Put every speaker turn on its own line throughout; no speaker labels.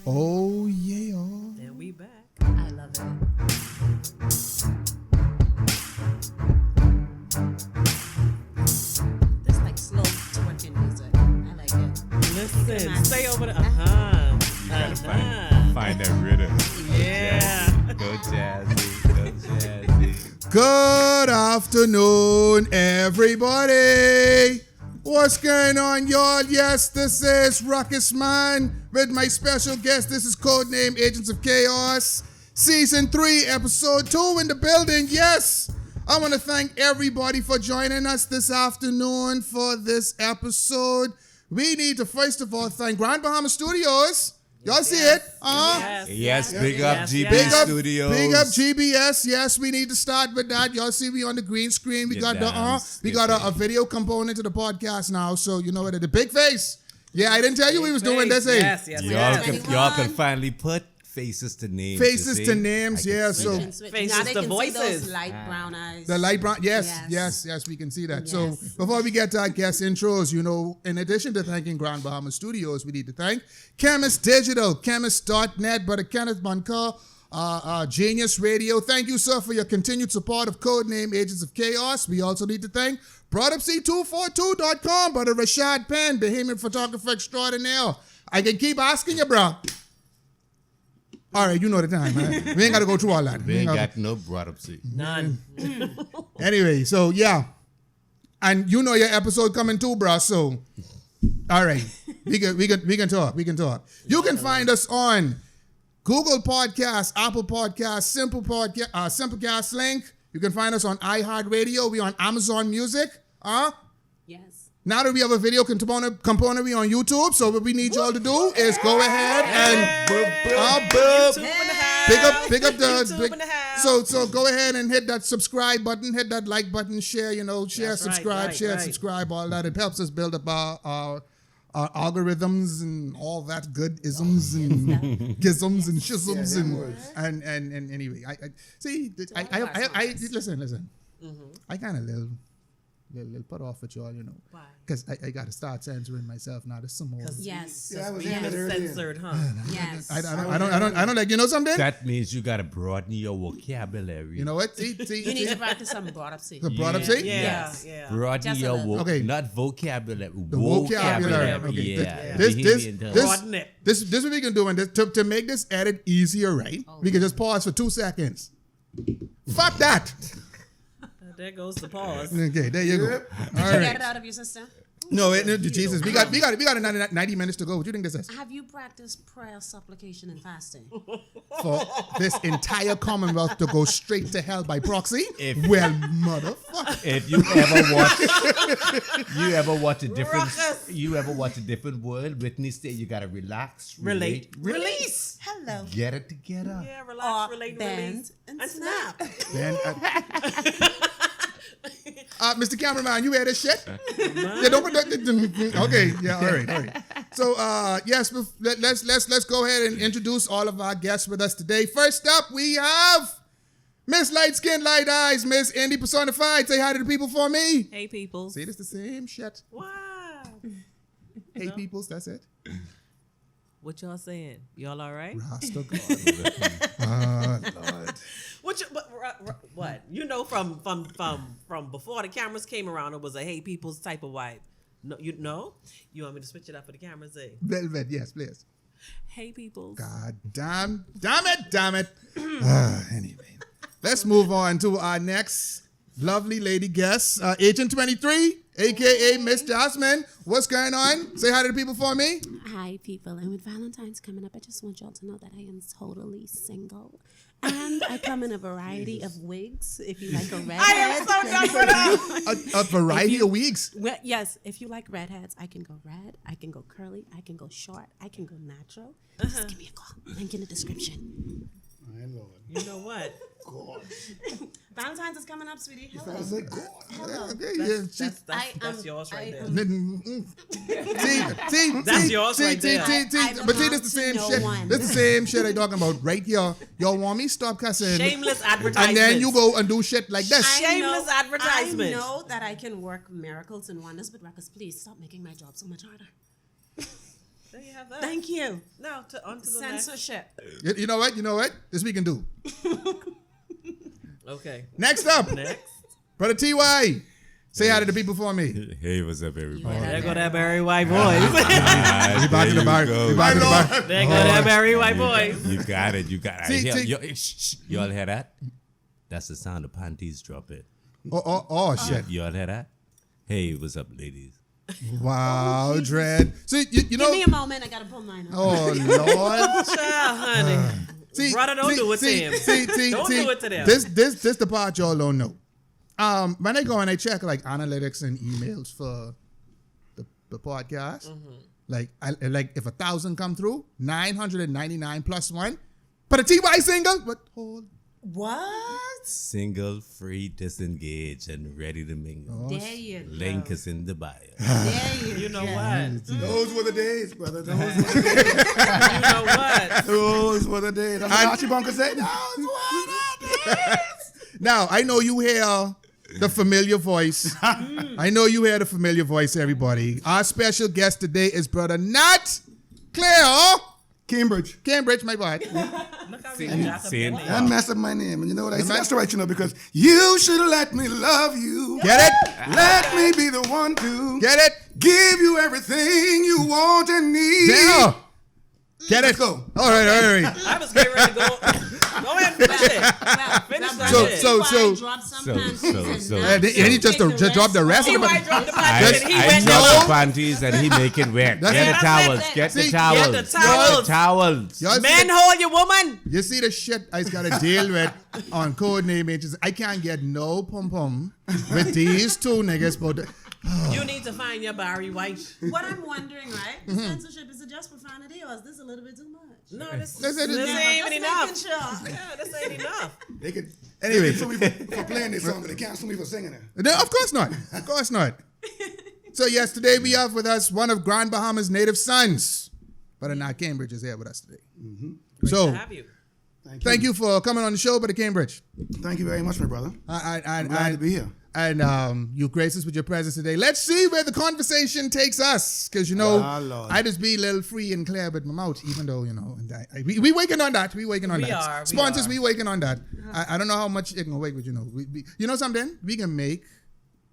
Oh, yeah.
And we back.
I love it. This like slow twerking music. I like it.
Listen, stay over there.
Gotta find that rhythm.
Yeah.
Go Jazzy. Go Jazzy.
Good afternoon, everybody. What's going on, y'all? Yes, this is Ruckus, Mann, with my special guest. This is codename Agents of Chaos, Season 3, Episode 2 in the building. Yes, I want to thank everybody for joining us this afternoon for this episode. We need to, first of all, thank Grand Bahama Studios. Y'all see it?
Yes, big up GB Studios.
Big up GBS. Yes, we need to start with that. Y'all see me on the green screen. We got a video component to the podcast now. So you know what? The big face. Yeah, I didn't tell you we was doing this.
Yes.
Y'all can finally put faces to names.
Faces to names. Yeah. So
faces to voices.
See those light brown eyes.
the light brown. Yes, we can see that.
Yes.
So before we get to our guest intros, you know, in addition to thanking Grand Bahama Studios, we need to thank Chemist Digital, Chemist.net, Brother Kenneth Bunker, Genius Radio. Thank you, sir, for your continued support of codename Agents of Chaos. We also need to thank BroughtUpC242.com, Brother Rashad Penn, Bahamian photographer extraordinaire. I can keep asking you, bro. All right, you know the time, man. We ain't got to go through all that.
We ain't got no brought up seat.
None.
Anyway, so yeah. And you know your episode coming too, bro. So, all right. We can talk. You can find us on Google Podcasts, Apple Podcasts, Simplecast link. You can find us on iHeartRadio. We on Amazon Music.
Yes.
Now that we have a video component we on YouTube, so what we need y'all to do is go ahead and pick up the so go ahead and hit that subscribe button, hit that like button, share, subscribe, all that. It helps us build up our algorithms and all that good isms and gizms and shisms and anyway, I listen. Mm-hmm. I kind of live. They'll put off with y'all,
Why?
Because I got to start censoring myself now. There's some more.
Yes.
Yeah, we have censored, huh?
Yes.
I don't like, something?
That means you got to broaden your vocabulary.
You know what?
You need to practice some brought up seat.
The brought up seat?
Yes.
Yeah.
Broaden your not vocabulary.
The vocabulary. Okay.
Yeah.
This is what we can do. And to make this edit easier, right? We can just pause for 2 seconds. Fuck that.
There goes the pause.
Okay, there you go.
Did you get it out of your system?
No, Jesus, we got 90 minutes to go. What do you think this is?
Have you practiced prayer, supplication, and fasting?
For this entire Commonwealth to go straight to hell by proxy? Well, motherfucker.
If you ever watch a different world, Whitney say you gotta relax,
relate, release.
Hello.
Get it together.
Yeah, relax, relate, release, and snap.
Then, Mr. Cameraman, you hear this shit? Yeah, don't okay, yeah, all right. So, yes, let's go ahead and introduce all of our guests with us today. First up, we have Miss Light Skin, Light Eyes, Miss Indy Personified. Say hi to the people for me.
Hey, people.
See, it's the same shit.
Wow.
Hey, peoples, that's it.
What y'all saying? Y'all all right?
Rasta God. Lord.
What? You know, from before the cameras came around, it was a hey people's type of vibe. No, you know? You want me to switch it up for the cameras? Eh?
Velvet, yes, please.
Hey peoples.
God damn it. Anyway, let's move on to our next lovely lady guest, Agent 23, a.k.a. Miss Jasmin. What's going on? Say hi to the people for me.
Hi, people. And with Valentine's coming up, I just want y'all to know that I am totally single. And I come in a variety of wigs. If you like a redhead.
I am so done for that.
A variety of wigs?
Well, yes, if you like redheads, I can go red, I can go curly, I can go short, I can go natural. Just give me a call. Link in the description.
My Lord.
You know what?
God.
Valentine's is coming up, sweetie. Hello.
I was like, God.
Hello.
That's yours right there.
See,
That's yours right there.
But see, this the same shit. This the same shit I talking about right here. Y'all want me stop cussing?
Shameless advertisement.
And then you go and do shit like this.
Shameless advertisement.
I know that I can work miracles and wonders, but Ruckus, please stop making my job so much harder.
There you have that.
Thank you.
Now on to the next.
Censorship.
You know what? You know what? This we can do.
Okay.
Next up,
Next.
Brother T.Y. Say hi to the people for me.
Hey, what's up, everybody?
There go that Barry White voice.
We back in the bar. We back in the bar.
There go that Barry White voice.
You got it. You got it.
See,
You all hear that? That's the sound of panties dropping.
Oh, shit.
You all hear that? Hey, what's up, ladies?
Wow, Dread. See, you know.
Give me a moment. I gotta pull mine up.
Oh, Lord.
Child, honey.
See,
Brother, don't do it to him. Don't do it to them.
This the part y'all don't know. When I go and I check like analytics and emails for the podcast, like if 1,000 come through, 999 plus one, but a TY single. But hold.
What?
Single, free, disengaged, and ready to mingle.
There you go.
Link is in the bio.
There you
You know
go.
what?
Those were the days, brother. Those were
You know what?
Those were the days. That's what Archie Bunker said. Those were the days. Now, I know you hear the familiar voice. I know you hear the familiar voice, everybody. Our special guest today is Brother Nat Claire. Cambridge, my bad.
Look how we got
See it?
them.
I messed up my name, and you know what I said? That's right, you know, because you should let me love you.
Get it?
Let me be the one to
Get it?
give you everything you want and need.
There. Get it?
Let's go.
All right.
I was getting ready to go. Go ahead and finish it. Finish that shit.
And he just dropped the rest of
He
the
might drop the
I
panties and he went
dropped
no.
the panties and he make it wet.
That's
Get
it.
the towels. Get
See,
the
get
towels.
the towels.
Get the towels.
Y'all see
Man,
the-
hold your woman.
You see the shit I got to deal with on code name ages. I can't get no pum with these two niggas. But
You need to find your Barry White.
What I'm wondering, right? The censorship, is it just profanity or is this a little bit too much?
No, this
Listen,
ain't even
Just
enough.
making sure.
Yeah, this ain't enough.
They could
anyway,
sue me for playing this song, but they can't sue me for singing it.
no, of course not. Of course not. So yes, today we have with us one of Grand Bahama's native sons. Brother Nat Cambridge is here with us today.
To
So
have you.
thank you for coming on the show, Brother Cambridge.
Thank you very much, my brother. I'm glad to be here.
And you grace us with your presence today. Let's see where the conversation takes us. Because, you know,
Lord.
I just be a little free and clear with my mouth, even though, you know, and we working on that. We working on
We
that.
are, we
Sponsors,
are.
we working on that. I don't know how much it can work, but, you know, you know something? We can make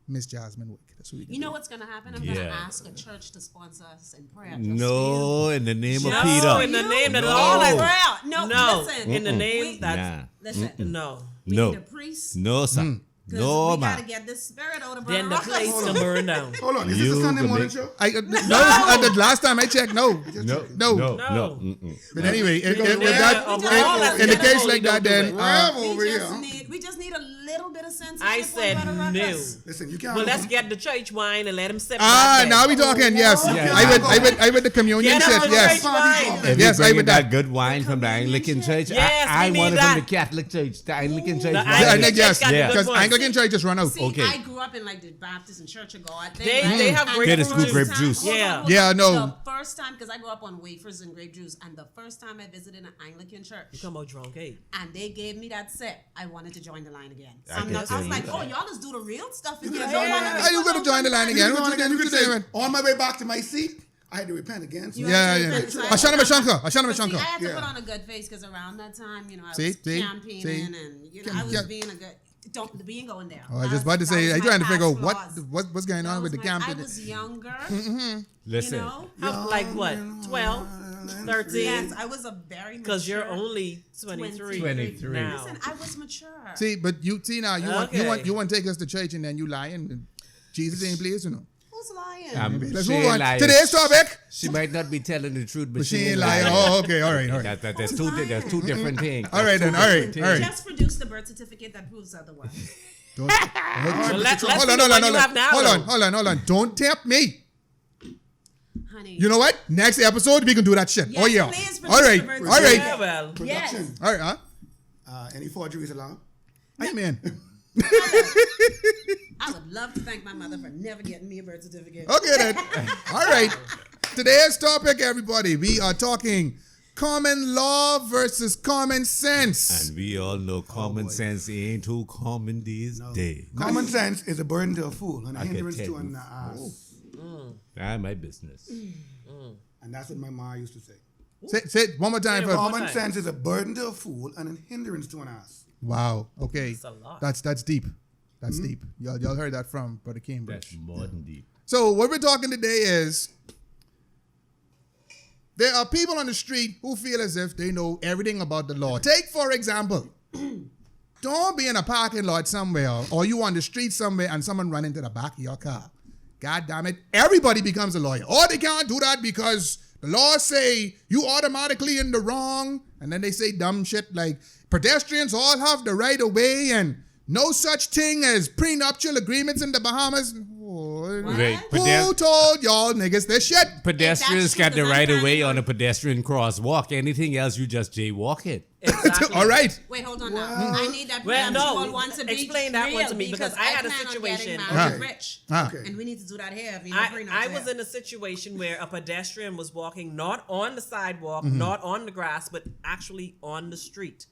Miss Jasmin work. That's what we can
You know
do.
what's gonna happen? I'm gonna
Yeah.
ask a church to sponsor us in prayer. just
No, in the name of
No,
Peter.
in the name that
No.
all
for you.
that.
Prayer. No,
No,
listen.
in the name
We-
that.
Nah.
Listen.
No.
We
No.
need a priest.
No, sir.
'Cause
No,
we
man.
gotta get this spirit out of
Then the
Ruckus.
place can burn down.
Hold on, is
You
this a Sunday
can
morning
make-
show?
The last time I checked, no.
No.
No.
No.
Mm-mm.
But anyway, in
Yeah,
that,
of
in-
all that's
in the
together,
case like
don't
that,
do
then
it.
Over here.
We just need a little bit of censorship.
I
on
said
Brother
no.
Ruckus.
Listen, you can't.
Well, let's get the church wine and let him sip
Ah,
that
now
there.
we talking. Yes,
Yeah.
I would the communion
Get
shit.
up the
Yes,
church wine.
If
Yes,
you
I
bring
would
that
that.
good wine from the Anglican church,
Yes,
I
we
want
need
it from
that.
the Catholic church. The Anglican church.
The
wine.
I
Anglican
think yes,
church got the good
because
ones.
Anglican church just run out.
See,
Okay.
I grew up in like the Baptist and Church of God.
They have
And
grape
Get us
juice.
good grape juice.
Yeah.
Yeah, no.
The first time, because I grew up on wafers and grape juice, and the first time I visited an Anglican church,
You come out drunk, eh?
and they gave me that set, I wanted to join the line again. So
I
I
can
was
tell
like,
you
oh,
that.
y'all just do the real stuff in
You
here.
could've joined
Are you gonna join the line again?
You
What you
can
doing?
say,
doing?
on my way back to my seat, I had to repent again. So
Yeah. Ashana Mashanka.
But see, I
Mashanka.
had to
Yeah.
put on a good face because around that time, you know, I
See,
was
see,
campaigning
see.
and, you know, I was
Yeah.
being a good, we ain't going there.
Oh, I was just about to say,
That
I
was
trying to
my
figure out
past flaws.
what's going on
That
with the
was my-
campaign.
I was younger,
Listen.
you know.
How, like what? 12? 13?
Yes, I was a very
Because you're
mature-
only 23.
23.
now.
Listen, I was mature.
See, but you see now,
Okay.
you want to take us to church and then you lying. Jesus ain't pleased, you know.
Who's lying?
Let's
She
move
ain't
on.
lying.
Today's topic.
She might not be telling the truth,
But she ain't lying. Oh, okay. All right.
There's two different things.
All right then. All right. All right.
Just produce the birth certificate that proves otherwise.
Don't,
Well, let's
hold
see
on,
the
hold
one
on,
you have now.
hold on. Don't tempt me.
Honey.
You know what? Next episode we can do that shit.
Yes,
Oh yeah.
please produce
All right.
the birth
All right.
Yeah, well.
production.
All right. Huh?
Any forgeries allowed?
Hey man.
I would love to thank my mother for never getting me a birth certificate.
Okay then. All right. Today's topic, everybody. We are talking common law versus common sense.
And we all know common sense ain't too common these days.
Common sense is a burden to a fool and a
I can
hindrance
tell
to
you.
an ass.
That's my business.
And that's what my ma used to say.
Say it one more time.
Say it
For,
one more
Common
time.
sense is a burden to a fool and a hindrance to an ass.
wow. Okay.
That's a lot.
That's deep. That's deep. Y'all heard that from Brother Cambridge.
That's more than deep.
So what we're talking today is there are people on the street who feel as if they know everything about the law. Take, for example, don't be in a parking lot somewhere or you on the street somewhere and someone run into the back of your car. God damn it. Everybody becomes a lawyer. Or they can't do that because the laws say you automatically in the wrong. And then they say dumb shit like pedestrians all have the right of way and no such thing as prenuptial agreements in the Bahamas.
Wait,
Who told y'all niggas this shit?
pedestrians
If that's
got the
true, 'cause
right
I'm
of way
planning
on a
on-
pedestrian crosswalk. Anything else, you just jaywalk it.
Exactly.
All right.
Wait, hold on now. I need that
Well,
small
no,
one to be
explain that one
real
to me because I had a
plan on
situation-
getting married
Okay.
rich,
Okay.
and we need to do that here.
I was in a situation where a pedestrian was walking not on the sidewalk, not on the grass, but actually on the street.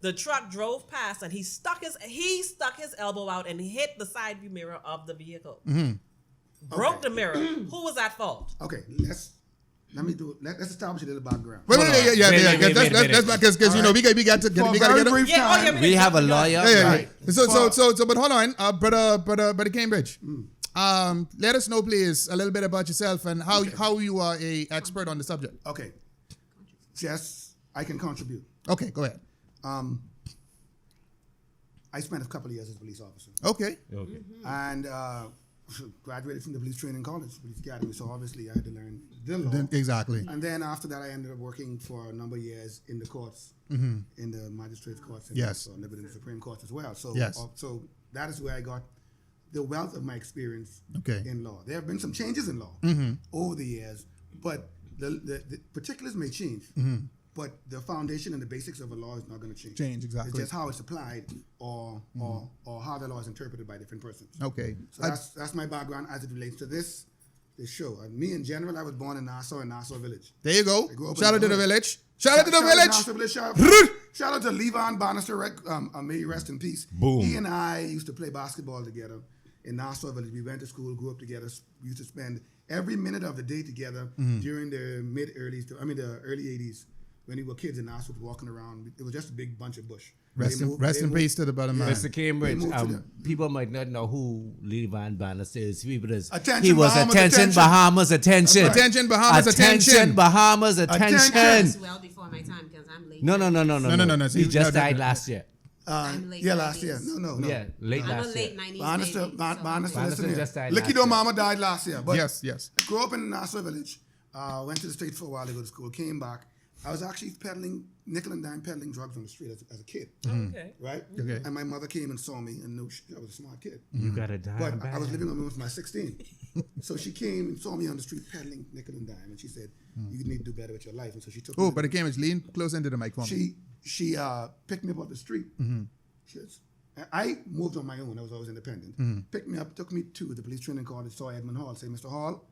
The truck drove past and he stuck his elbow out and hit the side view mirror of the vehicle. Broke the mirror. Who was at fault?
Okay, let's establish a little background.
Wait, yeah.
Wait,
That's because you know we got to get
For a
we got to
very
get.
brief
Yeah,
time,
okay,
We have a lawyer.
Yeah.
Right.
So, but hold on, brother Cambridge. Let us know, please, a little bit about yourself and how you are a expert on the subject.
Okay. Yes, I can contribute.
Okay, go ahead.
I spent a couple of years as a police officer.
Okay.
Okay.
And graduated from the police training college, police academy. So obviously I had to learn the law.
Exactly.
And then after that, I ended up working for a number of years in the courts, in the magistrates' courts, and
Yes.
also a little bit in the Supreme Court as well. So,
Yes.
So that is where I got the wealth of my experience
Okay.
in law. There have been some changes in law over the years, but the particulars may change. But the foundation and the basics of a law is not going to change.
Change, exactly.
It's just how it's applied or how the law is interpreted by different persons.
Okay.
So that's my background as it relates to this show. Me in general, I was born in Nassau Village.
There you go.
I grew up
Shout
in
out to the
hood.
village. Shout out to the
Nassau
village.
Shout out to LaVaughn Bannister, may he rest in peace.
Boom.
He and I used to play basketball together in Nassau Village. We went to school, grew up together. We used to spend every minute of the day together during the early 80s. When we were kids in Nassau, walking around, it was just a big bunch of bush.
Rest in peace to the brother man.
Mr. Cambridge,
They moved to the-
people might not know who LaVaughn Bannister is. He was
Attention,
Bahamas,
attention.
Bahamas, attention.
That's right.
Attention, Bahamas, attention.
Bahamas,
Attention.
attention.
It's well before my time because I'm late.
No.
No.
He just died last year.
I'm late.
Yeah, last year. No.
Yeah, late
I'm a
last year.
late 90s
Bannister,
baby. so-
Bannister, listen here.
just died
Licky
last
Do
year.
Mama died last year. But
Yes.
I grew up in Nassau Village. Went to the States for a while to go to school. Came back. I was actually nickel and dime peddling drugs on the street as a kid.
Okay.
Right?
Okay.
And my mother came and saw me and knew I was a smart kid.
You gotta die.
But I was living on my own from my 16. So she came and saw me on the street peddling nickel and dime. And she said, you need to do better with your life. And so she took me.
Oh,
to-
brother Cambridge, lean close into the mic for me.
she picked me up off the street. She was- I moved on my own. I was always independent. Picked me up, took me to the police training college, saw Edmund Hall, say, Mr. Hall,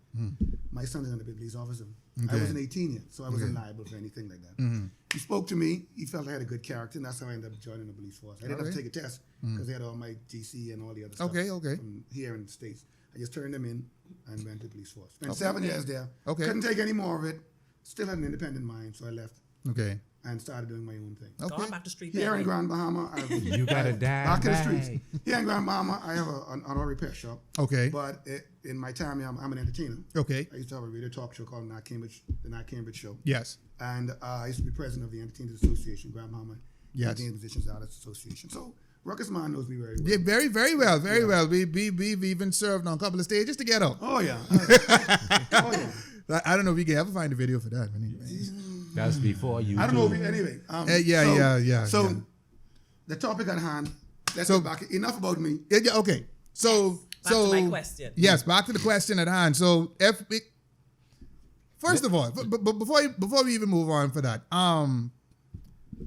my son is going to be a police officer. I wasn't 18 yet, so I wasn't liable for anything like that. He spoke to me. He felt I had a good character, and that's how I ended up joining the police force. I didn't have to take a test because they had all my GC and all the other stuff
Okay.
from here in the States. I just turned them in and went to the police force. Spent 7 years there.
Okay.
Couldn't take any more of it. Still had an independent mind, so I left
Okay.
and started doing my own thing.
Going back to street
Here in
peddling.
Grand Bahama,
You gotta die.
back to the
right.
streets. Here in Grand Bahama, I have an auto repair shop.
Okay.
But in my time, I'm an entertainer.
Okay.
I used to have a radio talk show called the Not Cambridge Show.
Yes.
And I used to be president of the Entertainers Association, Grand Bahama
Yes.
Entertainment Musicians Artists Association. So Ruckus Mann knows me very well.
Yeah, very well. We've even served on a couple of stages together.
Oh, yeah. Oh, yeah.
I don't know if we can ever find a video for that.
That's before you.
I don't know if anyway.
Yeah.
So the topic at hand, let's
So-
get back. Enough about me.
Yeah, okay. So
Back to my question.
Yes, back to the question at hand. So first of all, before we even move on for that,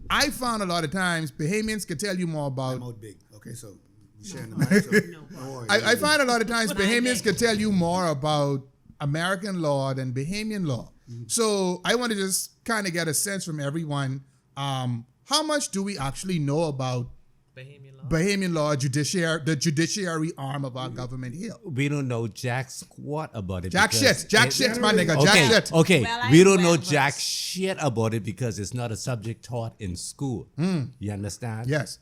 I found a lot of times Bahamians could tell you more
I'm
about.
out big. Okay, so we're sharing the mic. So don't worry.
I find a lot of times Bahamians could tell you more about American law than Bahamian law. So I want to just kind of get a sense from everyone. How much do we actually know about Bahamian law, the judiciary arm of our government here.
We don't know jack squat about it.
Jack
because
shit, my nigga,
Okay,
jack shit.
okay.
Well,
We don't know
well,
jack shit about it because it's not a subject taught in school. You understand?
Yes.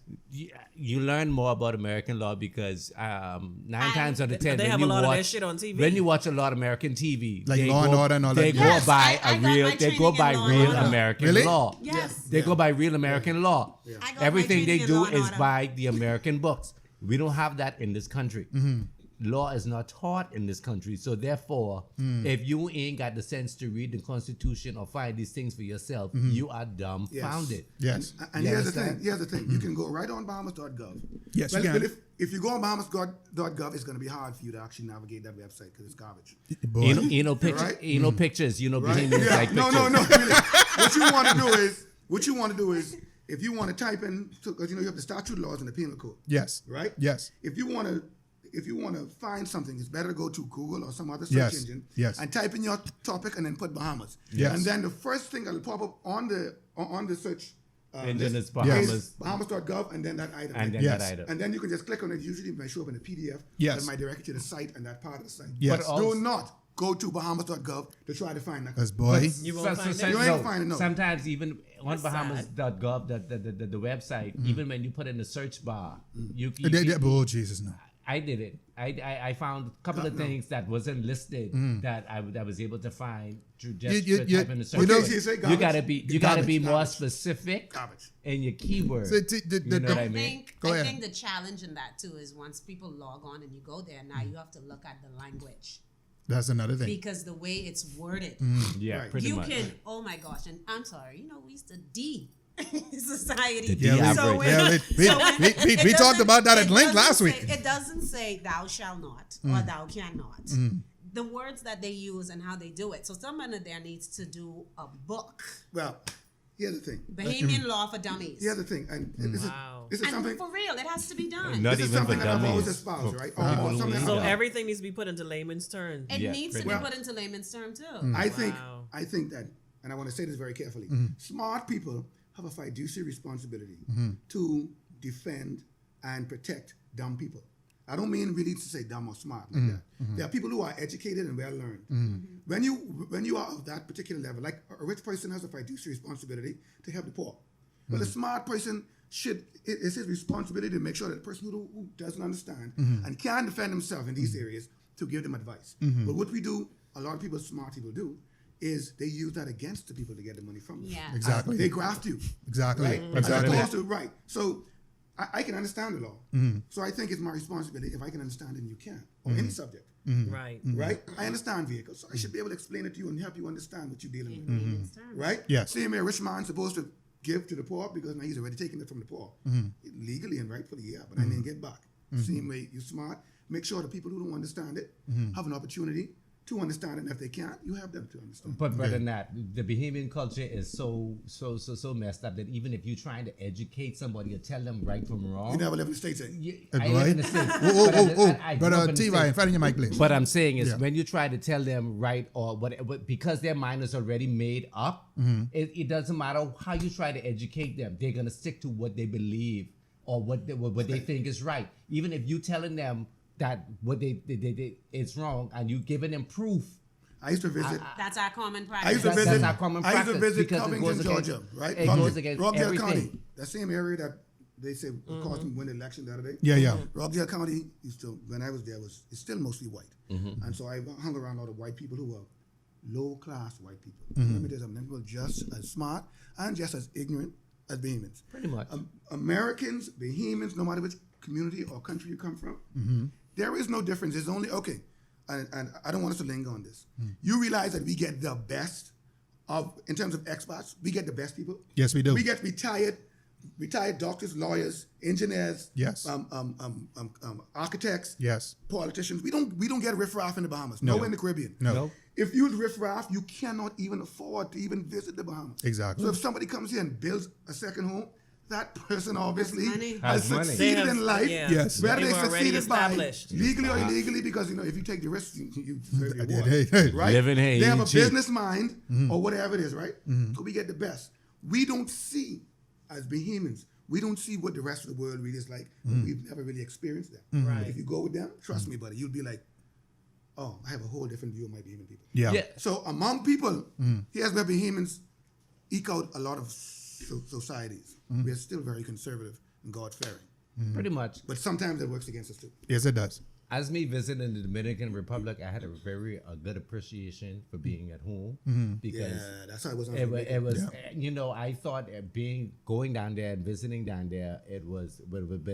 You learn more about American law because 9 times out of 10,
They
when
have
you
a lot of
watch,
their shit on TV.
When you watch a lot of American TV,
Like
they
Law and Order and all that.
they go
Yes,
by
I got my
they go
training
by
in Law and
real
Order.
American
Really?
law.
Yes.
They go by real American law.
I got my
Everything they
training in
do
Law and
is
Order.
by the American books. We don't have that in this country. Law is not taught in this country. So therefore, if you ain't got the sense to read the Constitution or find these things for yourself, you are dumbfounded.
Yes.
And
You
here's
understand?
the thing. You can go right on Bahamas.gov.
Yes, you
Well,
can.
but if you go on Bahamas.gov, it's going to be hard for you to actually navigate that website because it's garbage.
Boy.
You know pictures.
Right?
You know pictures. You know
Right?
Bahamians like
No,
pictures.
no, no. Really. What you want to do is, if you want to type in, because you have the statute laws and the penal code.
Yes.
Right?
Yes.
If you want to find something, it's better to go to Google or some other search
Yes.
engine
Yes.
and type in your topic and then put Bahamas.
Yes.
And then the first thing that will pop up on the search
And then it's
is
Bahamas.
Bahamas.gov and then that item.
And then
Yes.
that item.
And then you can just click on it. Usually it might show up in a PDF.
Yes.
That might direct you to the site and that part of the site.
Yes.
But also-
Do not go to Bahamas.gov to try to find that.
Because boy,
You won't find it.
You ain't finding no.
Sometimes even on
That's
Bahamas.gov, the website, even when you put in the search bar, you
oh Jesus, no.
I did it. I found a couple of things that wasn't listed that I was able to find through just
You-
type in the search.
you know-
Okay, so you say
You
garbage.
gotta be more
Garbage.
specific
Garbage.
in your keyword.
So
You know what I mean?
Go
I
ahead.
think the challenge in that too is once people log on and you go there, now you have to look at the language
That's another thing.
because the way it's worded,
Yeah,
Right.
pretty
you
much.
can. Oh my gosh! And I'm sorry, we used to D society.
The D
Yeah,
average.
we
It
talked
doesn't-
about that at
it
length
doesn't
last
say-
week.
It doesn't say thou shall not or thou cannot. The words that they use and how they do it. So someone there needs to do a book,
Well, here's the thing.
Bahamian Law for Dummies.
Here's the thing. And
Wow.
this is
And
something.
for real, it has to be done.
Not
This is
even for
something that I've always
dummies.
espoused,
For
right?
people
Or
who
something
need
So
help.
everything needs to be put into layman's terms.
It
Yeah,
needs to
pretty
be
much.
put into layman's term too.
I
Wow.
think that, and I want to say this very carefully. Smart people have a fiduciary responsibility to defend and protect dumb people. I don't mean really to say dumb or smart like that. There are people who are educated and well learned. When you are of that particular level, like a rich person has a fiduciary responsibility to help the poor, but a smart person it's his responsibility to make sure that the person who doesn't understand and can defend himself in these areas to give them advice. But what we do, a lot of people, smart people do, is they use that against the people to get the money from them.
Yeah.
Exactly.
They graft you.
Exactly.
Right?
Exactly.
As opposed to, right. So I can understand the law. So I think it's my responsibility if I can understand it and you can, or any subject.
Right.
Right? I understand vehicles. So I should be able to explain it to you and help you understand what you're dealing with.
Layman's terms.
Right?
Yes.
Same way a rich man's supposed to give to the poor because now he's already taking it from the poor. Legally and rightfully, yeah, but I mean get back. Same way you're smart. Make sure the people who don't understand it have an opportunity to understand it, and if they can't, you have them to understand.
But better than that, the Bahamian culture is so messed up that even if you're trying to educate somebody or tell them right from wrong,
You never live in the States, eh?
I
boy.
live in the States.
Oh,
grew up
brother
in the
T.Y., in
States.
front of your mic, please.
What I'm saying is
Yeah.
when you try to tell them right or what because their mind is already made up, it doesn't matter how you try to educate them. They're gonna stick to what they believe or what they think is right. Even if you telling them that what they it's wrong and you giving them proof.
I used to visit.
That's our common
I used to
practice.
visit.
That's our common
I used to
practice
visit
because it
Covington,
goes
Georgia,
against-
right?
it goes against
Rockdale
everything.
County, that same area that they say caused him to win the election the other day.
Yeah.
Rockdale County used to, when I was there, it's still mostly white, and so I hung around a lot of white people who were low class white people. Let me tell you something. They were just as smart and just as ignorant as Bahamians.
Pretty much.
Americans, Bahamians, no matter which community or country you come from, there is no difference. It's only okay. And I don't want us to linger on this. You realize that we get the best in terms of expats, we get the best people.
Yes, we do.
We get retired doctors, lawyers, engineers,
Yes.
architects,
Yes.
politicians. We don't get riffraff in the Bahamas. No, in the Caribbean.
No.
If you riffraff, you cannot even afford to even visit the Bahamas.
Exactly.
So if somebody comes here and builds a second home, that person obviously
money.
has
Has money.
succeeded
They have-
in life.
yeah.
Yes.
Whether
They
they
were already
succeeded by
established.
legally or illegally, because if you take the risk, you deserve your reward.
Hey.
Right?
Living here,
They have a
eating cheap.
business mind or whatever it is, right? So we get the best. We don't see as Bahamians, we don't see what the rest of the world really is like. We've never really experienced that.
Right.
But if you go with them, trust me, buddy, you'll be like, oh, I have a whole different view of my Bahamian people.
Yeah.
So among people, here's where Bahamians eke out a lot of societies. We're still very conservative and God-fearing.
Pretty much.
But sometimes it works against us too.
Yes, it does.
As me visiting the Dominican Republic, I had a very good appreciation for being at home because
Yeah, that's how it was.
it was you know, I thought going down there and visiting down there, it would have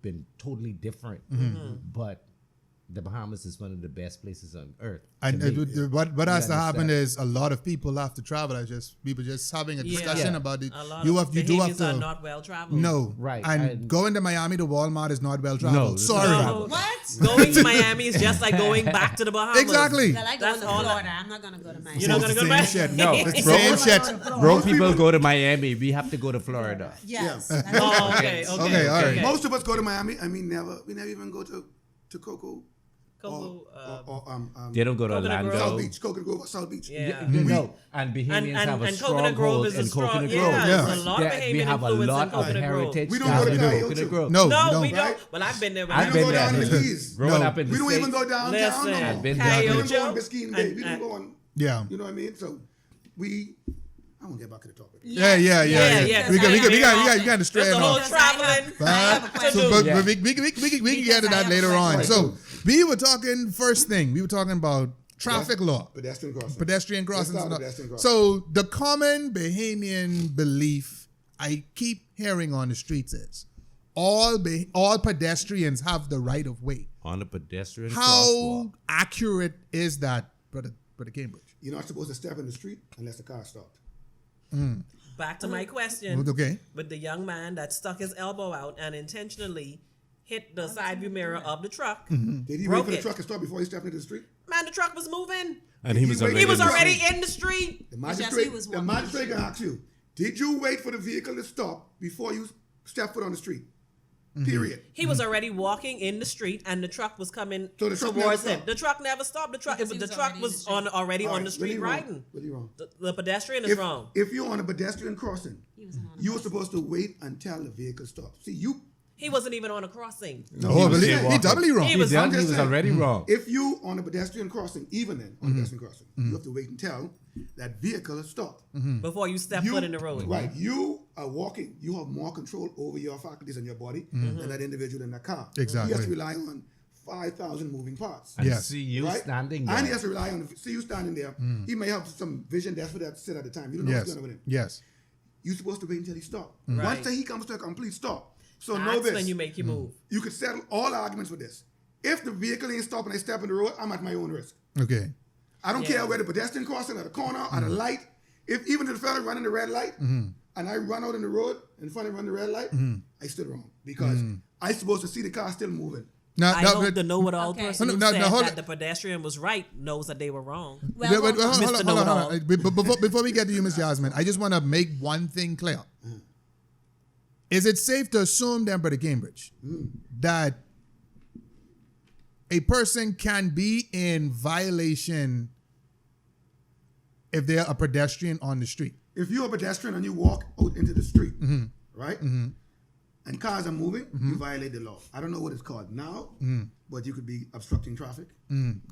been totally different. But the Bahamas is one of the best places on earth.
And
to me.
what has to happen
understand?
is a lot of people have to travel. People just having a discussion
Yeah.
about it.
A lot
You
of
do have
Bahamians
to.
are not well traveled.
No,
Right,
And
and-
going to Miami to Walmart is not well traveled.
No,
Sorry.
No,
What?
going to Miami is just like going back to the Bahamas.
Exactly.
I like
That's
going to
all
Florida. I'm not going to go to Miami.
You're not
It's
gonna
the
go
same
back.
shit.
No,
It's the
bro-
same shit.
Broke people go to Miami. We have to go to Florida.
Yes.
Yeah.
Oh, okay.
Okay, all right.
Most of us go to Miami, and we never even go to Cocoa.
Cocoa,
They don't go to
Coconut
Orlando.
Grove.
South Beach, Coconut Grove, South Beach.
yeah.
No, and Bahamians have a
and
strong
Coconut Grove
hold
is a
in
strong.
Coconut
Yeah,
Grove.
Yeah.
there's a lot of
That we
Bahamian
have a
influence
lot
in
of
Coconut Grove.
heritage.
We don't
down
go to
in
Cayo,
Coconut
too.
Grove.
No,
No,
we
we
don't.
don't. Well, I've been there.
We
I've
don't
been
go down
there.
to the Keys.
Growing
No.
up in the
We don't even
States.
go downtown.
Listen,
no more.
I've been
We
down
don't
there.
even go on Biscayne Bay. We don't
and-
go on.
Yeah.
You know what I mean? So I won't get back to the topic.
Yeah. We got to stray
There's a whole
off.
traveling.
But,
do.
but
Yeah.
we can get to that later on. So we were talking first thing. We were talking about traffic law,
Pedestrian crossing.
pedestrian crossings.
Let's
And
start
all.
pedestrian crossing.
So the common Bahamian belief I keep hearing on the streets is all pedestrians have the right of way.
On a pedestrian
How
crosswalk.
accurate is that, Brother Cambridge?
You're not supposed to step in the street unless the car stopped.
Back to my question.
Okay.
With the young man that stuck his elbow out and intentionally hit the side view mirror of the truck.
Did he
Broke
wait for the
it.
truck to stop before he stepped into the street?
Man, the truck was moving.
And he was
He
already
He was
in the
already
street.
in the street.
The
he
magistrate,
was
the
walking.
magistrate can ask you, did you wait for the vehicle to stop before you step foot on the street? Period.
He was already walking in the street, and the truck was coming
So the truck
towards
never
him.
stopped?
The truck never stopped. The truck,
Because he
the
was
truck
already in
was
the street.
already
All
on
right,
the street
really wrong.
riding.
Really wrong.
The pedestrian is wrong.
If you're on a pedestrian crossing,
He was on a
you were supposed to wait until the vehicle stopped. See,
He wasn't even on a crossing.
Oh,
was
he
jaywalking.
doubly wrong.
He
He
was
done,
I'm
he
just
was
saying.
already wrong.
if you on a pedestrian crossing, even then on a pedestrian crossing, you have to wait until that vehicle has stopped.
Before you step
You,
foot in the road.
Right. You are walking. You have more control over your faculties and your body than that individual in the car.
Exactly.
He has to rely on 5,000 moving parts.
And
Yes.
see you
right?
standing
And he
there.
has to rely on, see you standing there. He may have some vision that's for that sit at the time. You don't know what's
Yes.
going on with him.
Yes.
You're supposed to wait until he stops.
Right.
Once he comes to a complete stop. So know
That's
this.
when you make your move.
You could settle all arguments with this. If the vehicle ain't stopping, I step in the road, I'm at my own risk.
Okay.
I don't
Yeah.
care whether pedestrian crossing at a corner, at a light. If even if the fella running the red light, and I run out in the road in front of run the red light, I stood wrong because I supposed to see the car still moving.
Now,
I
now,
hope
but-
the know-it-all
Okay.
person
No,
who
no,
said
hold
that
on.
the pedestrian was right knows that they were wrong.
Well,
Yeah, but hold on,
Mr.
hold on.
Know-it-all.
Before we get to you, Ms. Jasmin, I just want to make one thing clear. Is it safe to assume then, Brother Cambridge, that a person can be in violation if they're a pedestrian on the street?
If you're a pedestrian and you walk out into the street, right, and cars are moving, you violate the law. I don't know what it's called now, but you could be obstructing traffic.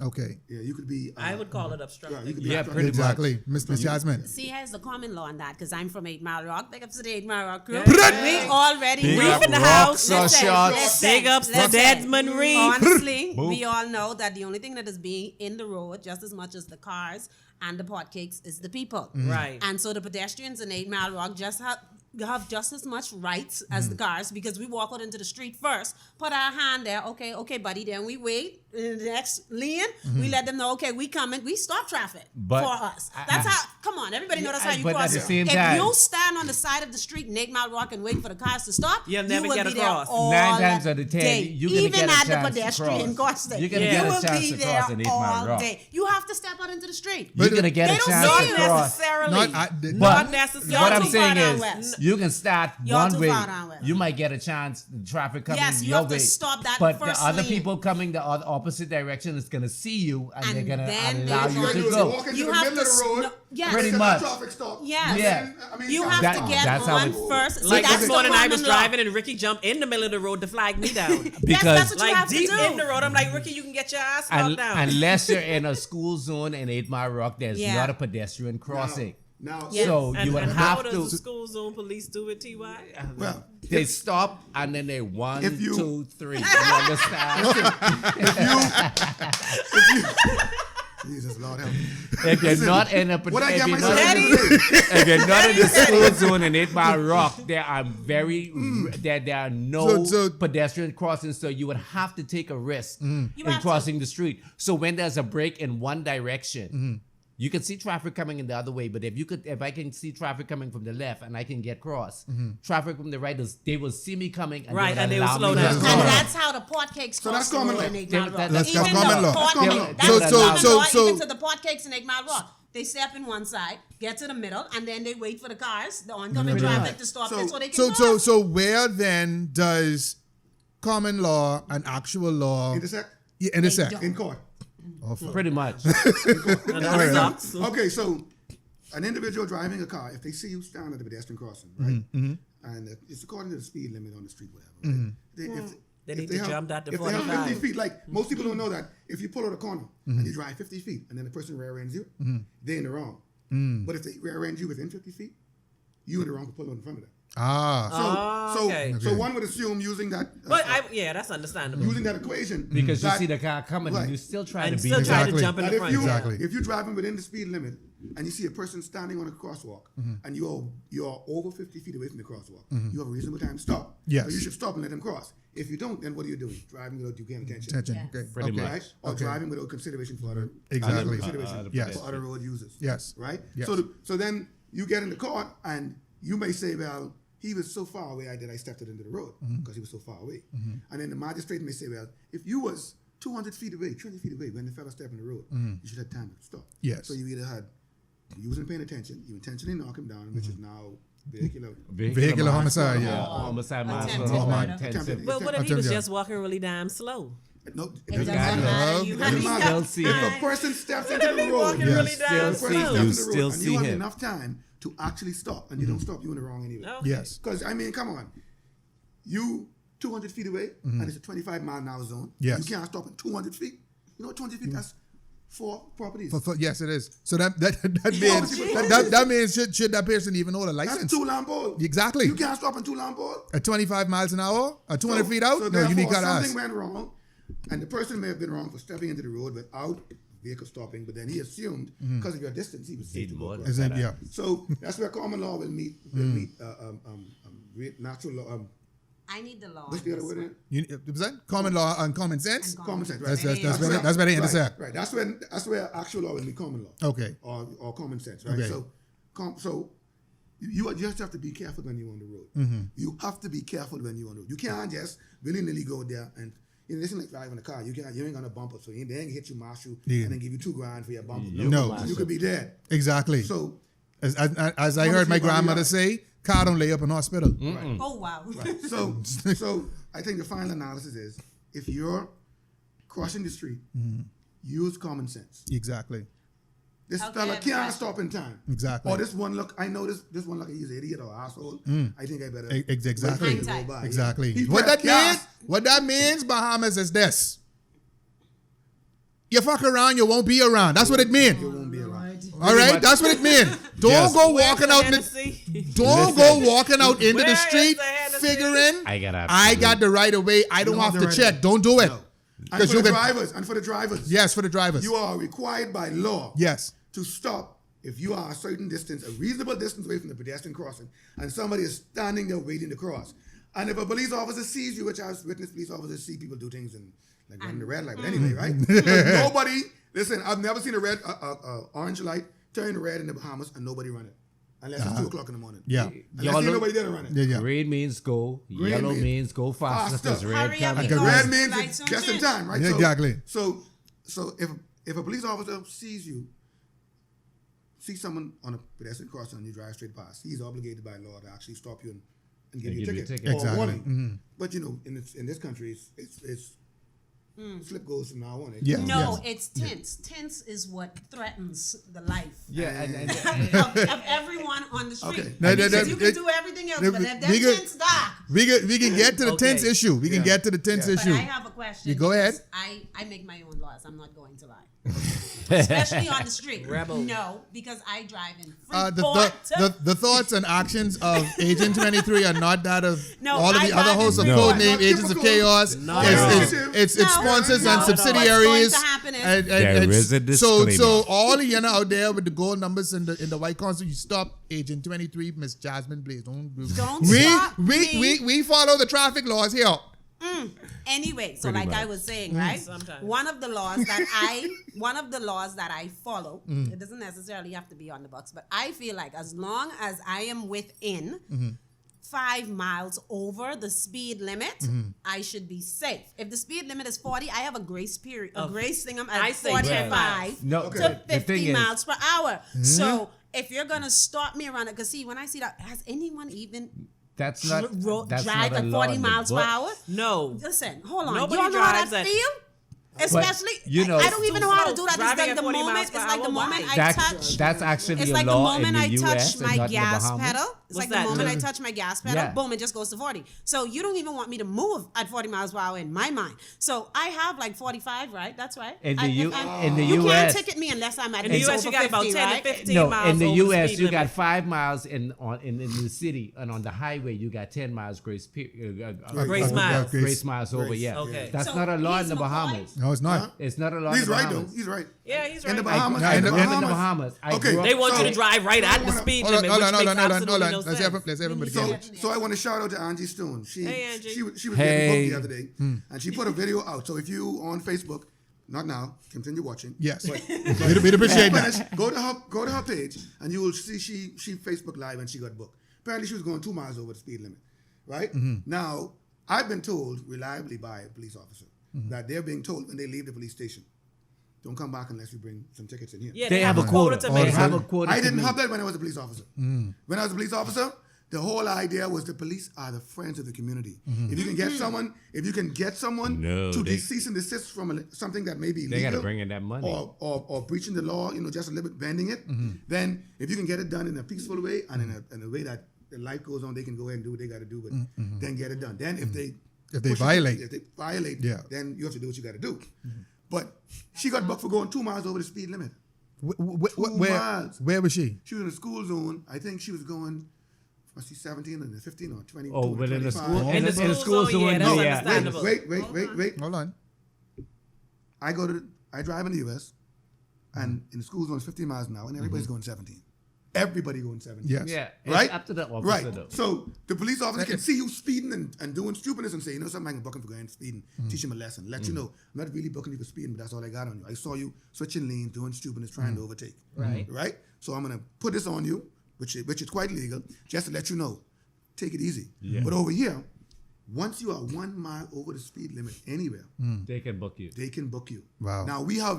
Okay.
Yeah, you could be.
I would call it
Yeah,
obstructing.
you could be
Yeah,
obstructing.
pretty much.
Exactly. Ms. Jasmin.
See, here's the common law on that because I'm from 8 Mile Rock. Big ups to the 8 Mile Rock crew.
Yeah.
We already
Big
know.
up
in the house.
Rock shots.
Big ups to Desmond Reed.
Honestly,
Boop.
we all know that the only thing that is being in the road just as much as the cars and the potcakes is the people.
Right.
And so the pedestrians in 8 Mile Rock just have just as much rights as the cars because we walk out into the street first, put our hand there, okay, buddy, then we wait in the next lane, we let them know, okay, we coming, we stop traffic
But
for us. That's how, come on, everybody know that's how you
but
cross
at
it.
the same
If
time-
you stand on the side of the street in 8 Mile Rock and wait for the cars to stop,
You'll
you
never
will
get
be
across.
there all
9 times out of 10,
day.
you're gonna
Even
get a
at the
chance to
pedestrian
cross.
crossing.
You're gonna
Yeah.
get
You
a
will
chance
be
to
there
cross in 8 Mile
all
Rock.
day. You have to step out into the street.
You're gonna get
They
a
don't
chance
know
to
you
cross.
necessarily.
Not,
Not
But
necessarily.
what I'm
too
saying
far down
is,
west.
you're You can start
Y'all
one
too
way.
far down with it.
You might get a chance. The traffic coming
Yes, you
your
have to
way.
stop that
But
first
the other
lane.
people coming the opposite direction is gonna see you, and they're
And
gonna
then
allow
they're
you
gonna
to
do-
go.
Walk into
You
the
have
middle
to
of the road.
no, yes.
Pretty
Set
much.
the traffic stop.
Yes.
Yeah.
You have
That-
to get
that's how
on
it-
first. See,
Like
that's
this
the
morning, I was
common law.
driving and Ricky jumped in the middle of the road to flag me down.
Yes,
Because
that's what you
Like
have to
deep
do.
in the road, I'm like, Ricky, you can get your ass knocked down.
Unless you're in a school zone in 8 Mile Rock, there's
Yeah.
not a pedestrian crossing.
Now,
Yeah.
So
and
you would
and how
have
does
to.
the school zone police do it, TY?
well,
They stop and then they 1,
If you-
2, 3. You understand?
Jesus, Lord help me.
If you're not in a
What I
if
get
you're
myself
not,
into today?
if you're not in the school zone in 8 Mile Rock, there are there are no
So-
pedestrian crossings, so you would have to take a risk in
You have to.
crossing the street. So when there's a break in one direction, you can see traffic coming in the other way. But if I can see traffic coming from the left and I can get cross, traffic from the right, they will see me coming and
Right,
they
and
will
they will
allow
slow
me
down.
to
And
go.
that's how the pot cakes
So
cross
that's
the
common
road
law.
in 8 Mile Rock.
That's
Even
common
the
law.
pot
That's common
cake-
law.
that's
So-
the
so-
common
so-
law
so-
even to the pot cakes in 8 Mile Rock. They step in one side, get to the middle, and then they wait for the cars, the oncoming
Pretty
traffic
much.
to stop
So-
there so they can
So
cross.
where then does common law and actual law
Intersect
intersect?
don't.
in court.
Pretty much.
And that sucks.
Okay, so an individual driving a car, if they see you stand at the pedestrian crossing, right, and it's according to the speed limit on the street, whatever, right?
They
if
need to
have-
jump that to
if they have 50
45.
feet, like most people don't know that if you pull out a corner and you drive 50 feet and then the person rear ends you, they're in the wrong. But if they rear end you within 50 feet, you in the wrong for pulling in front of them.
Ah,
Okay.
So one would assume using that
But that's understandable.
using that equation
Because you
that-
see the car coming
Right.
and you still try
And
to beat
still
it.
trying
Exactly.
to jump in
that
the
if
front.
you
Exactly.
if you're driving within the speed limit and you see a person standing on a crosswalk and you're over 50 feet away from the crosswalk, you have a reasonable time to stop.
Yes.
So you should stop and let them cross. If you don't, then what are you doing? Driving without you paying attention.
attention.
Yes.
Okay.
Pretty
okay.
much.
Right? Or
Okay.
driving without consideration for other
Exactly.
consideration
Yes.
for other road users.
Yes.
Right?
Yes.
So then you get in the court and you may say, well, he was so far away I stepped it into the road because he was so far away. And then the magistrate may say, well, if you was 200 feet away, 300 feet away when the fella stepped in the road, you should have time to stop.
Yes.
So you either had, you wasn't paying attention, you intentionally knock him down, which is now vehicular.
Vehicular homicide, yeah.
Homicide,
Attempted
manslaughter,
murder.
intensive.
But what if he was
Attempted.
just walking really damn slow?
No,
It doesn't
got it.
matter. You
it
have
doesn't
to
matter.
still see
If
him.
a person steps into the
He
road,
walking
Yes.
really damn
Still
person
see
slow.
him.
steps in the
still
road and
see
you have
him.
enough time to actually stop and you don't stop, you're in the wrong anyway.
Okay.
Yes.
Because, I mean, come on. You 200 feet away and it's a 25 mile an hour zone.
Yes.
You can't stop at 200 feet. You know, 200 feet, that's 4 properties.
Yes, it is. So that means that means should that person even hold a
That's
license?
2 Lamborghini.
Exactly.
You can't stop in 2 Lamborghini.
At 25 miles an hour, at 200 feet out.
So
No, you need
therefore,
to
something
ask.
went wrong, and the person may have been wrong for stepping into the road without vehicle stopping, but then he assumed because of your distance, he was safe to go across.
Isn't yeah?
So that's where common law will meet natural law.
I need the law.
What's the other word? in it?
Was that common law and common sense?
Common sense. Right.
That's where they intersect.
Right. That's where actual law will be common law.
Okay.
Or common sense. Right.
Okay.
So you just have to be careful when you're on the road. You have to be careful when you're on the road. You can't just willy-nilly go there and. This is like driving a car. You ain't gonna bump it, so they ain't hit you, marshal, and then give you $2,000 for your bumper.
No.
You could be dead.
Exactly.
So
As I heard my grandmother say, car don't lay up in hospital.
Oh, wow.
So I think the final analysis is if you're crossing the street, use common sense.
Exactly.
This
Okay,
fella
right.
can't stop in time.
Exactly.
Or this one look, I know this one look, he's an idiot or asshole. I think I better.
Exactly.
wait for him to go by.
Exactly.
He
What
pressed
that means?
gas.
What that means, Bahamas, is this: you fuck around, you won't be around. That's what it means.
You won't be around.
All right, that's what it means. Don't
Yes.
go
Where's
walking
the
out.
Hennessy?
Don't go walking out into
Where
the
is
street
the Hennessy?
figuring
I
got the right of way. I don't
You
have
have
to
the
check.
right
Don't do it.
No. And
Because
for
you
the
can.
drivers.
Yes, for the drivers.
You are required by law.
Yes.
To stop if you are a certain distance, a reasonable distance away from the pedestrian crossing, and somebody is standing there waiting to cross. And if a police officer sees you, which I've witnessed police officers see people do things and like running the red light, but anyway, right? Nobody, listen, I've never seen a red, orange light turn red in the Bahamas and nobody run it. Unless it's 2 o'clock in the morning.
Yeah.
Unless
Y'all
ain't
know-
nobody there to run it.
Yeah.
Green means go, yellow means go faster.
faster.
Because red
Hurry up
coming.
because
Red means
lights
it's
don't
just in
change.
time, right?
Yeah, exactly.
So if a police officer sees you see someone on a pedestrian crossing and you drive straight past, he's obligated by law to actually stop you and give you a ticket. Or
Exactly.
warning. But in this country, it's slip goes from now on.
Yeah.
No, it's tense. Tense is what threatens the life
Yeah, and
of everyone on the street.
Okay.
Because you can do everything else, but if that tense die.
We can get to the tense
Okay.
issue. We can get to the tense
But
issue.
I have a question.
You go ahead.
because I make my own laws. I'm not going to lie. Especially on the street.
Rebel.
No, because I drive in
The thoughts and actions of Agent 23 are not that of
No,
all of
I
the other
drive
hosts of
in
Code
Freeport.
Name
No,
Agents of
typical.
Chaos.
No.
It's sponsors and
no.
subsidiaries.
What's going to happen is-
And
There is a
so
disclaimer.
all of you out there with the gold numbers in the white console, you stop Agent 23, Miss Jasmin, please don't
Don't stop me.
we follow the traffic laws here.
Anyway, so
Pretty
like I
much.
was saying, right?
Sometimes.
One of the laws that I follow, it doesn't necessarily have to be on the books, but I feel like as long as I am within 5 miles over the speed limit, I should be safe. If the speed limit is 40, I have a grace period, grace thing
I
at
say
45
No,
to
the thing
50
is-
miles per hour. So if you're gonna stop me around it, because see, when I see that, has anyone even
that's not that's
drive
not a
at
law
40
in the
miles per
book.
hour?
No.
Listen, hold on.
Nobody
you don't know how
drives
that
at-
feel? Especially,
you know-
I don't even know how to do that. It's
Driving
like
at
the
40
moment.
miles
It's
per
like the
hour,
moment
why?
I touch.
That's actually
It's
a
like the
law in
moment
the
I
US
touch
and
my
not in the
gas
Bahamas.
pedal. It's
What's
like
that?
the moment I touch my gas pedal,
Yeah.
boom, it just goes to 40. So you don't even want me to move at 40 miles per hour in my mind. So I have like 45, right? That's right.
In the
you
US
can't ticket me unless I'm at
In the
least
US, you
over
got about
50,
10
right?
to 15
No,
miles
in the
over
U.S.
speed
you got
limit.
5 miles in the city, and on the highway you got 10 miles grace
Grace miles.
Grace miles over.
Grace.
Yeah,
Okay.
that's
So
not a law in
he's
the
McCoy?
Bahamas.
No, it's not.
It's not a law
He's
in the
right, though.
Bahamas.
He's right.
Yeah, he's
In the
right.
Bahamas.
I-
in the
in
In the
Bahamas.
Bahamas. I
Okay.
grew up-
They want you
So-
to drive right at the speed
Hold on,
limit,
hold
which
on,
makes
hold on.
absolutely no
Let's
sense.
have everybody
So,
get it.
so I want to shout out to Angie Stone.
Hey, Angie.
She was
Hey.
getting booked the other day, and she put a video out. So if you on Facebook, not now, continue watching.
Yes. We'd appreciate that.
Finish, go to her page, and you will see she Facebook Live and she got booked. Apparently, she was going 2 miles over the speed limit. Right now, I've been told reliably by a police officer that they're being told when they leave the police station, don't come back unless you bring some tickets in here.
Yeah,
They have a quota.
to
They
make.
have a quota.
I
to
didn't
meet.
have that when I was a police officer. When I was a police officer, the whole idea was the police are the friends of the community. If you can get someone,
No,
to
they-
cease and desist from something that may be
They
illegal,
gotta bring in that money.
or breaching the law, just a little bit bending it, then if you can get it done in a peaceful way and in a way that the life goes on, they can go ahead and do what they got to do, but then get it done. Then if they
violate. Yeah.
then you have to do what you got to do. But she got booked for going 2 miles over the speed limit. miles.
Where was she?
She was in a school zone. I think she was going, must be 17 and 15 or 20.
Oh, but in the
25.
school,
In the
in the
school
school
zone, yeah,
zone,
that's
yeah.
understandable.
Wait.
Hold on.
I drive in the US, and in the school zone it's 15 miles an hour, and everybody's going 17. Everybody going 17.
Yes.
Yeah, it's
Right?
up to the officer
Right.
though.
So the police officer can see you speeding and doing stupidness and say, something, I can book him for going speeding, teach him a lesson, let you know, I'm not really booking you for speeding, but that's all I got on you. I saw you switching lanes, doing stupidness, trying to overtake. Right? So I'm going to put this on you, which is quite legal, just to let you know. Take it easy.
Yeah.
But over here, once you are 1 mile over the speed limit anywhere,
They can book you.
they can book you.
Wow.
Now we have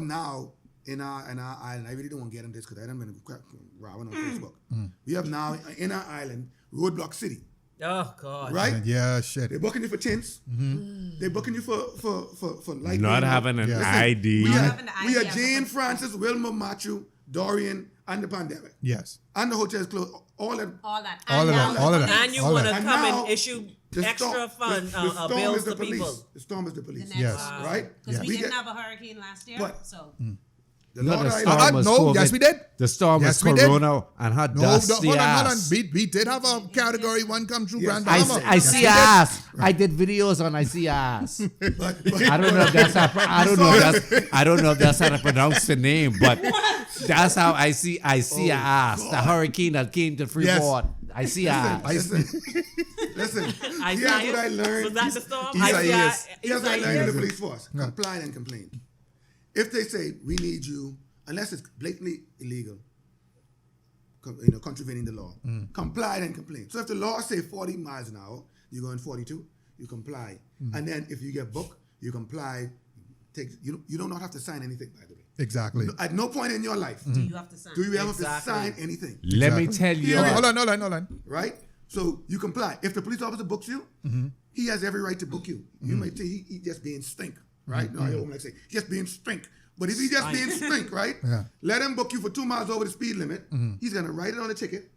in our island, I really don't want to get into this because I don't want to row on Facebook. We have now in our island Roadblock City,
Oh God.
right?
Yeah, shit.
They're booking you for tints. They're booking you for light.
Not
rain.
having an
Yeah.
ID.
We
having the
we
ID
are
as
Jane,
a-
Francis, Wilma, Machu, Dorian, and the pandemic,
Yes.
and the hotels closed. All that.
All that.
All of that. All of that.
And you
All
want
of
to
that.
come
now,
and issue
The
extra
storm-
fund
the storm
bills
is the
to
police.
people.
The storm is the police.
Yes.
Right?
Because
Yeah.
we
We
didn't
get-
have a hurricane last year,
But-
so
The
No,
Lord
the
Island-
storm was
no,
COVID.
yes, we did.
The storm
Yes,
was
we did.
Corona and her
No,
dusty
hold on.
ass.
We did have a category 1 come true,
Yes.
Grand
I,
Bahama.
I see her ass. I did videos on I see her ass. I don't know if that's how, I don't know if that's how to pronounce the name, but that's how I see her ass. The hurricane that came to Freeport. I see her ass.
Listen.
I
Here's what I learned.
Was that the storm?
Here's what I learned in the police force. Comply and complain. If they say, we need you, unless it's blatantly illegal, contravening the law, comply and complain. So if the law say 40 miles an hour, you're going 42, you comply. And then if you get booked, you comply. You do not have to sign anything, by the way.
Exactly.
At no point in your life
Do you have to sign?
do you ever
Exactly.
have to sign anything,
Let me tell you.
Period.
Hold on.
right? So you comply. If the police officer books you, he has every right to book you. You may think he just being stink, right? No, I don't like to say just being stink. But if he just being stink, right?
Yeah.
Let him book you for 2 miles over the speed limit. He's gonna write it on the ticket,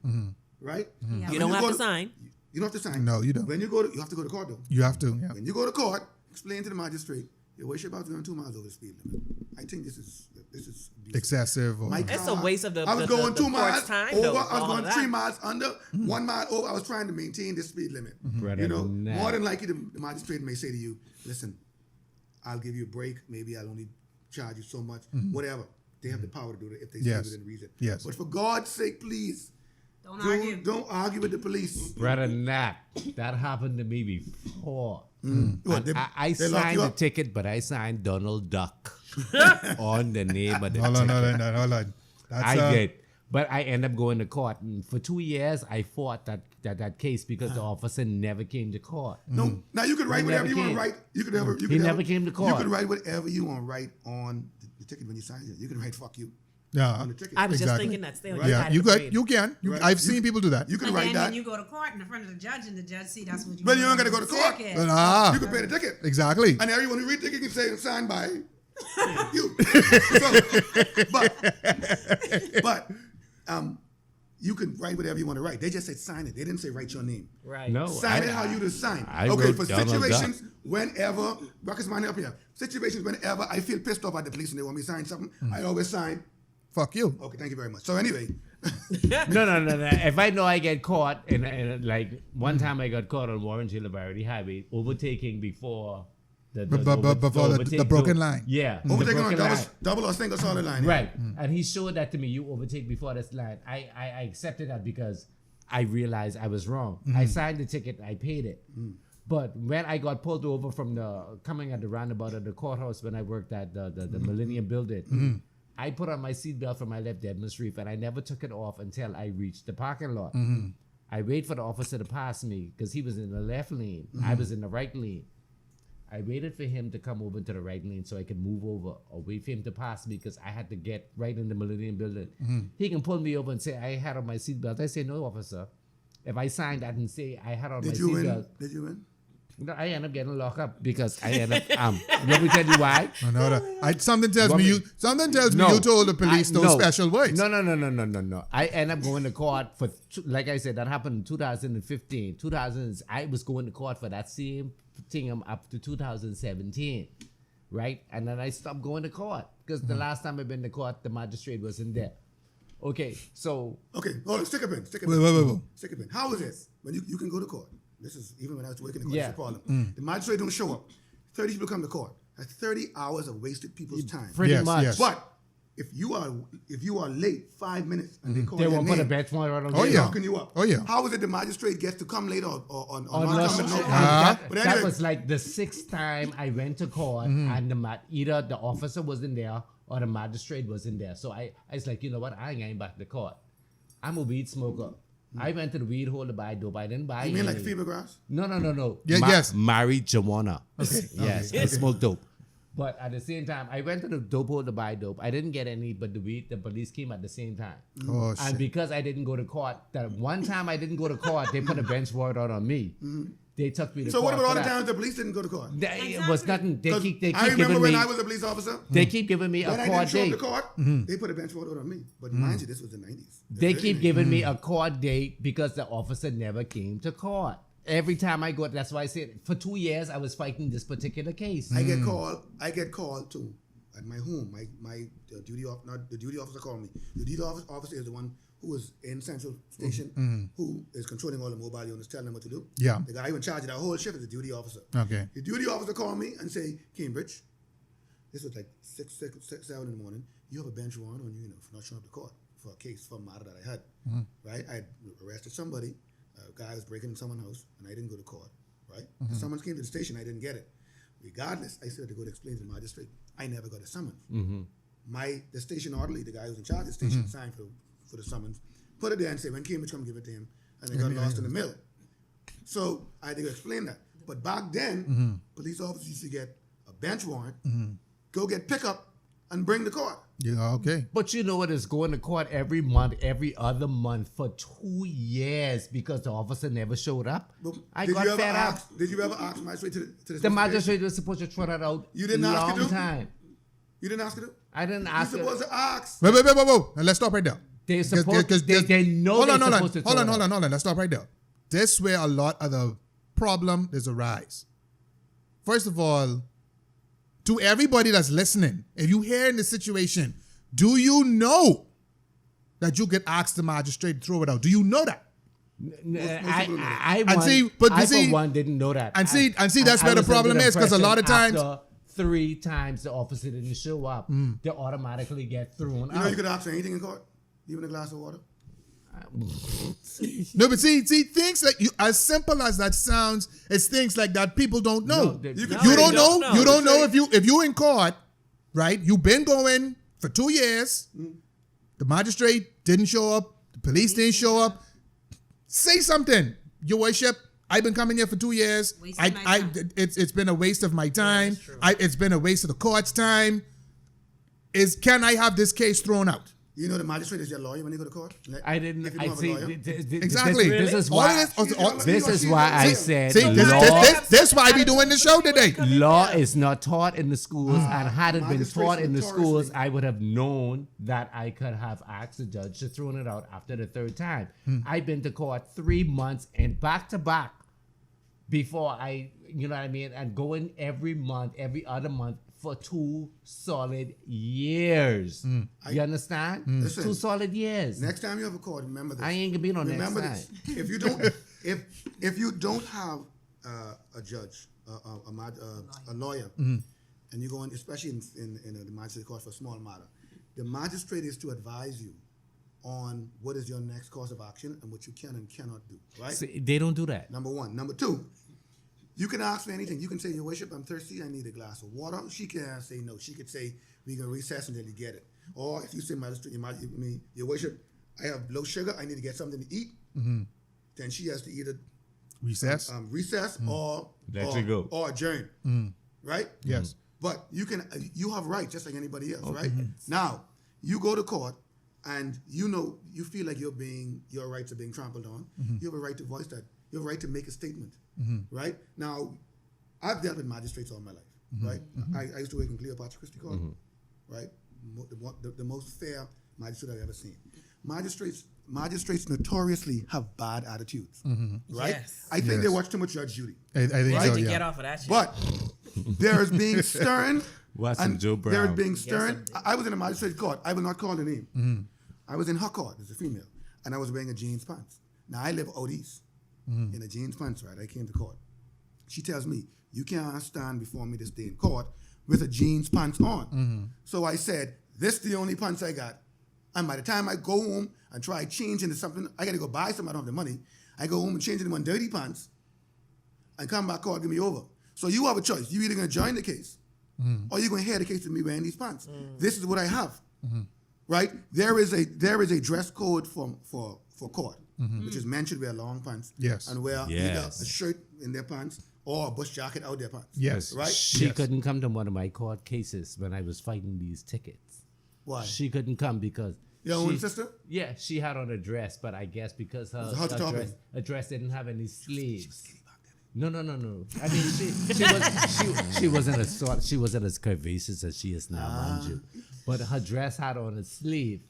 right? And
You
when
don't have
go
to sign.
You don't have to sign.
No, you don't.
When you go, you have to go to court though.
You have to. Yeah.
When you go to court, explain to the magistrate, your worship, I was going 2 miles over the speed limit. I think this is abusive.
Excessive. Or,
My
It's
car,
a waste of the
I was
the-
going
the
2 miles
court's time,
over.
though,
I was
all
going
of
3
that.
miles under, 1 mile over. I was trying to maintain this speed limit.
Brother,
You know,
nah.
more than likely, the magistrate may say to you, "Listen, I'll give you a break. Maybe I'll only charge you so much. Whatever. They have the power to do it if they say
Yes.
within reason.
Yes.
But for God's sake, please,
Don't argue.
don't argue with the police.
Brother Nat, that happened to me before.
What,
And I
they lock
signed
you
the
up?
ticket, but I signed Donald Duck on the name of the
hold
ticket.
on. That's,
I did. But I ended up going to court. And for 2 years, I fought that case because the officer never came to court.
No. Now you can write
He
whatever
never
you want to
came.
write. You could ever. You
He
could
never
ever-
came to
You
court.
could write whatever you want to write on the ticket when you sign it. You can write "fuck you"
Yeah.
on the ticket.
I was just
Exactly.
thinking that still.
Right.
Yeah. You could. You can.
Right.
I've seen people do that.
You can
And
write
then
that.
when you go to court in front of the judge, and the judge see that's what you.
But you ain't gotta go to court.
Ticket.
Ah.
You can pay the ticket.
Exactly.
And everyone who read the ticket can say signed by you. But you can write whatever you want to write. They just said sign it. They didn't say write your name.
Right.
No,
Sign it how you just sign.
I
Okay,
wrote
for
Donald
situations whenever, Ruckus, man up here. Situations whenever I feel pissed off at the police and they want me to sign something, I always sign.
Fuck you.
Okay, thank you very much. So anyway,
No. If I know I get caught, and like one time I got caught on Warren Hill Variety Highway, overtaking before
Before the broken line.
Yeah. the
overtaking on
broken line.
double or single solid line.
Right. And he showed that to me. You overtake before this line. I accepted that because I realized I was wrong. I signed the ticket. I paid it. But when I got pulled over from coming at the roundabout of the courthouse when I worked at the Millennium Building, I put on my seatbelt for my left Edmund Street, and I never took it off until I reached the parking lot. I waited for the officer to pass me because he was in the left lane. I was in the right lane. I waited for him to come over to the right lane so I could move over, or wait for him to pass me because I had to get right in the Millennium Building. He can pull me over and say I had on my seatbelt. I say, no, officer. If I signed that and say I had on my
Did you win?
seatbelt,
Did you win?
no, I end up getting locked up because I end up. Let me tell you why.
Something tells
Want
me
me-
you. Something tells me
No,
you told the police those
no.
special words.
No. I end up going to court for, like I said, that happened in 2015. I was going to court for that same thing up to 2017, right? And then I stopped going to court because the last time I've been to court, the magistrate wasn't there. Okay, so
Okay, hold on. Stick a pin. Stick a
Wait,
pin.
wait.
Stick a pin. How is it when you can go to court? This is even when I was working in
Yeah.
Parliament. The magistrate don't show up. 30 people come to court. That's 30 hours of wasted people's time.
pretty
Yes,
much
yes.
But if you are late 5 minutes and they call
they
your
won't put a
name,
bench warrant on
Oh,
you.
yeah.
locking you up.
Oh, yeah.
How is it the magistrate gets to come late or
Oh,
not
no,
come at no
no,
time?
that,
But
that
anyway,
was like the 6th time I went to court, and either the officer wasn't there or the magistrate wasn't there. So I was like, you know what? I ain't going back to court. I'm a weed smoker. I went to the weed hole to buy dope. I didn't buy
you mean like
any.
fever grass?
No.
Yeah, yes.
Marijuana.
Okay.
Yes, I smoke dope. But at the same time, I went to the dope hole to buy dope. I didn't get any, but the police came at the same time.
Oh,
And
shit.
because I didn't go to court, that one time I didn't go to court, they put a bench warrant out on me. They took me to
So
court.
what about all
for
the
that.
times the police didn't go to court?
It was nothing. They
'Cause
keep
I remember
giving
when
me.
I was a police officer,
They keep giving me
when
a
I
court
didn't show up
date.
to court, they put a bench warrant on me. But mind you, this was the 90s.
They keep giving me a court date because the officer never came to court. Every time I go, that's why I said for 2 years I was fighting this particular case.
I get called to at my home. My duty officer called me. The duty officer is the one who was in Central Station, who is controlling all the mobile units, telling them what to do.
Yeah.
The guy who in charge of that whole shift is the duty officer.
Okay.
The duty officer called me and say, Cambridge, this was like 6, 7 in the morning. You have a bench warrant on you, for not showing up to court for a case, for a matter that I had. Right? I had arrested somebody. A guy was breaking in someone's house, and I didn't go to court. Right? The summons came to the station. I didn't get it. Regardless, I still had to go to explain to the magistrate. I never got a summons. The station orderly, the guy who's in charge of the station, signed for the summons, put it there and say, when Cambridge come give it to him, and it got lost in the middle. So I had to explain that. But back then, police officers used to get a bench warrant, go get pickup and bring the card.
Yeah, okay.
But you know what? It's going to court every month, every other month for 2 years because the officer never showed up.
But
I
did
got
you ever
fed up.
ask? Did you ever ask magistrate to
The magistrate was supposed to throw that out.
You didn't ask
long
to do?
time.
You didn't ask her to?
I didn't
You're
ask.
supposed to ask.
Wait. Now let's stop right there.
They supposed.
Because-
They know they're supposed to.
Hold on. Let's stop right there. This where a lot of the problem is arise. First of all, to everybody that's listening, if you hear in the situation, do you know that you get asked the magistrate to throw it out? Do you know that?
I
And see, but
I
you see-
for one didn't know that.
and see, that's where the
was under
problem is, 'cause a lot of
impression
times-
after 3 times the officer didn't show up, they automatically get thrown
You know
out.
you could ask for anything in court? Even a glass of water?
No, but see, things like as simple as that sounds, it's things like that people don't know.
No, they-
You could
No,
You
say-
don't know.
know.
You don't know
Say-
if you in court, right? You've been going for 2 years. The magistrate didn't show up. The police didn't show up. Say something, Your Worship. I've been coming here for 2 years.
Wasting my time.
It's been a waste of my time.
that's true.
It's been a waste of the court's time. Can I have this case thrown out?
You know the magistrate is your lawyer when you go to court? Like,
I didn't.
if you
I
don't have a
see.
lawyer?
Exactly.
This is
All of
why.
this- all-
This is why I
See,
said
See,
law.
this why we doing the show today.
Law is not taught in the schools, and had it been
magistrates
taught in the schools,
notoriously-
I would have known that I could have asked the judge to throw it out after the 3rd time. I've been to court 3 months and back to back before you know what I mean, and going every month, every other month for 2 solid years. You understand?
Listen,
2 solid years.
Next time you have a court, remember this.
I ain't gonna be no next
Remember
time.
this. If you don't have a judge, a lawyer, and you go in, especially in the magistrate court for a small matter, the magistrate is to advise you on what is your next course of action and what you can and cannot do. Right?
See, they don't do that.
Number one. Number two, you can ask for anything. You can say, Your Worship, I'm thirsty. I need a glass of water. She can say no. She could say, we can recess until you get it. Or if you say, Magistrate, Your Worship, I have low sugar. I need to get something to eat. Then she has to either
Recess.
recess or
Let you go.
or adjourn. Right?
Yes.
But you have rights just like anybody else, right? Now, you go to court and you feel like your rights are being trampled on. You have a right to voice that. You have a right to make a statement, right? Now, I've dealt with magistrates all my life, right? I used to work in Cleopatra Christi Court, right? The most fair magistrate I've ever seen. Magistrates notoriously have bad attitudes, right?
Yes.
I think
Yes.
they watch too much Judge Judy.
I think
Right
so.
to
Yeah.
get off of that shit.
But there is being stern.
Watch some
and
Joe
There is
Brown.
being stern. I was in a magistrate court. I will not call the name. I was in her court as a female, and I was wearing a jeans pants. Now I live out east in a jeans pants, right? I came to court. She tells me, you can't stand before me this day in court with a jeans pants on. So I said, this is the only pants I got. And by the time I go home and try change into something, I got to go buy something. I don't have the money. I go home and change into one dirty pants and come back court, give me over. So you have a choice. You're either going to join the case or you're going to hear the case with me wearing these pants. This is what I have, right? There is a dress code for court, which is men should wear long pants
Yes.
and wear either
Yes.
a shirt in their pants or a bush jacket out their pants.
Yes.
Right?
She couldn't come to one of my court cases when I was fighting these tickets.
Why?
She couldn't come because
Your own sister?
Yeah, she had on a dress, but I guess because
Was it hot topic?
her dress didn't have any sleeves. No. I mean, she wasn't as curvaceous as she is now, mind you. But her dress had on a sleeve,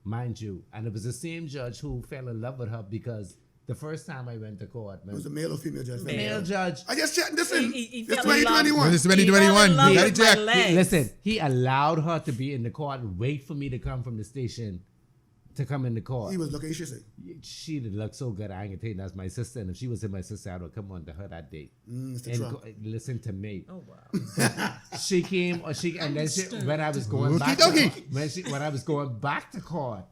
mind you, and it was the same judge who fell in love with her because the first time I went to court,
It was a male or female judge?
male judge.
I just checked. Listen,
He
it's
fell in love.
2021.
This is 2021.
He fell in
You
love
gotta
with my
check.
legs.
Listen, he allowed her to be in the court and wait for me to come from the station to come in the court.
He was locacious.
She did look so good. I ain't gonna tell you that's my sister. And if she wasn't my sister, I would come on to her that day.
Mr.
And
Trump.
listen to me.
Oh wow.
She came, and then when I was going back,
Okey-dokey.
when I was going back to court,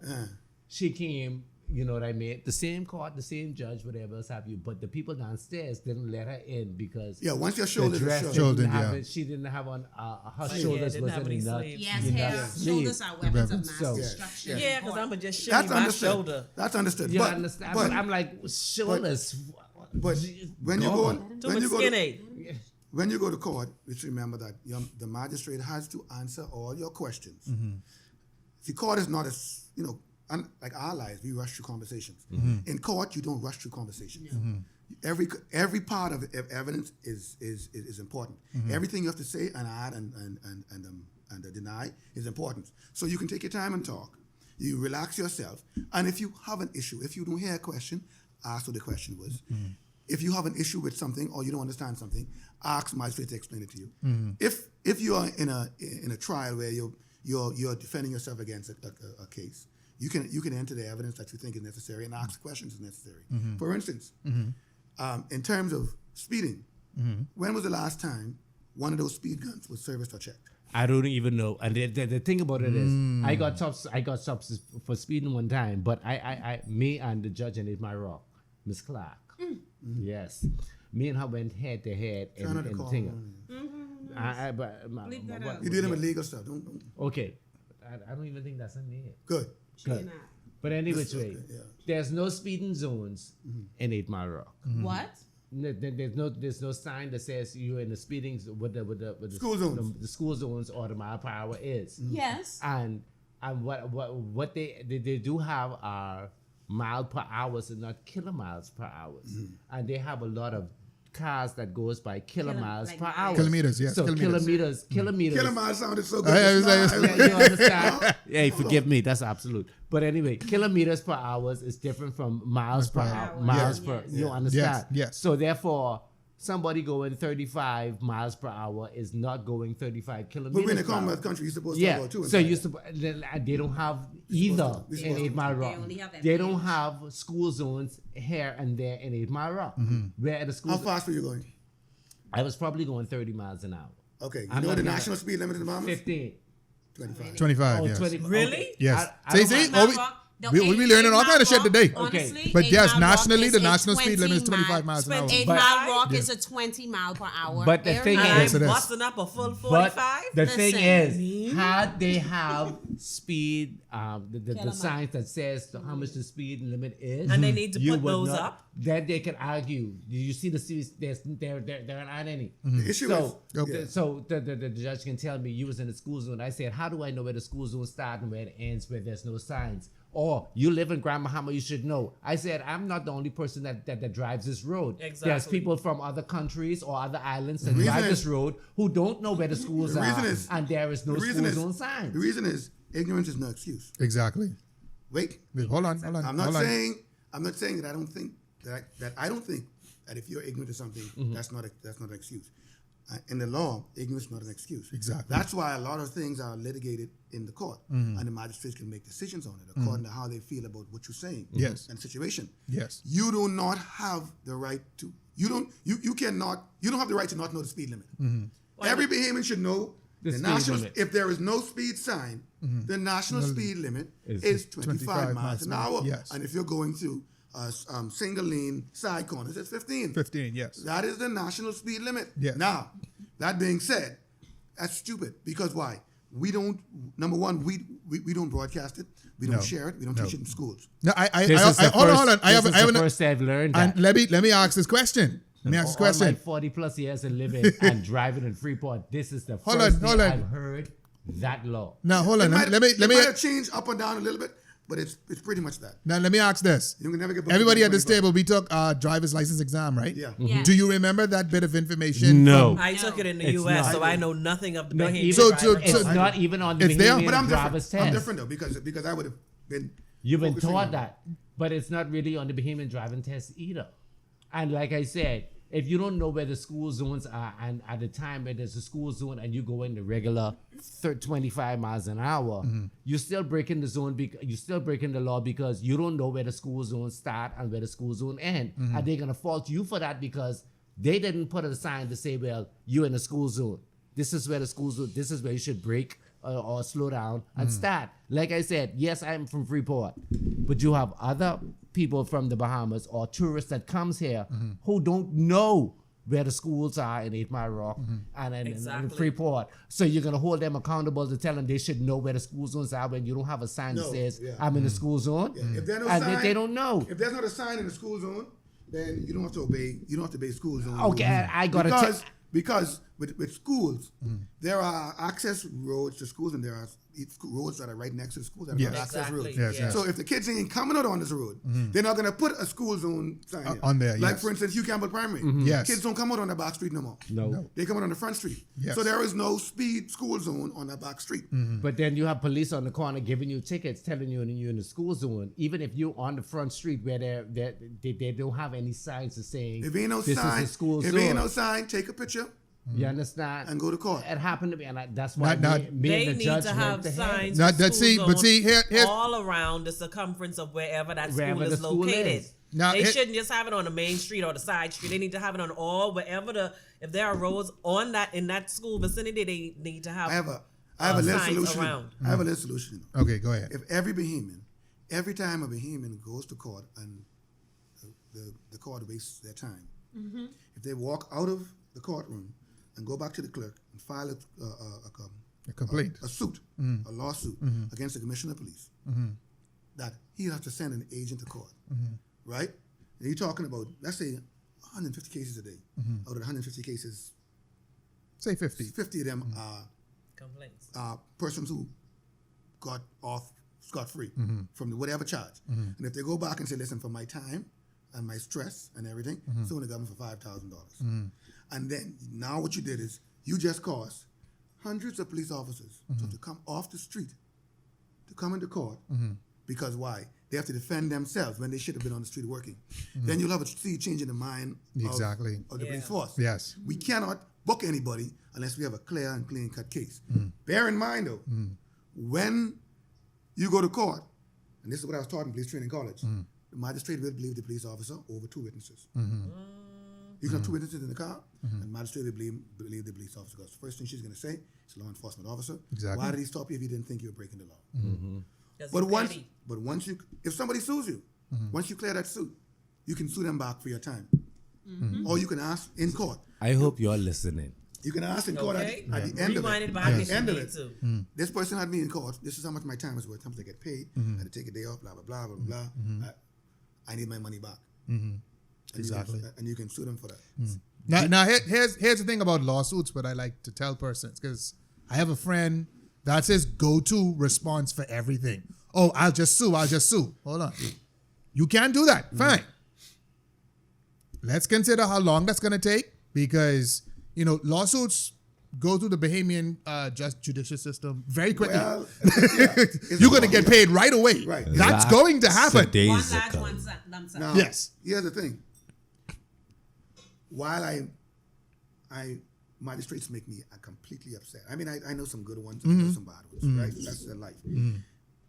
she came. You know what I mean? The same court, the same judge, whatever else have you. But the people downstairs didn't let her in because
Yeah, once your
the
shoulders are
dress
short.
Shoulder,
didn't have
yeah.
it. She didn't have on her
yeah,
shoulders
didn't have
wasn't
any
enough.
sleeves.
Yes,
enough
hair,
sleeves.
shoulders are weapons of mass
So-
destruction.
Yeah, because I'm gonna just shimmy
That's
my
understood.
shoulder.
That's understood.
You
but,
understand?
But,
But I'm like, shoulders.
but when you go,
God.
Too
when
much
you go,
skinny.
when you go to court, just remember that the magistrate has to answer all your questions. The court is not as, like our lives, we rush through conversations. In court, you don't rush through conversations. Every part of evidence is important. Everything you have to say and add and deny is important. So you can take your time and talk. You relax yourself. And if you have an issue, if you don't hear a question, ask what the question was. If you have an issue with something or you don't understand something, ask the magistrate to explain it to you. If you are in a trial where you're defending yourself against a case, you can enter the evidence that you think is necessary and ask questions as necessary. For instance, in terms of speeding, when was the last time one of those speed guns was serviced or checked?
I don't even know. And the thing about it is, I got stopped for speeding one time, but me and the judge in my rock, Miss Clark. Yes, me and her went head to head in the thing.
You're dealing with legal stuff. Don't.
Okay, I don't even think that's a name.
Good.
But anyway, there's no speeding zones in 8 Mile Rock.
What?
There's no sign that says you're in the speeding with the
School zones.
The school zones or the mile per hour is.
Yes.
And what they do have are mile per hours and not kilomiles per hours. And they have a lot of cars that goes by kilomiles per hour.
Kilometers, yes.
So kilometers.
Kilomiles sounded so good.
Yeah, you understand? Hey, forgive me, that's absolute. But anyway, kilometers per hour is different from miles per hour. Miles per, you understand?
Yes.
So therefore, somebody going 35 miles per hour is not going 35 kilometers.
But we're in a
per hour.
Commonwealth country, you're supposed to go too.
So they don't have either in 8 Mile Rock. They don't have school zones here and there in 8 Mile Rock. Where the school.
How fast were you going?
I was probably going 30 miles an hour.
Okay. You know what the national speed limit in the Bahamas?
15.
25, yes.
20.
Really?
Okay.
Yes.
I don't
See?
have-
We learning all kind of shit today.
Honestly,
But
8
yes,
Mile Rock
nationally,
is
the
a
national speed limit is
20
25 miles an hour.
8
But-
Mile Rock is a 20 mile per hour.
But the thing
area.
is-
Yes, it
I'm
is.
busting up a full
But
45.
the thing
Listen.
is, had they have speed, the
Kilometer.
signs that says how much the speed limit is,
And they need to
you
put
would
those
not-
up?
Then they can argue. You see the series, there aren't any.
The issue
So,
is,
so the judge can tell me you was in the school zone. I said, how do I know where the school zone starts and where it ends, where there's no signs? Or you live in Grand Bahama, you should know. I said, I'm not the only person that drives this road.
Exactly.
There's people from other countries or other islands that
reason
drive
is-
this road who don't know where the schools
The
are,
reason is-
and there is no
the reason
school
is-
zone signs.
The reason is ignorance is no excuse.
Exactly.
Wait.
Hold on.
I'm not saying that I don't think that if you're ignorant of something, that's not an excuse. In the law, ignorance is not an excuse.
Exactly.
That's why a lot of things are litigated in the court, and the magistrates can make decisions on it according to how they feel about what you're saying.
Yes.
And the situation.
Yes.
You do not have the right to. You don't have the right to not know the speed limit. Every Bahamian should know
The
the
speed
national.
limit.
If there is no speed sign, the national speed limit is 25 miles an hour.
Yes.
And if you're going to single lane side corners, it's 15.
15, yes.
That is the national speed limit.
Yes.
Now, that being said, that's stupid because why? We don't. Number one, we don't broadcast it. We don't share it. We don't teach it in schools.
No,
This is the
hold on. I
this is
have
the
an,
first I've learned that.
and let me ask this question. Let me ask this
All my
question.
40 plus years of living and driving in Freeport, this is the
Hold
first
on.
day I've heard that law.
Now hold on. Let me
It might have changed up and down a little bit, but it's pretty much that.
now let me ask this.
You can never get booked
Everybody
for
at this
25.
table, we took driver's license exam, right?
Yeah.
Yeah.
Do you remember that bit of information?
No.
I took it in the
It's
U.S.,
not.
so I know nothing of the
Not
Bahamian
even-
So-
driver's
so-
It's
license.
not even on the
It's there,
Bahamian
But I'm
driver's
different. I'm
test.
different though because I would have been.
You've been
focusing
taught
on-
that, but it's not really on the Bahamian driving test either. And like I said, if you don't know where the school zones are, and at the time when there's a school zone and you go in the regular 25 miles an hour, you're still breaking the zone. You're still breaking the law because you don't know where the school zones start and where the school zone end. And they're gonna fault you for that because they didn't put a sign to say, well, you're in the school zone. This is where the school zone. This is where you should break or slow down and start. Like I said, yes, I'm from Freeport, but you have other people from the Bahamas or tourists that comes here who don't know where the schools are in 8 Mile Rock and in
Exactly.
Freeport. So you're going to hold them accountable to tell them they should know where the school zones are when you don't have a sign that
No,
says,
yeah.
I'm in the school zone.
If there's no
And
sign,
they don't know.
If there's not a sign in the school zone, then you don't have to obey. You don't have to obey school zone.
Okay,
rules.
I got to
because Because with schools, there are access roads to schools, and there are roads that are right next to the schools that are
Yes.
not access roads.
Exactly.
Yes.
So if the kids ain't coming out on this road, they're not going to put a school zone sign in.
On there,
Like,
yes.
for instance, Hugh Campbell Primary.
Yes.
Kids don't come out on the back street no more.
No.
They come out on the front street.
Yes.
So there is no speed school zone on that back street.
But then you have police on the corner giving you tickets, telling you you're in the school zone, even if you're on the front street where they don't have any signs to saying
If ain't no
this
sign,
is a school
if
zone.
ain't no sign, take a picture
You understand?
and go to court.
It happened to me, and that's why
Not-
me
They
and the
need
judge
to have
went to heaven.
signs.
Not
for
that-
school
see, but
zones
see, here's-
all around the circumference of wherever that
Wherever
school
the
is
school
located.
is.
Now,
They
it-
shouldn't just have it on the main street or the side street. They need to have it on all wherever if there are roads on that in that school vicinity. They need to have.
I have a little
signs
solution.
around.
I have a little solution.
Okay, go ahead.
If every time a Bahamian goes to court and the court wastes their time, if they walk out of the courtroom and go back to the clerk and file
A complaint.
a suit, a lawsuit against the commissioner of police, that he has to send an agent to court, right? And you're talking about, let's say, 150 cases a day. Out of the 150 cases,
Say 50.
50 of them
complaints.
are persons who got off scot-free from whatever charge. And if they go back and say, listen, for my time and my stress and everything, suing the government for $5,000. And then now what you did is you just caused hundreds of police officers to come off the street to come into court because why? They have to defend themselves when they should have been on the street working. Then you'll have a change in the mind
Exactly.
of the police force.
Yes.
We cannot book anybody unless we have a clear and clean-cut case. Bear in mind, though, when you go to court, and this is what I was taught in police training college, the magistrate will believe the police officer over two witnesses. You can have two witnesses in the car, and the magistrate will believe the police officer. Because the first thing she's going to say, it's a law enforcement officer.
Exactly.
Why did he stop you if he didn't think you were breaking the law?
That's
But
petty.
once you, if somebody sues you, once you clear that suit, you can sue them back for your time. Or you can ask in court.
I hope you're listening.
You can ask in court
Okay.
at the end of
Rewind
it.
it back
At
if
the
you
end of
need
it,
to.
this person had me in court. This is how much my time is worth. How much I get paid. I had to take a day off. Blah blah blah blah blah. I need my money back. And
Exactly.
and you can sue them for that.
Now here's the thing about lawsuits, but I like to tell persons because I have a friend that's his go-to response for everything. Oh, I'll just sue. Hold on. You can't do that. Fine. Let's consider how long that's going to take because, lawsuits go through the Bahamian judicial system very quickly.
Well, it's
You're going to
long,
get paid right away.
Right.
That's going to happen.
One large,
Daisical.
one lump sum.
Now,
Yes.
Here's the thing. While I magistrates make me completely upset. I mean, I know some good ones and I know some bad ones, right? That's their life.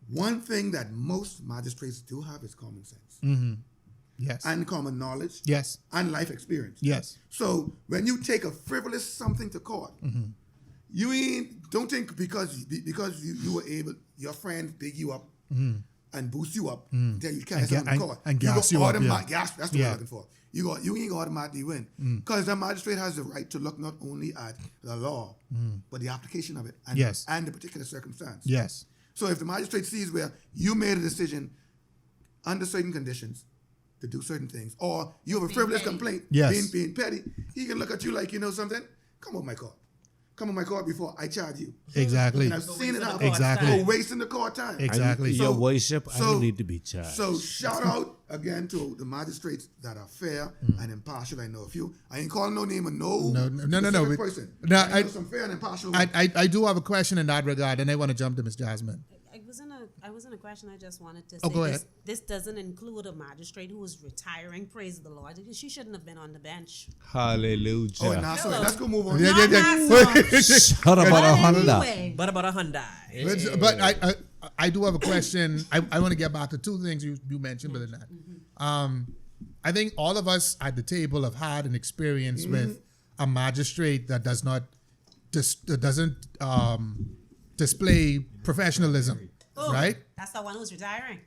One thing that most magistrates do have is common sense
Yes.
and common knowledge
Yes.
and life experience.
Yes.
So when you take a frivolous something to court, you don't think because you were able, your friend big you up and boost you up, tell you can't have in court.
and gas you up, yeah.
Gas, that's the word I'm looking for. You ain't gonna automatically win because the magistrate has the right to look not only at the law but the application of it and,
Yes.
and the particular circumstance.
Yes.
So if the magistrate sees where you made a decision under certain conditions to do certain things, or you have a frivolous complaint,
Yes.
being petty, he can look at you like, you know something? Come on my court. Come on my court before I charge you.
Exactly.
And I've seen it happen.
Exactly.
For wasting the court time.
Exactly.
Your worship, I
so-
don't need to be charged.
So shout out again to the magistrates that are fair and impartial. I know a few. I ain't calling no name of no specific person.
No,
I
I-
know some fair and impartial.
I do have a question in that regard, and I want to jump to Miss Jasmin.
I wasn't a question. I just wanted to say
Oh, go ahead.
this doesn't include a magistrate who is retiring. Praise the Lord. She shouldn't have been on the bench.
Hallelujah.
Oh, now sorry. Let's go move on.
Shut up about a Honda.
Anyway,
But about a Hyundai.
But I do have a question. I want to get back to two things you mentioned, but that. I think all of us at the table have had an experience with a magistrate that doesn't display professionalism, right?
that's the one who's retiring.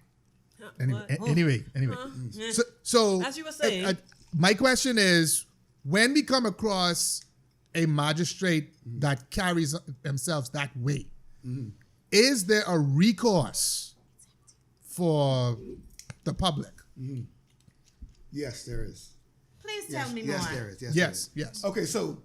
Anyway. So
As you were saying.
my question is, when we come across a magistrate that carries themselves that way, is there a recourse for the public?
Yes, there is.
Please tell me
yes,
more.
there is. Yes,
Yes,
there is.
yes.
Okay, so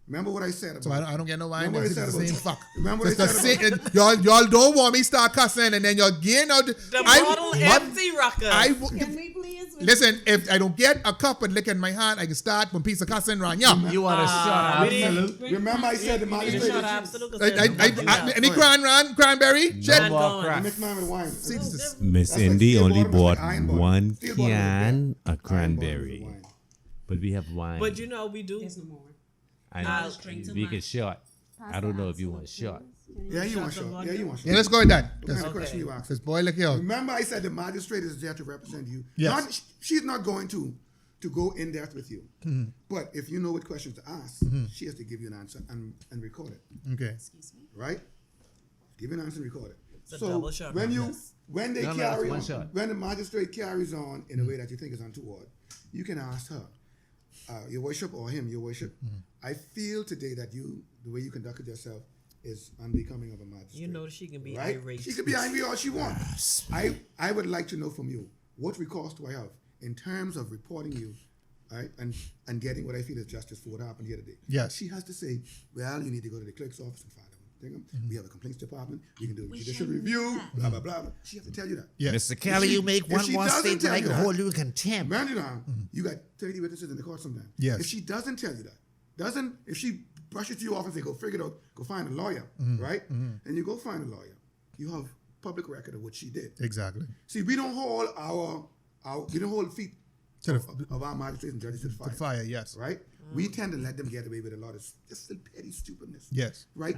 Remember what I said about
So I don't get no wine.
Remember what I
It's
said
the same
about-
fuck.
Remember what I
It's the
said about-
same. Y'all don't want me start cussing and then y'all getting out.
The bottle empty, Ruckus.
Can we please?
Listen, if I don't get a cup and lick in my hand, I can start one piece of cussing around y'all.
You want to shut
we didn't-
absolute?
Remember I said the
You need to
magistrate.
shut up, Absolute, 'cause
I,
there's nobody else.
any cranberry? Shit.
None
more
going.
crack.
Mix mine with wine.
See, this is-
Miss
That's like
Indy
steel
only
bottle,
bought
like iron bottle.
one
Steel bottle is
can
bad.
of
Iron
cranberry,
bottle is wine.
but we have wine.
But you know, we do.
There's no more.
I
I'll
know
just drink too
we
much.
can shot. I don't know if you want shot.
Yeah, you want
Shut
shot.
the
Yeah, you
vodka.
want shot.
Yeah, let's go with that.
What kind of
Okay.
question you ask?
This boy, look here.
Remember I said the magistrate is there to represent you.
Yes.
She's not going to go in depth with you.
Mm-hmm.
But if you know what questions to ask, she has to give you an answer and record it.
Okay.
Right? Give you an answer and record it.
It's a double shot,
when
Ruckus.
when they
No, no,
carry
it's one
on,
shot.
when the magistrate carries on in a way that you think is untoward, you can ask her, your worship, or him, your worship. I feel today that the way you conducted yourself is unbecoming of a magistrate.
You know she can be
Right?
irate.
She could be angry all she wants. I would like to know from you, what recourse do I have in terms of reporting you, right, and getting what I feel is justice for what happened the other day?
Yes.
She has to say, well, you need to go to the clerk's office and file them. We have a complaints department. We can do a judicial review. Blah blah blah. She has to tell you that.
Yes.
Mr. Kelly, you make
if
one
she
more
doesn't
statement,
tell
I
you
can
that-
hold you in contempt.
Man, you know, you got 30 witnesses in the court sometimes.
Yes.
If she doesn't tell you that, if she brushes you off and say, go figure it out, go find a lawyer, right? And you go find a lawyer, you have public record of what she did.
Exactly.
See, we don't hold we don't hold feet
To
of our magistrates and judges to the fire.
fire, yes.
Right? We tend to let them get away with a lot of just petty stupidness.
Yes.
Right?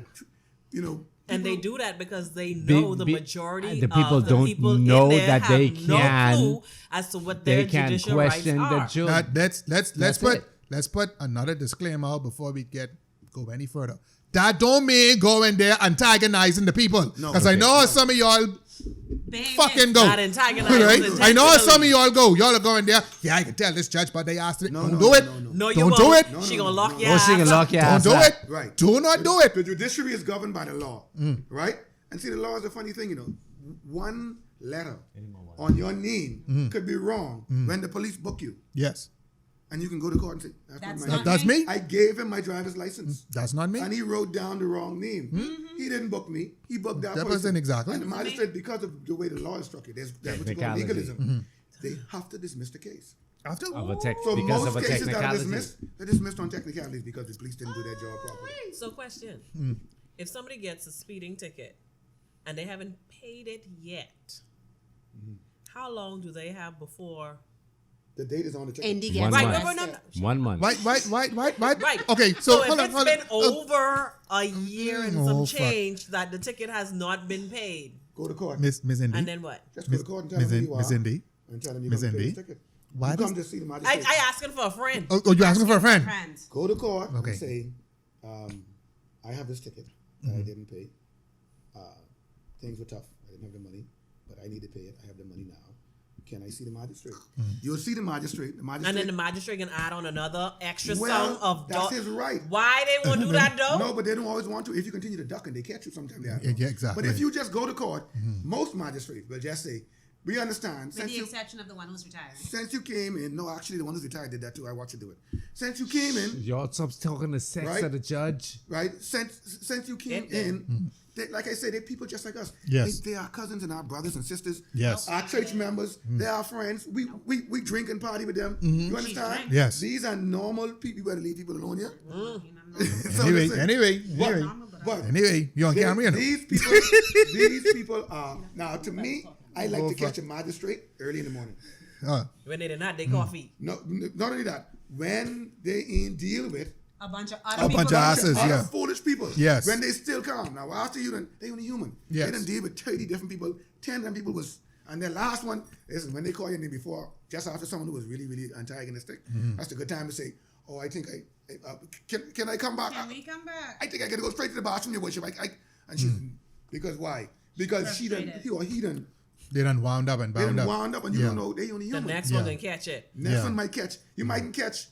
You know.
And they
people-
do that because they know the
be-
majority
the people
of the
don't
people
know
in there
that
have
they
no
can-
clue as to what their
They can
judicial rights
question the
are.
judge.
Let's put another disclaimer out before we go any further. That don't mean go in there antagonizing the people.
No.
Because I know some of y'all fucking go.
Not antagonizing,
Right? I know some of
intentionally.
y'all go. Y'all are going there. Yeah, I can tell this judge, but they asked it.
No,
Don't
no,
do
no,
it.
no, no.
No, you
Don't
won't.
do it.
No,
She
no,
gonna
no,
lock
no.
your
Oh, she
ass
can
up.
lock your
Don't
ass
do
up.
it.
Right.
Do not do it.
The judiciary is governed by the law, right? And see, the law is a funny thing, you know. One letter on your name could be wrong when the police book you,
Yes.
and you can go to court and say,
That's
not my
not
That's
me.
me.
I gave him my driver's license,
That's not me.
and he wrote down the wrong name. He didn't book me. He booked that
That
person.
person, exactly.
And the magistrate, because of the way the law is structured, there's what you call
Technicality.
legalism. They have to dismiss the case.
After
Of a tech,
So
because
most
of a
cases that are
technicality.
dismissed, they're dismissed on technicalities because the police didn't do their job properly.
So, question: if somebody gets a speeding ticket and they haven't paid it yet, how long do they have before?
The date is on the ticket.
Indy
One
gets
Right,
month.
no, no,
arrested.
no.
1 month.
Right.
Right.
Okay,
So,
hold
if
on,
it's
hold on.
been over a year and
Oh,
some
fuck.
change that the ticket has not been paid,
Go to court.
Miss Indy.
and then what?
Just go to court and tell them who you are.
Miss Indy.
And tell them you
Miss
come to pay
Indy.
the ticket.
Why
You
does-
come to see the
I
magistrate.
asking for a friend.
Oh, you're asking for a friend?
Friends.
Go to court
Okay.
and say, I have this ticket that I didn't pay. Things were tough. I didn't have the money, but I need to pay it. I have the money now. Can I see the magistrate? You'll see the magistrate. The magistrate.
And then the magistrate can add on another extra
Well,
sum of
that's his right.
Why they won't do that though?
No, but they don't always want to. If you continue to duck and they catch you, sometimes they have to.
Yeah, exactly.
But if you just go to court, most magistrates will just say, we understand.
With
Since
the
you,
exception of the one who's retiring.
since you came in, no, actually, the one who's retired did that too. I watched you do it. Since you came in,
Y'all stop talking the sex
Right.
of the judge.
right? Since you came
Get them.
in, they, like I said, they're people just like us.
Yes.
They are cousins and our brothers and sisters.
Yes.
Our church members. They're our friends. We drink and party with them. You understand?
drank.
Yes.
These are normal people. You better leave people alone here. So
Anyway,
listen,
anyway.
but
Anyway, you on
they-
camera, you know?
these people are now to me. I like
Oh,
to catch a magistrate early in the morning.
When they did not, they coffee.
No, not only that. When they in deal with
A bunch of
A
other
bunch
people.
of asses,
other
yeah.
foolish people.
Yes.
When they still calm. Now after you done, they only human.
Yes.
They done deal with 30 different people. 10 of them people was, and the last one is when they call your name before, just after someone who was really, really antagonistic. That's a good time to say, oh, I think can I come back?
Can we come back?
I think I gotta go straight to the bathroom, your worship. And she, because why? Because she done,
Frustrated.
he or he done,
They done wound up and
they
bound
done
up.
wound up and you
Yeah.
don't know, they only
The
human.
next
Yeah.
one can catch it.
Next
Yeah.
one might catch. You mightn't catch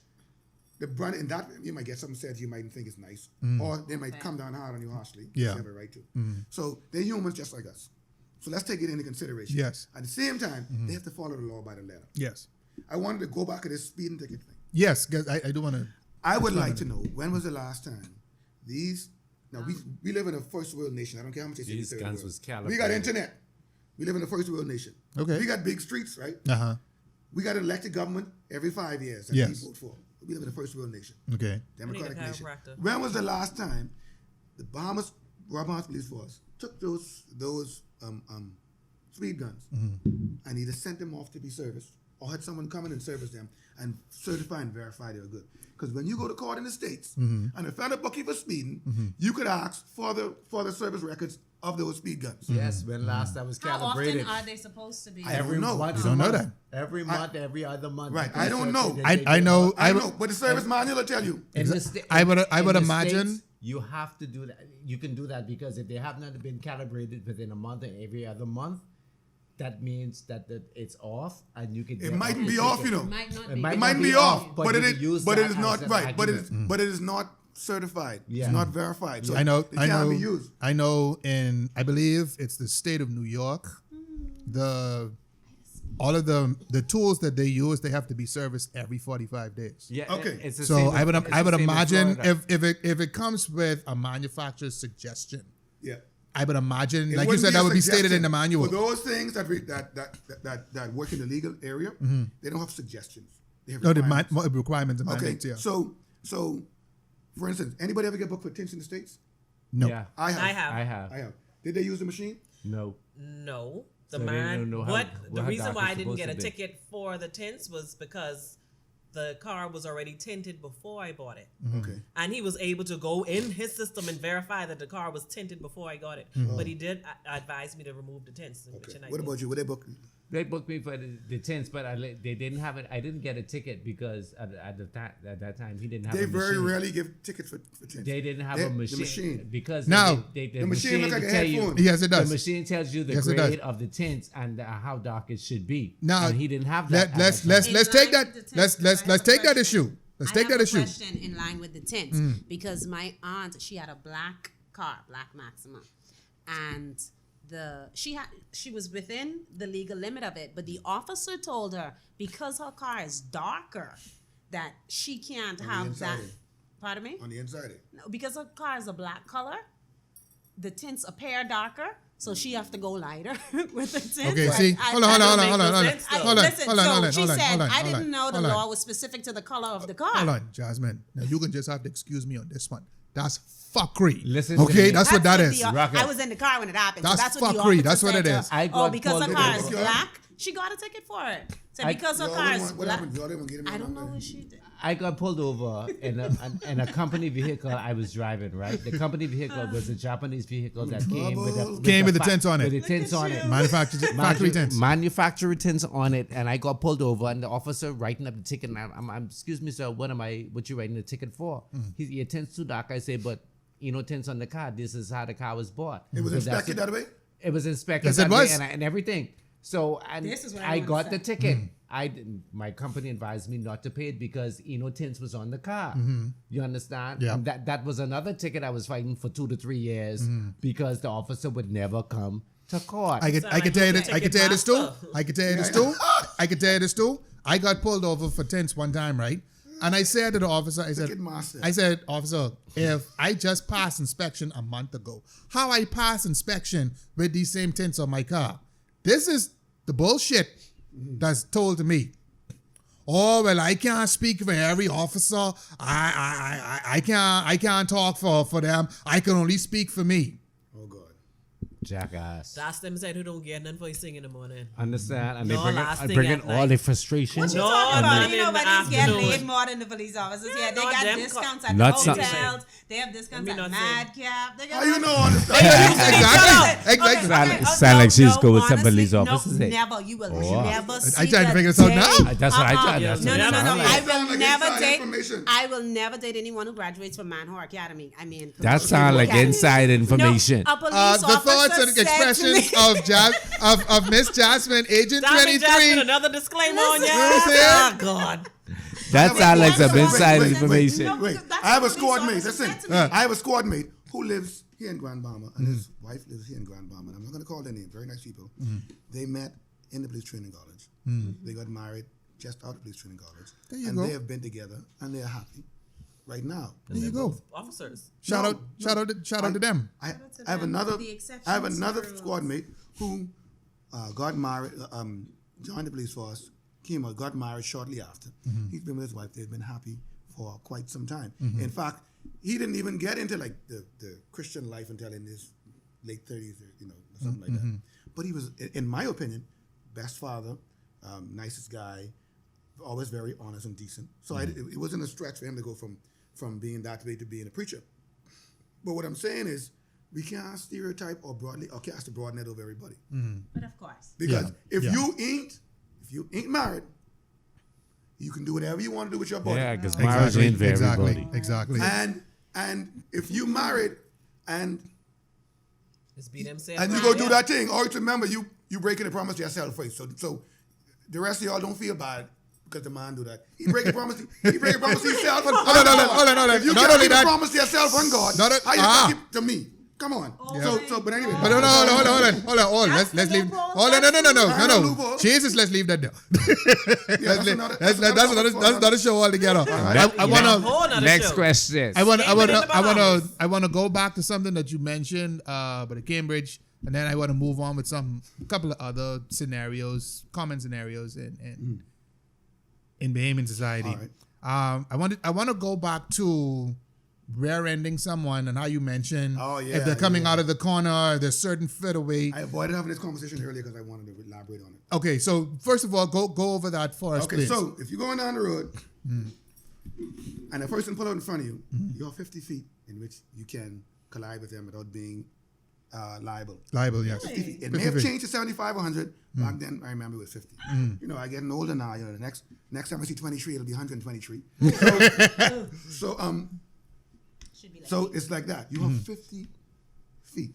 the brunt in that. You might get something said you mightn't think is nice, or they might come down hard on you harshly.
Yeah.
You have a right to. So they're humans just like us. So let's take it into consideration.
Yes.
At the same time, they have to follow the law by the letter.
Yes.
I wanted to go back to this speeding ticket thing.
Yes, 'cause I do want to.
I would like to know, when was the last time these... Now, we live in a first world nation. I don't care how much they say
These
third
guns
world.
was
We
calibrated.
got internet. We live in a first world nation.
Okay.
We got big streets, right?
Uh-huh.
We got an elected government every 5 years that
Yes.
we vote for. We live in a first world nation.
Okay.
Democratic
We need a
nation.
chiropractor.
When was the last time the Bahamas Police Force took those speed guns and either sent them off to be serviced or had someone come in and service them and certify and verify they were good? Because when you go to court in the States and a fellow book you for speeding, you could ask for the service records of those speed guns.
Yes, when last I was
How
calibrated.
often are they supposed to be?
I don't know.
once
You
a
don't know
month.
that.
Every month, every other month.
Right, I don't know.
I know.
I know, but the service manual will tell you.
In the
I would
in the
imagine-
States, you have to do that. You can do that because if they have not been calibrated within a month and every other month, that means that it's off, and you can.
It mightn't be off, you know.
It might not
It
be.
might
It
not
might
be
be off,
off,
but
but
it
you
is
can use
but
that
it is
as
not
an
right. But
argument.
it is not certified.
Yeah.
It's not verified. So
I know.
it
I
can't
know.
be used.
I know. I believe it's the state of New York. All of the tools that they use, they have to be serviced every 45 days.
Yeah.
Okay.
It's the
So
same
I would
it's
I
the
would
same in
imagine
Florida.
if it comes with a manufacturer's suggestion,
Yeah.
I would imagine,
It
like you
wouldn't
said,
a
that would be stated in
suggestion.
the manual.
For those things that work in the legal area, they don't have suggestions. They have
No, the
requirements.
requirements and
Okay,
mandates. Yeah.
so for instance, anybody ever get booked for tints in the States?
No.
Yeah,
I have.
I have.
I have.
I have. Did they use the machine?
No.
No. The
So they
man.
don't know how-
The
how
reason
dark
why
it's
I didn't
supposed
get
to
a
be.
ticket for the tints was because the car was already tinted before I bought it.
Okay.
And he was able to go in his system and verify that the car was tinted before I got it. But he did advise me to remove the tints. Which
Okay.
I
What
did.
about you? What they book?
They booked me for the tints, but they didn't have it. I didn't get a ticket because at that time he didn't have.
They
a
very
machine.
rarely give tickets for tints.
They didn't have
They-
a
the
machine,
machine.
because
Now-
the
The machine look like a
tell you-
headphone.
Yes, it does.
The machine tells you the
Yes, it does.
grade of the tints and how dark it should be.
Now
and he didn't have that.
Let's
at that time.
let's
In
take
line
that.
with the
Let's
tints, I have a
take that
question.
issue. Let's
I
take
have
that
a
issue.
question in line with the tints because my aunt, she had a black car, black Maxima, and she was within the legal limit of it, but the officer told her because her car is darker that she can't
On the
have
inside
that.
it.
Pardon me?
On the inside.
No, because her car is a black color, the tints appear darker, so she have to go lighter with the tints.
Okay,
Like,
see, hold on.
sense, though.
Listen, so she said, I
hold
didn't
on,
know the
hold on.
law was specific to the color of the car.
Hold on, Jasmine. Now you can just have to excuse me on this one. That's fuckery.
Listen to
Okay,
me.
that's what that is.
Ruckus.
I was in the car when it happened.
That's
so that's what the
fuckery.
officer
That's what
said
it
to
is.
her.
I got
because her
pulled
car
over.
is black, she got a ticket for it. So because her
Y'all
car
didn't
is
want- what
black,
happened? Y'all didn't get him
I don't know
on
what
there.
she did.
I got pulled over in a company vehicle I was driving, right? The company vehicle was a Japanese vehicle that came with the
tints on it.
With the tints on it.
Factory tints.
Manufacturer tints on it, and I got pulled over, and the officer writing up the ticket. And I'm excuse me, sir, what you writing the ticket for? Your tints too dark. I say, but tints on the car. This is how the car was bought.
It was
So that's
inspected that way?
It was inspected
Yes, it
that way
was.
and everything. So
This is what I
I
wanna
got
say.
the ticket. My company advised me not to pay it because tints was on the car. You understand?
Yeah.
And that was another ticket I was fighting for 2 to 3 years because the officer would never come to court.
I can tell you this. I can tell you this too. I can tell you this too. I can tell you this too. I got pulled over for tints one time, right? And I said to the officer, I said, officer, if I just passed inspection a month ago, how I pass inspection with these same tints on my car? This is the bullshit that's told to me. Oh, well, I can't speak for every officer. I can't talk for them. I can only speak for me.
Oh God.
Jackass.
That's them said who don't get none for sing in the morning.
Understand? And
No,
they
last thing
bring in
at
all
night.
their frustration.
What you
No,
talking
not
about?
in
You know,
the
but these get
afternoon.
paid more than the police officers. Yeah, they
not
got
them
discounts
co-
at
Not
the
some-
hotels. They have discounts
Let me
at
not say.
Madcap. They got
How you know all this stuff?
Exactly.
Sound like she's go with some
honestly,
police
no,
officers, eh?
Never. You will
Oh.
never see
I tried to
the
figure this out
day.
now.
That's what I tried.
Yeah,
That's
No,
what
no,
it
no, no.
sound like.
I
Sound
will
like
never
inside
date.
information.
I will never date anyone who graduates from Mann Academy. I mean,
That sound like inside information.
No, a police
The thoughts
officer
and
said to
expressions
me-
of Miss Jasmin, Agent
Jasmin,
23.
another disclaimer on you.
You know what I'm saying?
Oh God.
That sound like some
Wait,
inside
wait,
information.
No,
Wait,
that's
I have a
what the
squad
police
mate.
officer
Listen,
said to me.
I have a squad mate who lives here in Grand Bahama, and his wife lives here in Grand Bahama. And I'm not going to call their name. Very nice people. They met in the police training college. They got married just out of police training college.
There you
and
go.
they have been together, and they're happy. right now.
There you go.
Officers.
Shout
No,
out to them.
I
to
have
them.
another.
The exceptions
I have another
to rules.
squad mate who got married. Joined the police force. Got married shortly after. He's been with his wife. They've been happy for quite some time. In fact, he didn't even get into like the Christian life until in his late 30s, or something like that. But he was, in my opinion, best father, nicest guy, always very honest and decent. So it wasn't a stretch for him to go from being that way to being a preacher. But what I'm saying is, we can't stereotype or cast a broad net over everybody.
But of course.
Because if
Yeah.
you ain't married, you can do whatever you want to do with your body.
Yeah, because marriage ain't for everybody.
Exactly.
And if you married and
Just be themselves.
you go do that thing, always remember you breaking the promise to yourself first. So the rest of y'all don't feel bad because the man do that. He break a promise. He break a promise to himself.
Hold on.
If you
Not
can't
only
keep a
that-
promise to yourself on God,
Not a-
how you gonna keep to me? Come on. But anyway.
But hold on. Let's leave. Hold on, no.
loophole.
Jesus, let's leave that there.
That's another- that's
That's not a show altogether. I wanna.
Whole nother
Next
show.
question.
I want
Same in the Bahamas.
to go back to something that you mentioned, but at Cambridge, and then I want to move on with a couple of other scenarios, common scenarios in Bahamian society.
All right.
I want to go back to rear-ending someone and how you mentioned if they're coming out of the corner, there's certain fit away.
I avoided having this conversation earlier because I wanted to elaborate on it.
Okay, so first of all, go over that for us,
Okay,
please.
so if you're going down the road and a person pull out in front of you, you're 50 feet in which you can collide with them without being liable.
Liable, yes.
50 feet. It
50
may have
feet.
changed to 75 or 100. Back then, I remember it was 50. I getting older now. The next time I see 23, it'll be 123.
Should be like
So it's like that. You have 50 feet.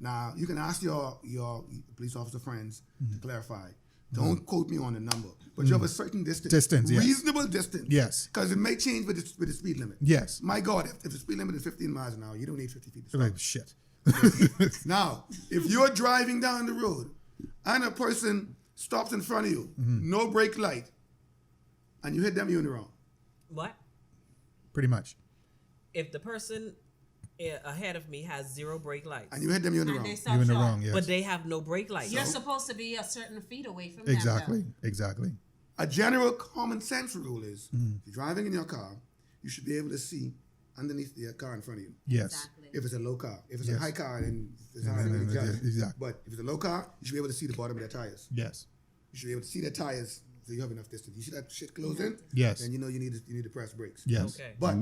Now, you can ask your police officer friends to clarify. Don't quote me on the number, but you have a certain distance.
Yes.
Reasonable distance.
Yes.
Because it may change with the speed limit.
Yes.
My God, if the speed limit is 15 miles an hour, you don't need 50 feet to stop.
Like, shit.
Now, if you're driving down the road and a person stops in front of you, no brake light, and you hit them, you're in the wrong.
What?
Pretty much.
If the person ahead of me has zero brake lights,
And you hit them, you're in the
And they
wrong.
stop
You're in the
short.
wrong, yes.
but they have no brake lights.
You're supposed to be a certain feet away from them.
Exactly.
though.
Exactly.
A general common sense rule is if you're driving in your car, you should be able to see underneath the car in front of you.
Yes.
Exactly.
If it's a low car. If it's a
Yes.
high car, then it's
Yeah,
hard to
yeah,
really
yeah,
judge.
exactly.
But if it's a low car, you should be able to see the bottom of their tires.
Yes.
You should be able to see their tires so you have enough distance. You see that shit close in?
Yes.
Then you know you need to press brakes.
Yes.
Okay.
But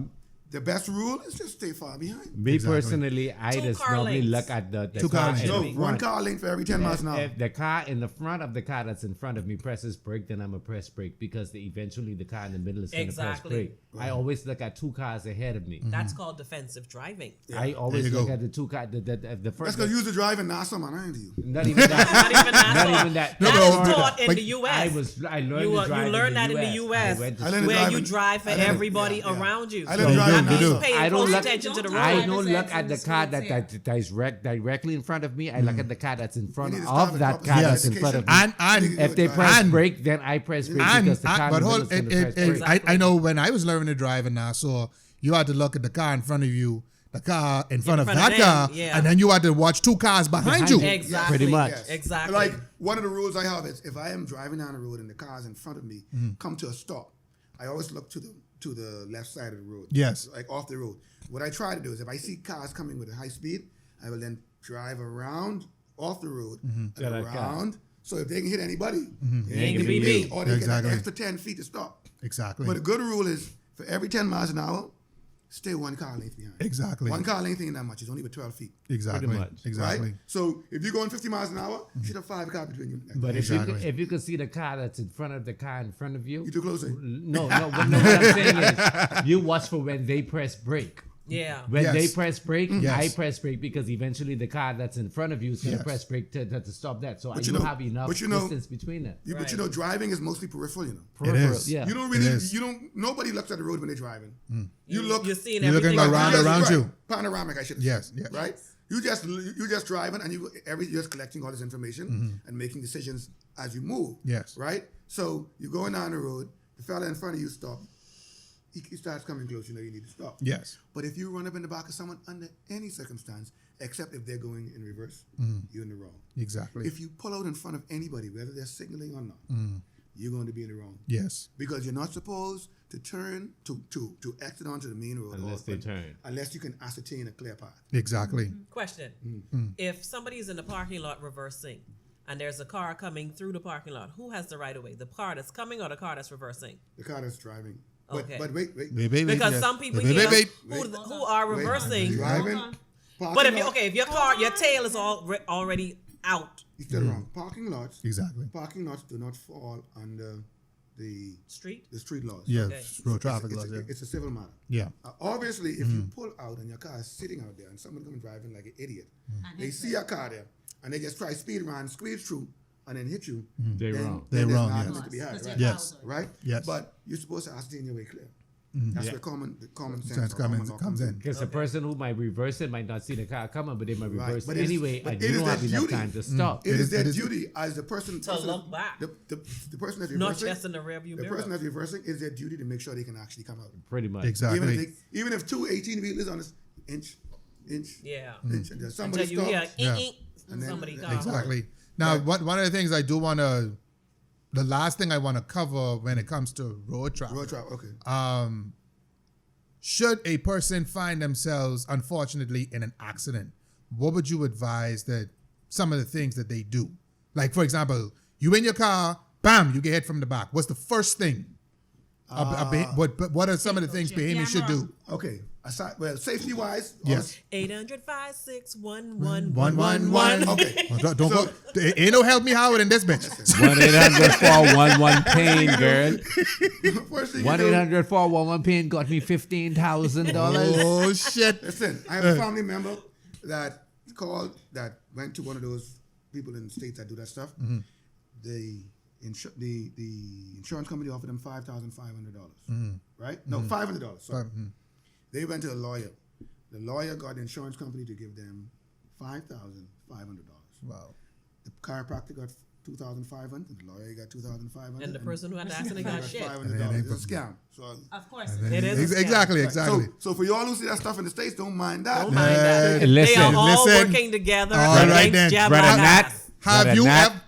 the best rule is just stay far behind.
Me
Exactly.
personally, I
Two
just
car
normally
lengths.
look at the
Two car
car
lengths.
in
No,
the
one
front.
car length for every 10 miles an hour.
If the car in the front of the car that's in front of me presses brake, then I'm a press brake because eventually the car in the middle is going to press
Exactly.
brake. I always look at two cars ahead of me.
That's called defensive driving.
I always
There you
look
go.
at the two cars. The
That's
first.
because you used to drive in NASA, man. I ain't you.
Not even that.
Not even that.
Not even that.
That
No,
is
but-
taught in
but
the U.S.
I learned
You
to drive
learned that in the U.S.
I went to
I learned to
where
drive
you
in-
drive for
I learned-
everybody
yeah, yeah.
around you.
I learned to drive in
you do.
NASA.
Paying
I don't
close
look-
attention to the
Don't
road.
I
drive
don't
as
look
if
at the
it's
car
smooth
that is directly in front of me. I look at the car that's in front
You need to stop
of
and
that
drop
car
a
that's in
education.
front of me.
And
If they press
And-
brake, then I press brake
and,
because the car in
but
the middle
hold
is going to press brake.
I know when I was learning to drive in Nassau, you had to look at the car in front of you, the car in front of
front
that
of them,
car,
yeah.
and then you had to watch two cars behind you.
Behind you.
Exactly.
Pretty much.
Yes.
Exactly.
Like one of the rules I have is if I am driving down the road and the cars in front of me come to a stop, I always look to the left side of the road.
Yes.
Like off the road. What I try to do is if I see cars coming with a high speed, I will then drive around off the road and
Yeah, that car.
around. So if they can hit anybody,
Ain't gonna be me.
or they
Exactly.
get an extra 10 feet to stop.
Exactly.
But a good rule is for every 10 miles an hour, stay one car length behind.
Exactly.
One car length ain't that much. It's only with 12 feet.
Exactly.
Pretty much.
Exactly.
Right? So if you're going 50 miles an hour, you should have 5 cars between you.
But
Exactly.
if you could see the car that's in front of the car in front of you,
You too close.
no, what I'm saying is you watch for when they press brake.
Yeah.
When
Yes.
they press brake,
Yes.
I press brake because eventually the car that's in front of you is going to
Yes.
press brake to stop that. So
But
you
you know-
have enough
but you know-
distance between them.
But you know, driving is mostly peripheral, you know.
Peripheral,
is.
Yeah.
You don't
It
really,
is.
nobody looks at the road when they're driving. You look,
You're seeing
You're looking
everything
around
Right.
you.
Panoramic, I should have
Yes,
said.
yes.
Right? You just driving and you're just collecting all this information and making decisions as you move.
Yes.
Right? So you're going down the road, the fella in front of you stop. he starts coming close, you know you need to stop.
Yes.
But if you run up in the back of someone under any circumstance, except if they're going in reverse, you're in the wrong.
Exactly.
If you pull out in front of anybody, whether they're signaling or not, you're going to be in the wrong.
Yes.
Because you're not supposed to turn to exit onto the main road
Unless they turn.
unless you can ascertain a clear path.
Exactly.
Question. If somebody's in the parking lot reversing and there's a car coming through the parking lot, who has the right of way? The car that's coming or the car that's reversing?
The car that's driving. But,
Okay.
but wait.
Because some people here who are reversing.
Driving.
But if your car, your tail is already out.
You're still wrong. Parking lots.
Exactly.
Parking lots do not fall under the
Street?
laws.
Yeah.
Okay.
Road traffic
It's
laws. Yeah.
it's a civil matter.
Yeah.
Obviously, if you pull out and your car is sitting out there and someone comes driving like an idiot, they see your car there and they just try speed around, squeeze through, and then hit you.
They're
then-
wrong.
then
They're
there's
wrong,
an
yes.
argument to be had,
Because
right?
you're
Yes.
Bowser.
Right?
Yes.
But you're supposed to ascertain your way clear. That's
Yeah.
where the common sense
Sense
or common law
comes in.
Because the person who might reverse it might not see the car coming, but they might
Right.
reverse
But it's-
anyway,
but
and
it
you
is
don't have
their
enough
duty.
time to stop.
It is
It
their
is-
duty as the person
To look back.
The person that's
Not
reversing.
just in the rearview
The
mirror.
person that's reversing is their duty to make sure they can actually come out.
Pretty much.
Exactly.
Even if two 18-wheelers on this inch,
Yeah.
and there's somebody
Until you hear
stops.
Yeah.
somebody
And
come.
Exactly. Now, one of the things I do want to, the last thing I want to cover when it comes to road traffic.
Road traffic, okay.
Should a person find themselves, unfortunately, in an accident, what would you advise that some of the things that they do? Like, for example, you in your car, bam, you get hit from the back. What's the first thing? What are some of the things Bahamians should do?
Okay. Safety wise,
Yes.
800-561-1111.
111.
Okay.
Don't go. Ain't no help me Howard in this bitch.
1-800-411-PAIN, girl.
First thing you do,
1-800-411-PAIN got me $15,000.
Oh shit.
listen, I have a family member that went to one of those people in the States that do that stuff. The insurance company offered them $5,500. Right? No, $500. Sorry. They went to a lawyer. The lawyer got the insurance company to give them $5,500.
Wow.
The chiropractor got $2,500. The lawyer got $2,500.
And the person who had the accident got shit.
$500. It's a scam. So,
Of course.
It is a scam.
Exactly.
right.
Exactly.
So for y'all who see that stuff in the States, don't mind that.
Don't mind that.
Listen,
They are all
listen.
working together
All right then.
against Jab
Brother
like
Nat,
us.
Have
Brother
you
Nat,
ever?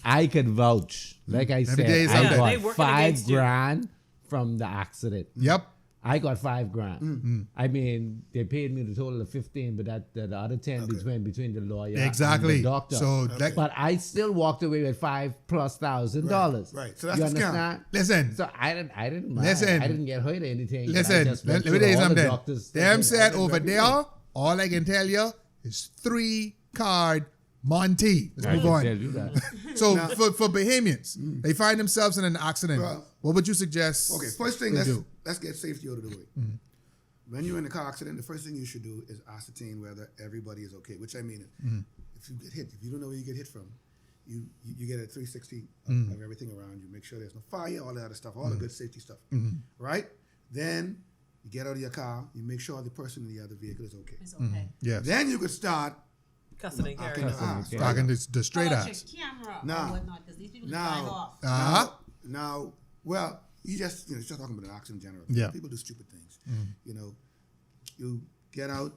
I could vouch. Like I said,
day is
I
something.
They
got
working against you.
$5,000 from the accident.
Yep.
I got $5,000. I mean, they paid me the total of 15, but the other 10 between the lawyer
Exactly.
and the doctor.
So that-
but I still walked away with $5,000+.
Right. So that's
You
a scam.
understand?
Listen.
So I didn't mind.
Listen.
I didn't get hurt or anything. but I
Listen,
just
let
went
me
through
tell you
all the
something.
doctors that
Them
did-
said over there, all I can tell you is 3-card Monty. Let's
I
move
can
on.
tell you that.
So for Bahamians, they find themselves in an accident.
Well,
What would you suggest?
Okay, first thing,
they do?
let's get safety out of the way. When you're in a car accident, the first thing you should do is ascertain whether everybody is okay. Which I mean, if you get hit, if you don't know where you get hit from, you get a 360 of everything around you. Make sure there's no fire, all that other stuff, all the good safety stuff. Right? Then you get out of your car, you make sure the person in the other vehicle is okay.
It's okay.
Yes.
Then you could start
Cussing and
acting
carrying
the
on.
ass.
Talking the straight
Pull out
ass.
your camera
Nah.
or whatnot, because these people just drive off.
Now, well, you just just talking about an accident in general.
Yeah.
People do stupid things. You get out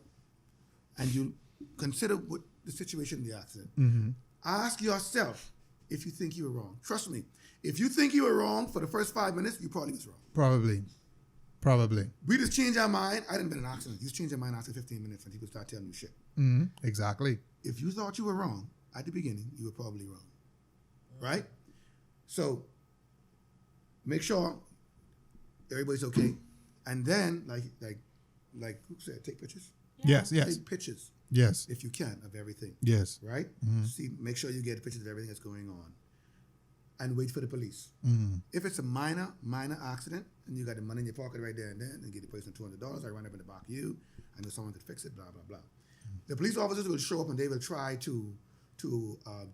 and you consider what the situation in the accident. Ask yourself if you think you were wrong. Trust me, if you think you were wrong for the first 5 minutes, you probably was wrong.
Probably.
We just change our mind. I didn't been in an accident. You just change your mind after 15 minutes when people start telling you shit.
Exactly.
If you thought you were wrong at the beginning, you were probably wrong. Right? So make sure everybody's okay. And then, like who said, take pictures?
Yes. Yes.
Take pictures
Yes.
if you can of everything.
Yes.
Right? Make sure you get pictures of everything that's going on. And wait for the police. If it's a minor accident and you got the money in your pocket right there and then, and give the person $200, I run up in the back of you, I know someone could fix it, blah, blah, blah. The police officers will show up and they will try to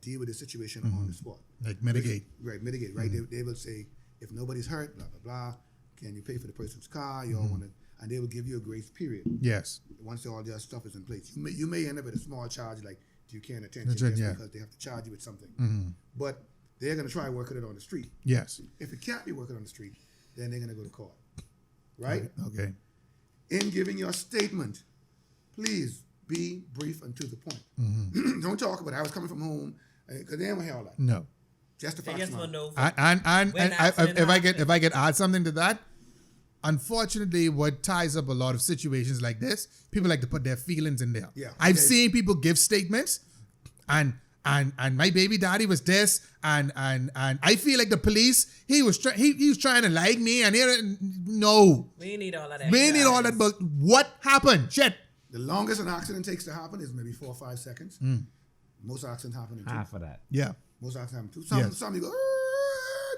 deal with the situation on the spot.
Like mitigate.
Right, mitigate, right? They will say, if nobody's hurt, blah, blah, blah, can you pay for the person's car? You all want to, and they will give you a grace period.
Yes.
Once all their stuff is in place. You may end up with a small charge like, do you can't attend
Attention,
just
yeah.
because they have to charge you with something. But they're going to try working it on the street.
Yes.
If it can't be working on the street, then they're going to go to court. right?
Okay.
In giving your statement, please be brief and to the point. Don't talk about I was coming from home, because they don't hear all that.
No.
Just the
They
facts,
just want
man.
to know.
And
When
I,
accident
if I get add something to that, unfortunately, what ties up a lot of situations like this, people like to put their feelings in there.
Yeah.
I've
Okay.
seen people give statements, and my baby daddy was this, and I feel like the police, he was trying to like me, and no,
We need all of that.
we need all that. But what happened? Shit.
The longest an accident takes to happen is maybe 4 or 5 seconds. Most accidents happen in 2.
Half of that.
Yeah.
Most accidents happen in 2.
Yes.
Some you go,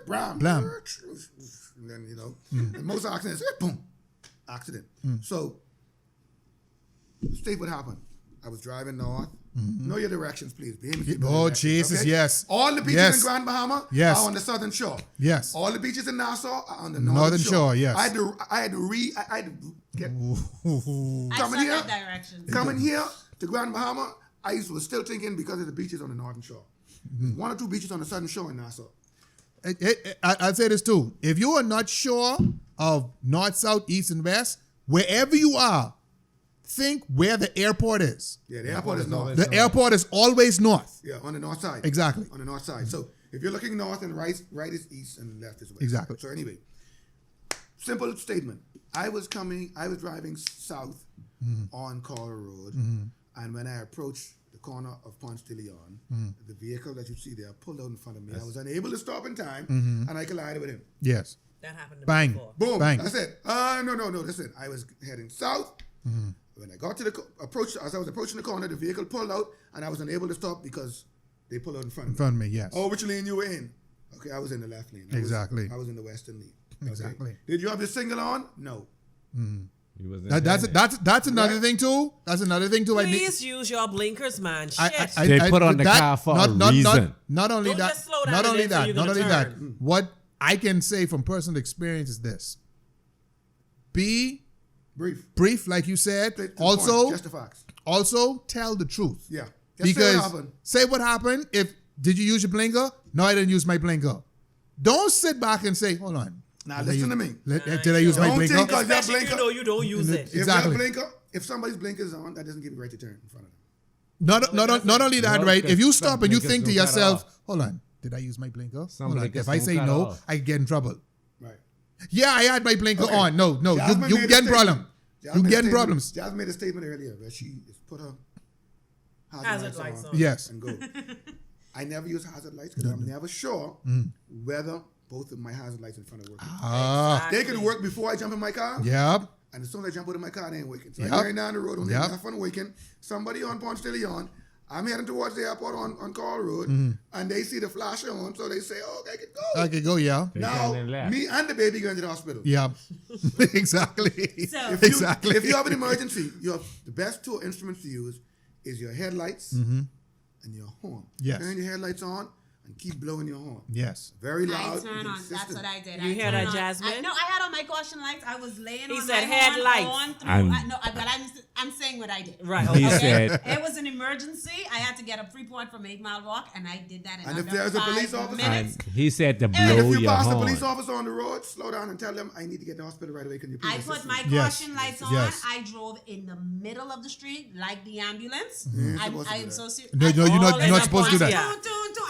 blam,
Blam.
and then, and most accidents, boom, accident. So, state what happened. I was driving north. Know your directions, please.
Oh, Jesus, yes.
All the beaches
Yes.
in Grand Bahama
Yes.
are on the southern shore.
Yes.
All the beaches in Nassau are on the
Northern
northern
shore, yes.
I had to get
I
Coming
saw
here?
that directions.
coming here to Grand Bahama. I was still thinking because of the beaches on the northern shore. 1 or 2 beaches on the southern shore in Nassau.
I'll say this too. If you are not sure of north, south, east, and west, wherever you are, think where the airport is.
Yeah, the airport is north.
The airport is always north.
Yeah, on the north side.
Exactly.
On the north side. So if you're looking north and right is east and left is west.
Exactly.
So anyway, simple statement. I was driving south on Coral Road, and when I approached the corner of Ponce de Leon, the vehicle that you see there pulled out in front of me. I was unable to stop in time, and I collided with him.
Yes.
That happened to
Bang.
me before.
Boom.
Bang.
That's it. No. Listen, I was heading south. When I got to the as I was approaching the corner, the vehicle pulled out, and I was unable to stop because they pulled out in front of
In
me.
front of me, yes.
Oh, which lane you were in? Okay, I was in the left lane.
Exactly.
I was in the western lane. Okay.
Exactly.
Did you have the signal on? No.
He was
That's another thing too. That's another thing too.
Please use your blinkers, man. Shit.
They put on the car for a reason.
Not only
Don't
that.
just slow down
Not
and
only
then so
that.
you're
Not
gonna
only that.
turn.
What I can say from personal experience is this: be
Brief.
like you said.
Straight to the
Also,
point. Just the facts.
also tell the truth.
Yeah. Just say what
Because
happened.
say what happened. If did you use your blinker? No, I didn't use my blinker. Don't sit back and say, "Hold on."
Now
Did I
listen
use-
to me.
Did I use my
Don't
blinker?
think 'cause your
Especially if you
blinker.
know you don't use it.
Exactly.
If somebody's blinker is on, that doesn't give you right to turn in front of them.
Not only that,
No,
right? If you
because
stop
some
and you
blinkers
think to
don't cut
yourself,
off.
"Hold on, did I use my blinker?"
Some
Hold on.
blinkers
If I
don't
say
cut
no,
off.
I get in trouble.
Right.
Yeah, I had my blinker
Okay.
on. No,
Jasmin
you
made a
get
statement.
problem.
Jasmin
You
made a
get
statement-
problems.
Jasmin made a statement earlier where she put her
Hazard
hazard
lights
lights
on.
on
Yes.
and go. I never use hazard lights because I'm never sure whether both of my hazard lights in front of working.
Ah,
They could work before I jump in my car.
yep.
And as soon as I jump out of my car, they ain't waking. So
Yep.
I'm going down the road on
Yep.
the left one waking. Somebody on Ponce de Leon. I'm heading towards the airport on Coral Road. And they see the flasher on, so they say, oh, I can go.
I could go. Yeah,
Now,
turn left.
me and the baby going to the hospital.
yeah. Exactly.
So-
Exactly.
If you have an emergency, the best two instruments to use is your headlights and your horn.
Yes.
Turn your headlights on and keep blowing your horn.
Yes.
Very
I
loud.
turn
and
on. That's
consistent.
what I did.
You
I
hear
turned
that,
on-
Jasmin?
No, I had on my caution lights. I was laying
He
on
said
my
headlights.
horn through.
And-
But I'm saying what I did.
Right.
He
Okay.
said,
It was an emergency. I had to get a Freeport from 8 Mile Walk, and I did that in
And if
under
there's a
5
police officer-
minutes.
and he said to
And
blow
if you
your
pass a
horn.
police officer on the road, slow down and tell them, I need to get to the hospital right away. Can you please
I
assist
put
me?"
my
Yes.
caution lights on.
Yes.
I drove in the middle of the street like the ambulance.
supposed to do
I'm
that.
so serious.
No, you're
All
not.
in
You're not
the
supposed to do that.
Yeah.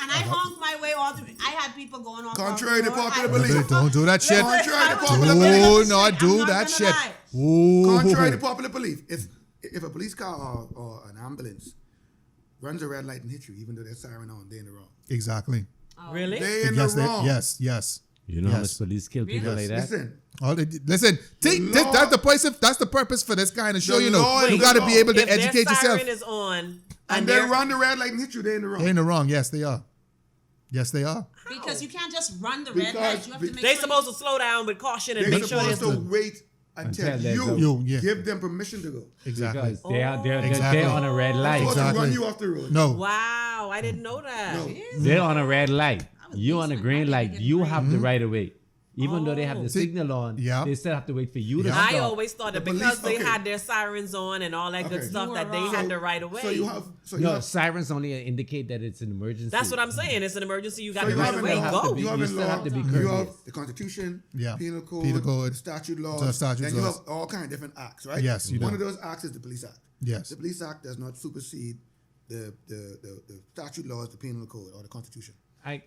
And I honked my way all through. I had people going on.
Contrary to popular
Don't
belief.
do that shit.
Contrary to
I was
popular
on the
belief.
middle
Do
of the
not
street.
do
I'm not
that
gonna
shit.
lie.
Ooh.
Contrary to popular belief, if a police car or an ambulance runs a red light and hits you, even though there's siren on, they're in the wrong.
Exactly.
Really?
They in
Yes.
the wrong.
Yes.
You know how
Yes.
much police kill people like that?
Listen,
Listen.
law-
That's the purpose. That's the purpose for this kind of show.
The
You know,
law
you
is
got to
the
be
law.
able to
If their
educate yourself.
siren is on
and
and
they
they're
run the red light and hit you, they're in the wrong.
They're in the wrong. Yes, they are. Yes, they are.
Because you can't just run the red
Because
light. You have to make
they
sure
supposed to slow down with caution and
They're
make sure
supposed
there's
to wait until
Until they go.
You, yeah.
give them permission to go.
Exactly.
Because they're
Exactly.
on a red light.
Supposed to
Exactly.
run you off the road.
No.
Wow, I didn't know that.
No.
They're on a red light. You on a green light. You have the right of way.
Even though they have the
See,
signal on,
yeah.
they still have to wait for you to
Yeah.
stop.
I always thought that
The
because
police-
they
okay.
had their sirens on and all that good
Okay.
stuff
You
that
were
they
wrong.
had to right away.
So you have. So you
No,
have.
sirens only indicate that it's an emergency.
That's what I'm saying. It's an emergency. You got
So
to
you
right
have in
away.
law-
Go.
You have
You
in
still
law.
have to be
You
courteous.
have the Constitution,
Yeah.
Penal Code,
Penal Code,
statute laws.
the statute
then you
laws.
have all kind of different acts, right?
Yes, you
One
do.
of those acts is the Police Act.
Yes.
The Police Act does not supersede the statute laws, the Penal Code, or the Constitution.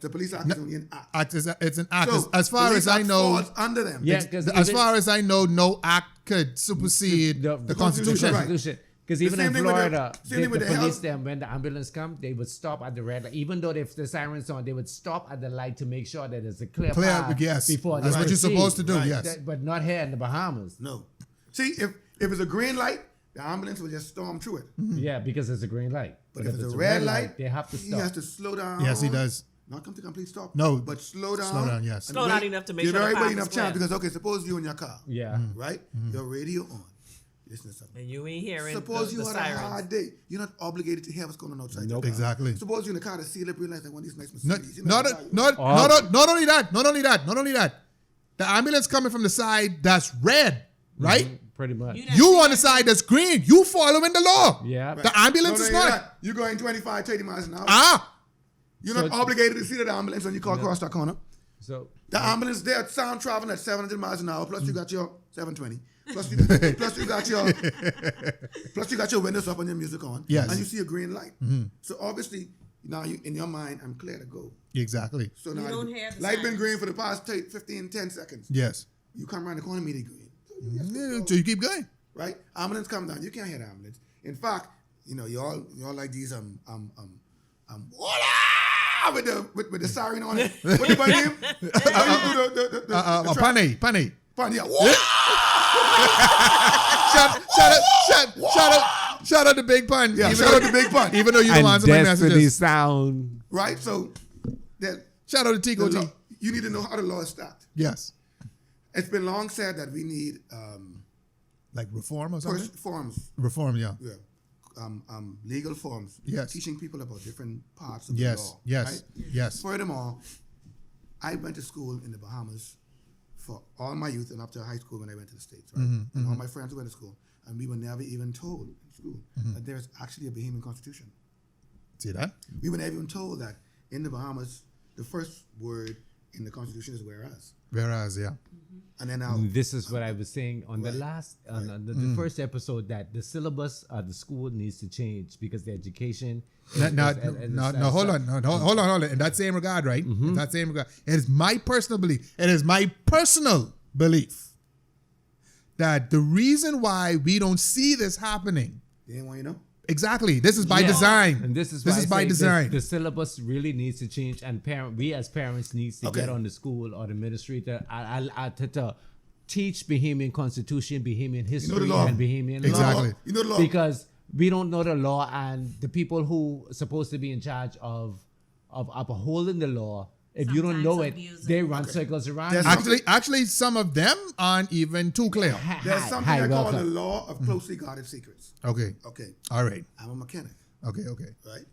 The Police Act is only an act.
It's an act.
So,
as far
Police
as I
Act
know,
falls under them.
Yeah, because
as far as I know, no act could supersede the Constitution.
Right.
Because
The
even
same
in
thing with the-
Florida,
same thing with
the
the
police
health-
them when the ambulance come, they would stop at the red light. Even though if the sirens on, they would stop at the light to make sure that there's a clear path
Yes.
before
That's
they
what you're
proceed.
supposed to do.
Right.
Yes.
But not here in the Bahamas.
No. See, if it's a green light, the ambulance will just storm through it.
Yeah, because it's a green light.
But if it's a red light,
they have to
he
stop.
has to slow down.
Yes, he does.
Not come to complete stop.
No.
But slow down.
Slow down, yes.
and
Slow down
wait-
enough to make
give
sure the
everybody
path
enough
is
chance
clear.
because, okay, suppose you're in your car,
Yeah.
right? Your radio on. Listen to something.
And you ain't hearing
Suppose
the
you had
sirens.
a hard day. You're not obligated to hear what's going on outside. your
Nope.
car.
Exactly.
Suppose you're in the car to see it, realize like one of these nice
Not,
Mercedes. You know,
not,
you got-
not, not, not only that. Not only that. The ambulance coming from the side that's red, right?
Pretty much.
You on the side that's green. You following the law.
Yeah.
Right.
The ambulance is
you're
not.
You're going 25, 30 miles an hour. You're
So
not obligated to see the ambulance when you call across that corner.
So
The ambulance there, sound traveling at 700 miles an hour. Plus you got your 720. Plus you got your windows up and your music on.
Yes.
And you see a green light. So obviously now you in your mind, I'm clear to go.
Exactly.
So now
don't hear the
light been
sirens.
green for the past 10 seconds.
Yes.
You come around the corner, meet it green. So you just
Yeah,
go,
so you keep going.
right? Ambulance come down. You can't hear the ambulance. In fact, you all like these with the siren on it. What the name?
Pane.
Pan, yeah.
Shout out to Big Pun.
Yeah, shout out to Big Pun.
Even though you don't
and
answer my
Destiny
messages.
Sound.
Right? So that
Shout out to Tico T.
you need to know how the law is stacked.
Yes.
It's been long said that we need
Like reform or something?
forms,
Reform, yeah.
legal forms,
Yes.
teaching people about different parts of the
Yes.
law.
Yes.
Right?
Yes.
Furthermore, I went to school in the Bahamas for all my youth and up to high school when I went to the States, right? And all my friends who went to school, and we were never even told in school that there's actually a Bahamian constitution.
See that?
We were never even told that in the Bahamas, the first word in the constitution is whereas.
Whereas, yeah.
And then now,
This is what I was saying on the
Right.
last, on the first episode, that the syllabus of the school needs to change because the education.
No, hold on. Hold on. In that same regard, right? In that same regard. It is my personal belief. That the reason why we don't see this happening,
they didn't want you to know.
exactly, this is by design.
And this is
by
I say
design.
The syllabus really needs to change, and we as parents needs to
Okay.
get on the school or the ministry to teach Bahamian constitution, Bahamian history,
the law.
and Bahamian
Exactly.
law.
You know the law.
Because we don't know the law, and the people who are supposed to be in charge of upholding the law, if you don't know
Sometimes
it,
abuse it.
they run circles around.
There's
you.
Actually, some of them aren't even too clear.
There's something
Hi,
I call the
welcome.
law of closely guarded secrets.
Okay.
Okay,
All right.
I'm a mechanic,
Okay.
right?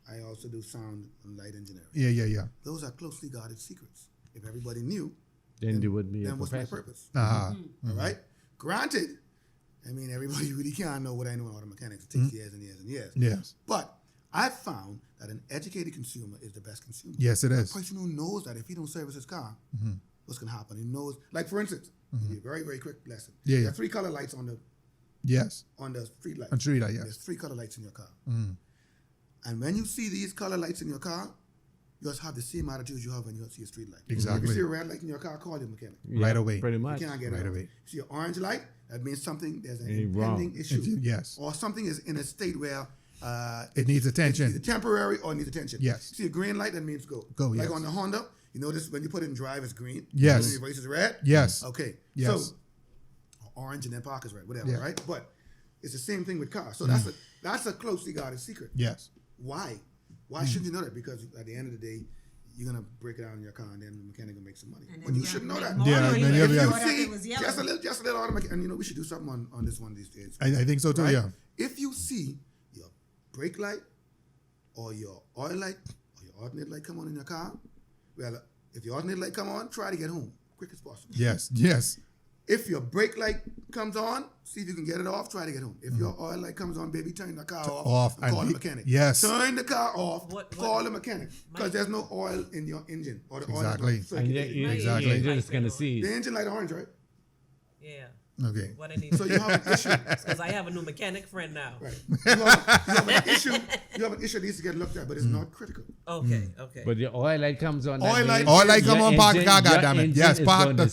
I also do sound and light engineering.
Yeah.
Those are closely guarded secrets. If everybody knew,
Then they would be a
then what's my
professional.
purpose?
Uh-huh.
All right? Granted, I mean, everybody really can't know what I know in auto mechanics. It takes years and years and years.
Yes.
But I've found that an educated consumer is the best consumer.
Yes, it is.
A person who knows that if he don't service his car, what's going to happen? He knows, like for instance, give you a very, very quick lesson.
Yeah,
There
yeah.
are 3 color lights on
Yes.
the street light.
On street light, yes.
There's 3 color lights in your car. And when you see these color lights in your car, you just have the same attitude you have when you see a street light.
Exactly.
If you see a red light in your car, call your mechanic.
Right away.
Pretty much.
You can't get
Right
out.
away.
You see an orange light, that means something, there's an
Ain't wrong.
impending issue.
Yes.
Or something is in a state where
It needs
it's
attention.
either temporary or needs attention.
Yes.
See a green light, that means go.
Go,
Like
yes.
on the Honda, you notice when you put it in drive, it's green.
Yes.
When you reverse, it's red.
Yes.
Okay.
Yes.
So orange and then park is red, whatever,
Yeah.
right? But it's the same thing with cars. So that's a closely guarded secret.
Yes.
Why? Why shouldn't you know that? Because at the end of the day, you're gonna break it out in your car, and then the mechanic will make some money.
And
But
then
you
you
should know
make
that.
more
Yeah,
money
then
if
you
you
have-
know that it was
See,
yellow.
just a little automatic, and we should do something on this one these days.
I think so too,
right?
yeah.
If you see your brake light or your oil light or your alternate light come on in your car, well, if your alternate light come on, try to get home. quick as possible.
Yes. Yes.
If your brake light comes on, see if you can get it off. Try to get home. If your oil light comes on, baby, turn the car off. And call the mechanic.
Yes.
Turn the car off. Call the mechanic because there's no oil in your engine or the oil. Exactly.
Exactly.
You're just gonna see.
The engine light orange, right?
Yeah.
Okay.
What I need.
So you have an issue.
Because I have a new mechanic friend now.
Right. You have an issue. You have an issue that needs to get looked at, but it's not critical.
Okay. Okay.
But the oil light comes on.
Oil light
come on, park the car, goddammit. Yes, park the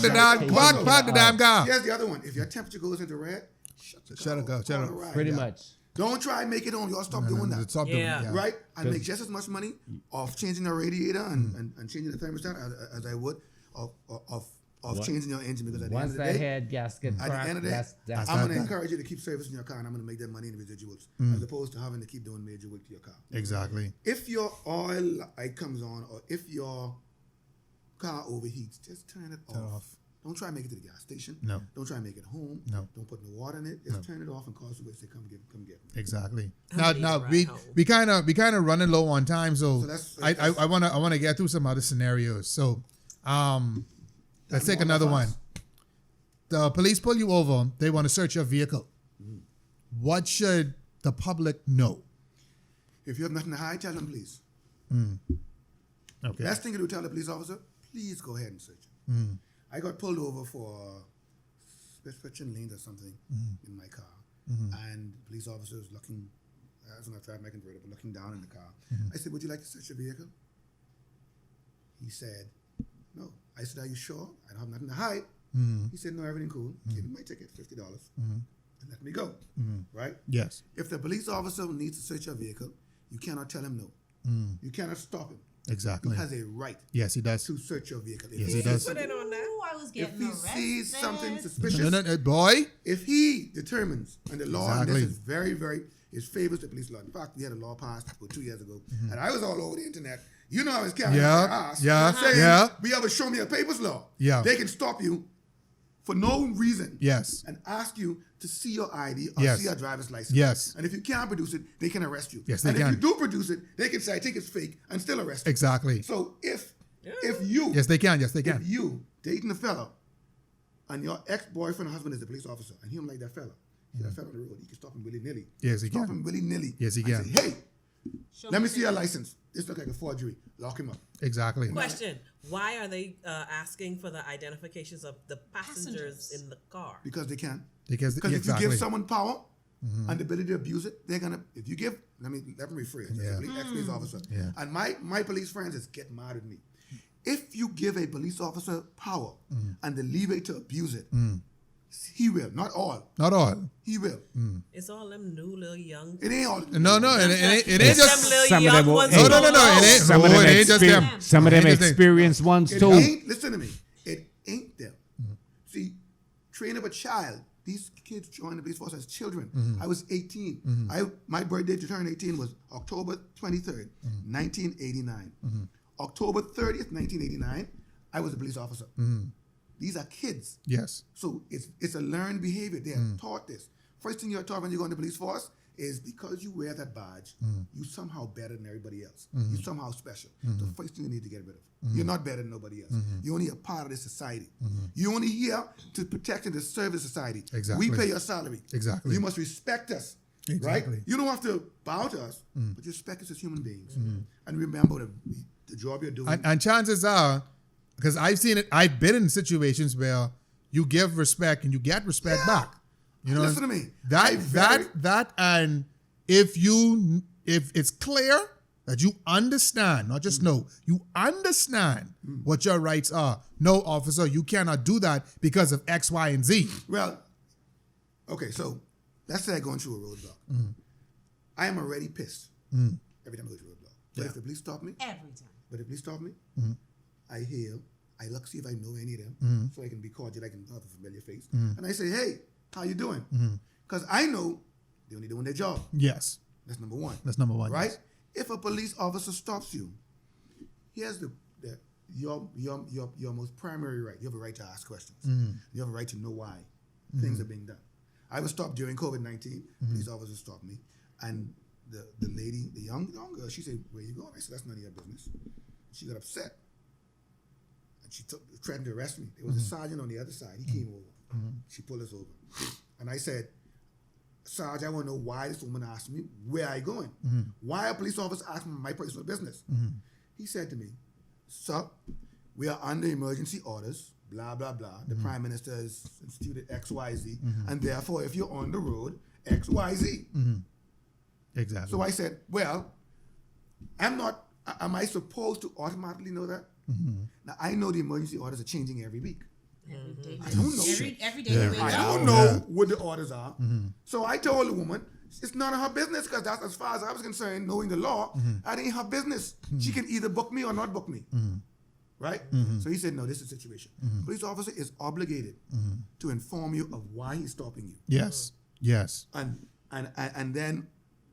car. Park the damn car.
Here's the other one. If your temperature goes into red, shut up.
Pretty much.
Don't try and make it on. Y'all stop doing that.
Stop doing
Yeah.
that.
Right? I make just as much money off changing the radiator and changing the thermostat as I would of changing your engine, because at the end
Once
of the
that
day,
head gasket
at the end of the day,
that's
I'm going to encourage you to keep servicing your car, and I'm going to make that money in residuals, as opposed to having to keep doing major work to your car.
Exactly.
If your oil light comes on, or if your car overheats, just turn it off. Don't try and make it to the gas station.
No.
Don't try and make it home.
No.
Don't put no water in it. Just turn it off and call somebody and say, come get me.
Exactly.
I need
Now
to
we
ride home.
we kind of running low on time, so
that's-
I wanna get through some other scenarios. So let's take another one. The police pull you over. They want to search your vehicle. What should the public know?
If you have nothing to hide, tell them, please.
Okay.
Best thing to do, tell the police officer, please go ahead and search it. I got pulled over for switching lanes or something in my car. And the police officer was looking, I was going to drive my convertible, looking down in the car. I said, would you like to search your vehicle? He said, no. I said, are you sure? I don't have nothing to hide. He said, no, everything cool. Give me my ticket, $50, and let me go. Right?
Yes.
If the police officer needs to search your vehicle, you cannot tell him no. You cannot stop him.
Exactly.
He has a right
Yes, he does.
to search your vehicle. If
Yes, he does.
Put it on that.
Ooh, I was
If
getting
he
arrested.
sees something suspicious,
No, boy.
if he determines, and the law, and
Exactly.
this is very, very, it favors the police law. In fact, we had a law passed 2 years ago, and I was all over the internet. You know I was carrying
Yeah,
my ass.
yeah,
saying,
yeah.
we have a show me a papers law.
Yeah.
They can stop you for no reason.
Yes.
And ask you to see your ID or
Yes.
see your driver's license.
Yes.
And if you can't produce it, they can arrest you.
Yes, they
and
can.
if you do produce it, they can say, I think it's fake, and still arrest you.
Exactly.
So if you
Yes, they can. Yes, they
if
can.
you dating a fella and your ex-boyfriend or husband is a police officer and he don't like that fella, see that fella on the road, you can stop him willy-nilly.
Yes, he
Stop
can.
him willy-nilly.
Yes, he
and
can.
Say, hey, let me see your license. This look like a forgery. Lock him up.
Exactly.
Question: why are they asking for the identifications of the passengers in the car?
Because they can.
Because
Because if
exactly.
you give someone power and the ability to abuse it, they're gonna. If you give, let me rephrase.
Yeah.
As a ex-police officer,
Yeah.
and my police friends is get mad at me. If you give a police officer power and the leeway to abuse it, he will. Not all.
Not all.
He will.
It's all them new little young.
It ain't all.
No, it ain't
It's
just.
them little
some of
young
them-
ones.
No,
who
no,
don't
no.
know.
It ain't.
Some of
No,
them,
it ain't just them.
some of them
It ain't just them.
experienced ones
It
too.
ain't. Listen to me. It ain't them. See, train up a child. These kids joined the police force as children. I was 18. My birthday to turn 18 was October 23rd, 1989. October 30th, 1989, I was a police officer. These are kids.
Yes.
So it's a learned behavior. They are taught this. First thing you're taught when you go in the police force is because you wear that badge, you somehow better than everybody else. You somehow special. The first thing you need to get rid of. You're not better than nobody else. You're only a part of this society. You're only here to protect and to serve the society.
Exactly.
We pay your salary.
Exactly.
You must respect us.
Exactly.
Right? You don't have to bow to us, but you respect us as human beings. And remember the job you're doing.
And chances are, because I've seen it, I've been in situations where you give respect and you get respect back. You know,
Listen to me.
That, and if it's clear that you understand, not just know, you understand what your rights are. No, officer, you cannot do that because of X, Y, and Z.
Well, okay, so let's say I'm going through a roadblock. I am already pissed every time I go through a roadblock. But if the police stop me, I hail, I look, see if I know any of them, so I can be cordial, I can have a familiar face. And I say, hey, how you doing? Because I know they're only doing their job.
Yes.
That's number one.
That's number one.
Right?
Yes.
If a police officer stops you, here's your most primary right. You have a right to ask questions. You have a right to know why things are being done. I was stopped during COVID-19. Police officers stopped me. And the lady, the young girl, she said, where you going? I said, that's none of your business. She got upset. she threatened to arrest me. There was a sergeant on the other side. He came over. She pulled us over. And I said, Sarge, I want to know why this woman asked me where I going. Why a police officer asked me my personal business. He said to me, sir, we are under emergency orders, blah, blah, blah. The Prime Minister has instituted XYZ, and therefore, if you're on the road, XYZ.
Exactly.
So I said, well, am I supposed to automatically know that? Now, I know the emergency orders are changing every week. I don't know.
Every day. we wake
I
up.
don't know what the orders are. So I told the woman, it's none of her business, because that's, as far as I was concerned, knowing the law, that ain't her business. She can either book me or not book me. Right? So he said, no, this is the situation. Police officer is obligated to inform you of why he's stopping you.
Yes. Yes.
And then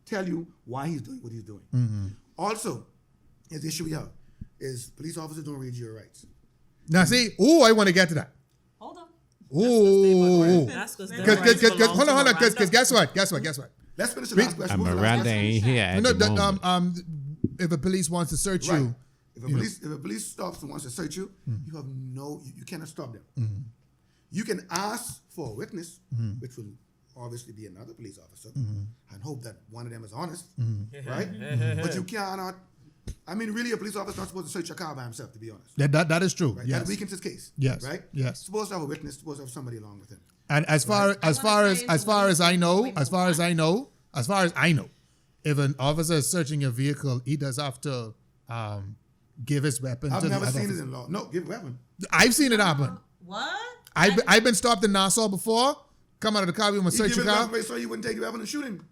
tell you why he's doing what he's doing. Also, the issue we have is police officers don't read your rights.
Now see, I want to get to that.
Hold on.
Ooh.
That's because
Hold on, because guess what?
Let's finish the last question.
And
What was the last
Miranda
question?
ain't here at the moment.
If a police wants to search
Right.
you,
If a police stops and wants to search you, you cannot stop them. You can ask for a witness, which will obviously be another police officer, and hope that one of them is honest, right? But you cannot. I mean, really, a police officer is not supposed to search your car by himself, to be honest.
that is true.
Right?
Yes.
That weakens his case.
Yes.
Right?
Yes.
Supposed to have a witness, supposed to have somebody along with him.
And as far as I know, if an officer is searching your vehicle, he does have to give his weapon.
I've
to
never
the
seen
other
it in law. No, give a weapon.
I've seen it happen.
What?
I've been stopped in Nassau before. Come out of the car, we want to
He
search
give
your
his
car.
weapon away so you wouldn't take your weapon and shoot him.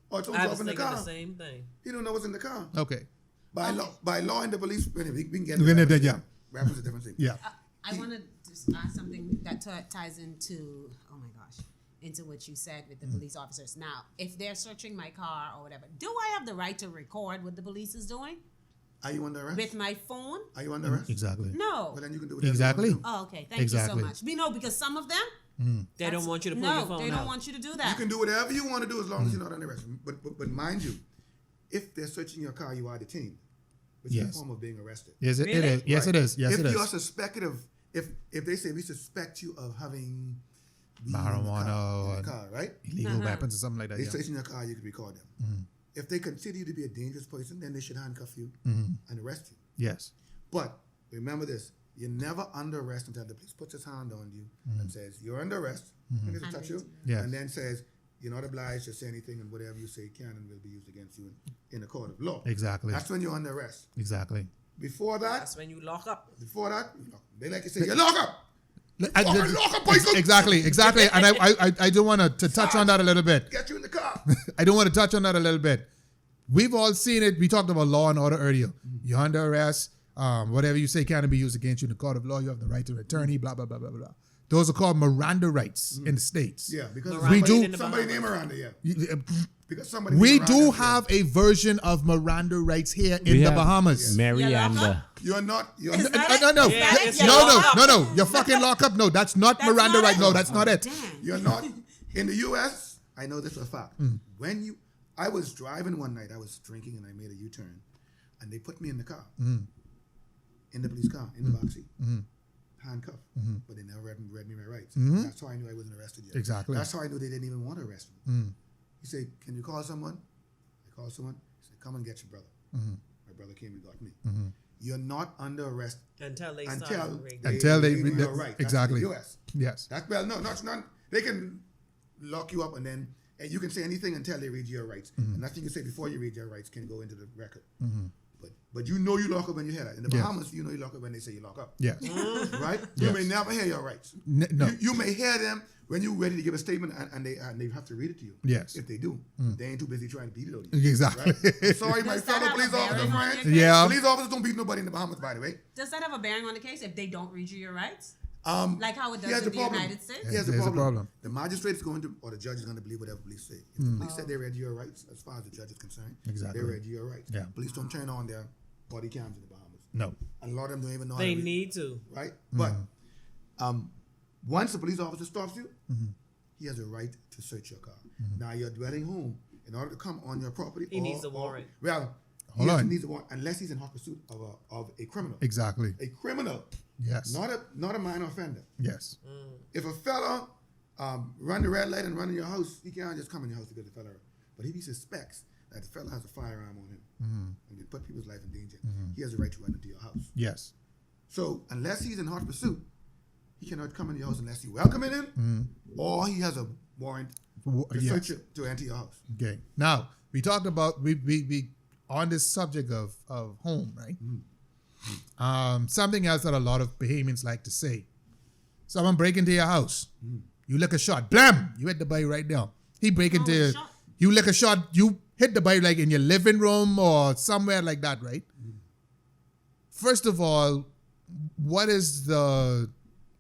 Or throw
I
himself
was
in the
thinking
car.
the same thing.
He don't know what's in the car.
Okay.
By law and the police, we can get
We're gonna
weapons.
do- yeah.
Weapons are a different thing.
Yeah.
I want to just ask something that ties into, oh my gosh, into what you said with the police officers. Now, if they're searching my car or whatever, do I have the right to record what the police is doing
Are you under arrest?
with my phone?
Are you under arrest?
Exactly.
No.
Well, then you can do whatever
Exactly.
you want to do.
Oh, okay. Thank
Exactly.
you so much. No, because some of them,
They don't want you to pull
no,
your phone
they
out.
don't want you to do
You
that.
can do whatever you want to do as long as you're not under arrest. But mind you, if they're searching your car, you are detained, which is
Yes.
a form of being arrested.
Yes, it
Really?
is. Yes,
Right.
it is. Yes,
if
it
you're
is.
suspected of, if they say we suspect you of having weed
Marijuana
in
or
the car, right?
illegal weapons or something like that.
They
Yeah.
search in your car, you can record them. If they consider you to be a dangerous person, then they should handcuff you and arrest you.
Yes.
But remember this: you're never under arrest until the police puts his hand on you and says you're under arrest. And they touch you,
Yes.
and then says you're not obliged to say anything, and whatever you say can and will be used against you in a court of law.
Exactly.
That's when you're under arrest.
Exactly.
Before that,
That's when you lock up.
they like to say you're locked up.
I-
Fucking lock up, boys.
Exactly. And I do want to touch on that a little bit.
Get you in the car.
I do want to touch on that a little bit. We've all seen it. We talked about law and order earlier. You're under arrest. Whatever you say can be used against you in the court of law. You have the right to an attorney. Blah blah blah blah blah. Those are called Miranda rights in the states.
Yeah, because
Miranda
We do-
in the
somebody
Bahamas.
named Miranda. Yeah, because somebody.
We
named
do
Miranda,
have a version of Miranda rights here in
We
the
have
Bahamas.
Miranda.
You're not. You're
Is
not.
that
No,
it?
Yeah, it's
no. You're fucking lock up. No, that's not
That's
Miranda
not
right.
it?
No, that's not it.
Damn.
You're not. In the U.S., I know this for a fact. When I was driving one night, I was drinking and I made a U-turn, and they put me in the car, in the police car, in the backseat, handcuffed, but they never read me my rights. That's how I knew I wasn't arrested yet.
Exactly.
That's how I knew they didn't even want to arrest me. He said, "Can you call someone?" I called someone. He said, "Come and get your brother." My brother came and got me. You're not under arrest
Until they
until
start
Until
give you your right. That's
exactly.
the U.S.
Yes.
That's well, no, it's not. They can lock you up and then you can say anything until they read your rights. And nothing you say before you read your rights can go into the record. But you know you lock up when you hear that. In the
Yes.
Bahamas, you know you lock up when they say you lock up.
Yes.
Right? You may never hear your rights.
No.
You may hear them when you're ready to give a statement and they have to read it to you.
Yes.
If they do. They ain't too busy trying to beat it out of you.
Exactly.
Right? I'm sorry, my
Does that
fellow
have a
police officer
bearing on
friends.
your
Yeah.
Police officers don't beat nobody in the Bahamas, by the way.
Does that have a bearing on the case if they don't read you your rights? Like how it
He
does
has
in
a
the
problem.
United States?
He has a
There's a
problem.
problem.
The magistrate is going to, or the judge is going to believe whatever police say. If the police said they read your rights, as far as the judge is concerned,
Exactly.
they read your rights.
Yeah.
Police don't turn on their body cams in the Bahamas.
No.
And a lot of them don't even know how
They
to read,
need to.
right? But once a police officer stops you, he has a right to search your car. Now you're dwelling home. In order to come on your property,
He needs a warrant.
Well,
Hold on.
Needs a warrant unless he's in hot pursuit of a criminal.
Exactly.
A criminal.
Yes.
Not a minor offender.
Yes.
If a fella run the red light and run in your house, he can't just come in your house because the fella. But if he suspects that the fella has a firearm on him and can put people's life in danger, he has the right to run into your house.
Yes.
So unless he's in hot pursuit, he cannot come into your house unless you welcome him in, or he has a warrant to search it to enter your house.
Okay. Now we talked about we on this subject of home, right? Something else that a lot of Bahamians like to say: someone break into your house, you lick a shot, blam, you hit the body right now. He break into you lick a shot, you hit the body like in your living room or somewhere like that, right? First of all, what is the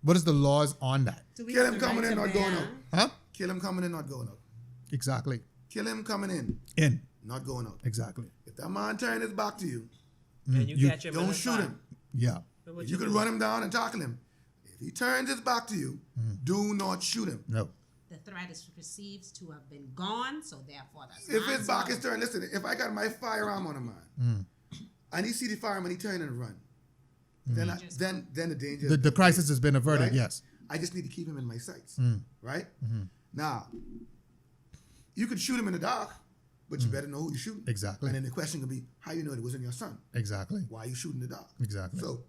laws on that?
Kill him coming in, not going out.
Huh?
Kill him coming in, not going out.
Exactly.
Kill him coming
In.
not going out.
Exactly.
If that man turn his back to you,
And you catch him. in
don't
the
shoot
spot.
him.
Yeah.
So what
If you can
do?
run him down and tackle him. If he turns his back to you, do not shoot him.
No.
The threat is perceived to have been gone, so therefore that's
If his back
manslaughter.
is turned, listen, if I got my firearm on a man, and he see the firearm and he turn and run, then the danger.
The crisis has been averted.
Right?
Yes.
I just need to keep him in my sights, right? Now, you could shoot him in the dark, but you better know who you're shooting.
Exactly.
And then the question could be, how you know it wasn't your son?
Exactly.
Why are you shooting in the dark?
Exactly.
So,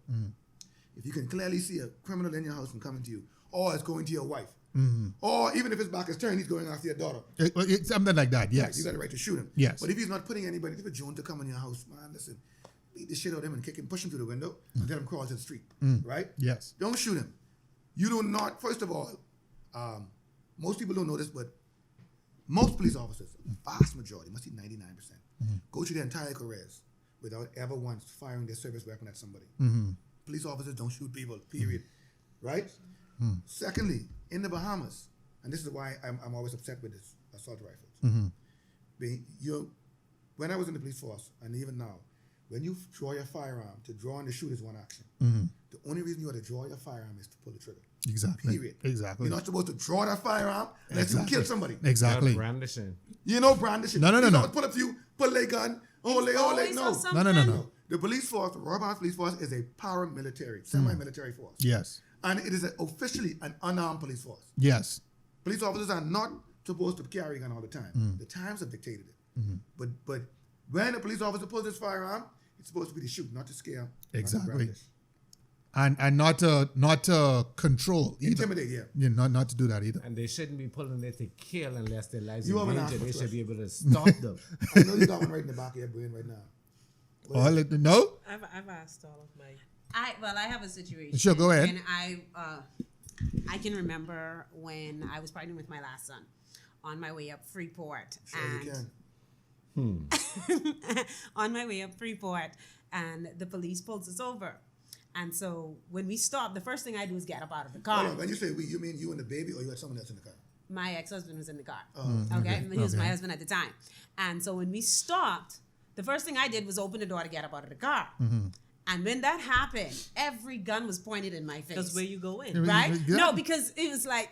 if you can clearly see a criminal in your house and coming to you, or it's going to your wife, or even if his back is turned, he's going after your daughter.
Something like that.
Right,
Yes.
you got the right to shoot him.
Yes.
But if he's not putting anybody, if a Joan to come in your house, man, listen, beat the shit out of him and kick him, push him through the window, and let him crawl to the street. Right?
Yes.
Don't shoot him. You do not, first of all, most people don't know this, but most police officers, vast majority, must be 99%, go through their entire careers without ever once firing their service weapon at somebody. Police officers don't shoot people, period. Right? Secondly, in the Bahamas, and this is why I'm always upset with this assault rifles. When I was in the police force, and even now, when you draw your firearm, to draw and to shoot is one action. The only reason you ought to draw your firearm is to pull the trigger.
Exactly.
Period.
Exactly.
You're not supposed to draw that firearm unless you kill somebody.
Exactly.
Brandishing.
You know brandishing.
No.
Pull up to you, pull their gun, hold their
Always
no.
or something.
No.
The police force, the Royal Bahamas Police Force, is a paramilitary, semi-military force.
Yes.
And it is officially an unarmed police force.
Yes.
Police officers are not supposed to carry a gun all the time. The times have dictated it. But when a police officer pulls his firearm, it's supposed to be to shoot, not to scare.
Exactly.
Not to brandish.
And not to control either.
Intimidate, yeah.
Yeah, not to do that either.
And they shouldn't be pulling it to kill unless their lives
You
are in
have an
danger. They
answer
should be
question.
able to stop them.
I know you got one right in the back of your brain right now.
No?
I've asked all of my.
I have a situation.
Sure, go ahead.
And I can remember when I was pregnant with my last son on my way up Freeport.
Sure you
and
can.
on my way up Freeport, and the police pulls us over. And so when we stopped, the first thing I do is get up out of the car.
Hold on, when you say we, you mean you and the baby, or you had someone else in the car?
My ex-husband was in the car.
Oh,
Okay? He was my
Okay.
husband at the time. And so when we stopped, the first thing I did was open the door to get up out of the car. And when that happened, every gun was pointed in my face.
Because where you go in.
Right?
Yeah.
No, because it was like,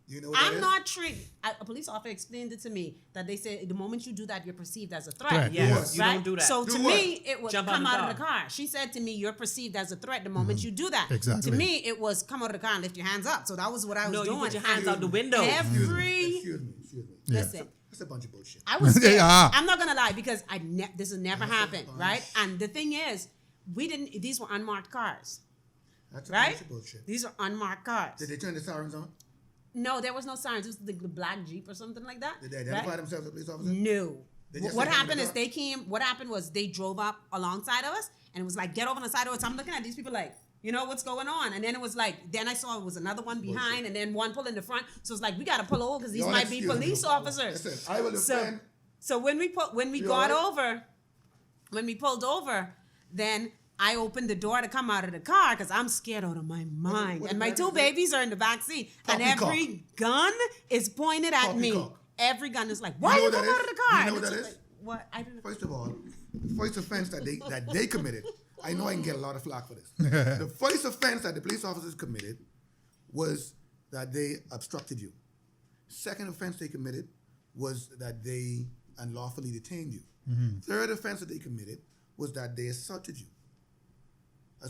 You know what that
I'm
is?
not treated. A police officer explained it to me that they say the moment you do that, you're perceived as a threat.
Threat,
Yes, you
Right?
don't do that.
So
Do
to
what?
me, it was
Jump
come
out
out
the
of the car. She said to me, "You're perceived as a threat the moment you do that."
Exactly.
To me, it was come out of the car and lift your hands up. So that was what I was
No,
doing.
you put your hands
And
out the window.
Excuse me.
Every
Excuse me.
listen.
That's a bunch of bullshit.
I was scared.
Yeah.
I'm not gonna lie because this has never happened, right? And the thing is, we didn't. These were unmarked cars,
That's a
right?
bunch of bullshit.
These are unmarked cars.
Did they turn the sirens on?
No, there was no sirens. It was the black Jeep or something like that.
Did they identify
right?
themselves as police officers?
No.
They just
What
said, "Come in
happened
the
is
car."
they came. What happened was they drove up alongside of us, and it was like, get over on the side of us. I'm looking at these people like, you know what's going on? And then it was like, then I saw it was another one behind, and then one pull in the front. So it's like we got to pull over because these
Y'all
might be
excuse me.
police officers.
Listen, I will defend.
So when we
You
got
all
over, when we pulled over, then I opened the door to come out of the car because I'm scared out of my mind.
what
And
did
my
that
two
say?
babies are in the back seat, and every gun is pointed at me.
Poppycock.
Every gun is like, why
You know
you
what
come
that
out of
is?
the car?
You know
And
what
it's
that
just
is?
like, what? I don't know.
First of all, the first offense that they committed, I know I can get a lot of flack for this. The first offense that the police officers committed was that they obstructed you. Second offense they committed was that they unlawfully detained you. Third offense that they committed was that they assaulted you.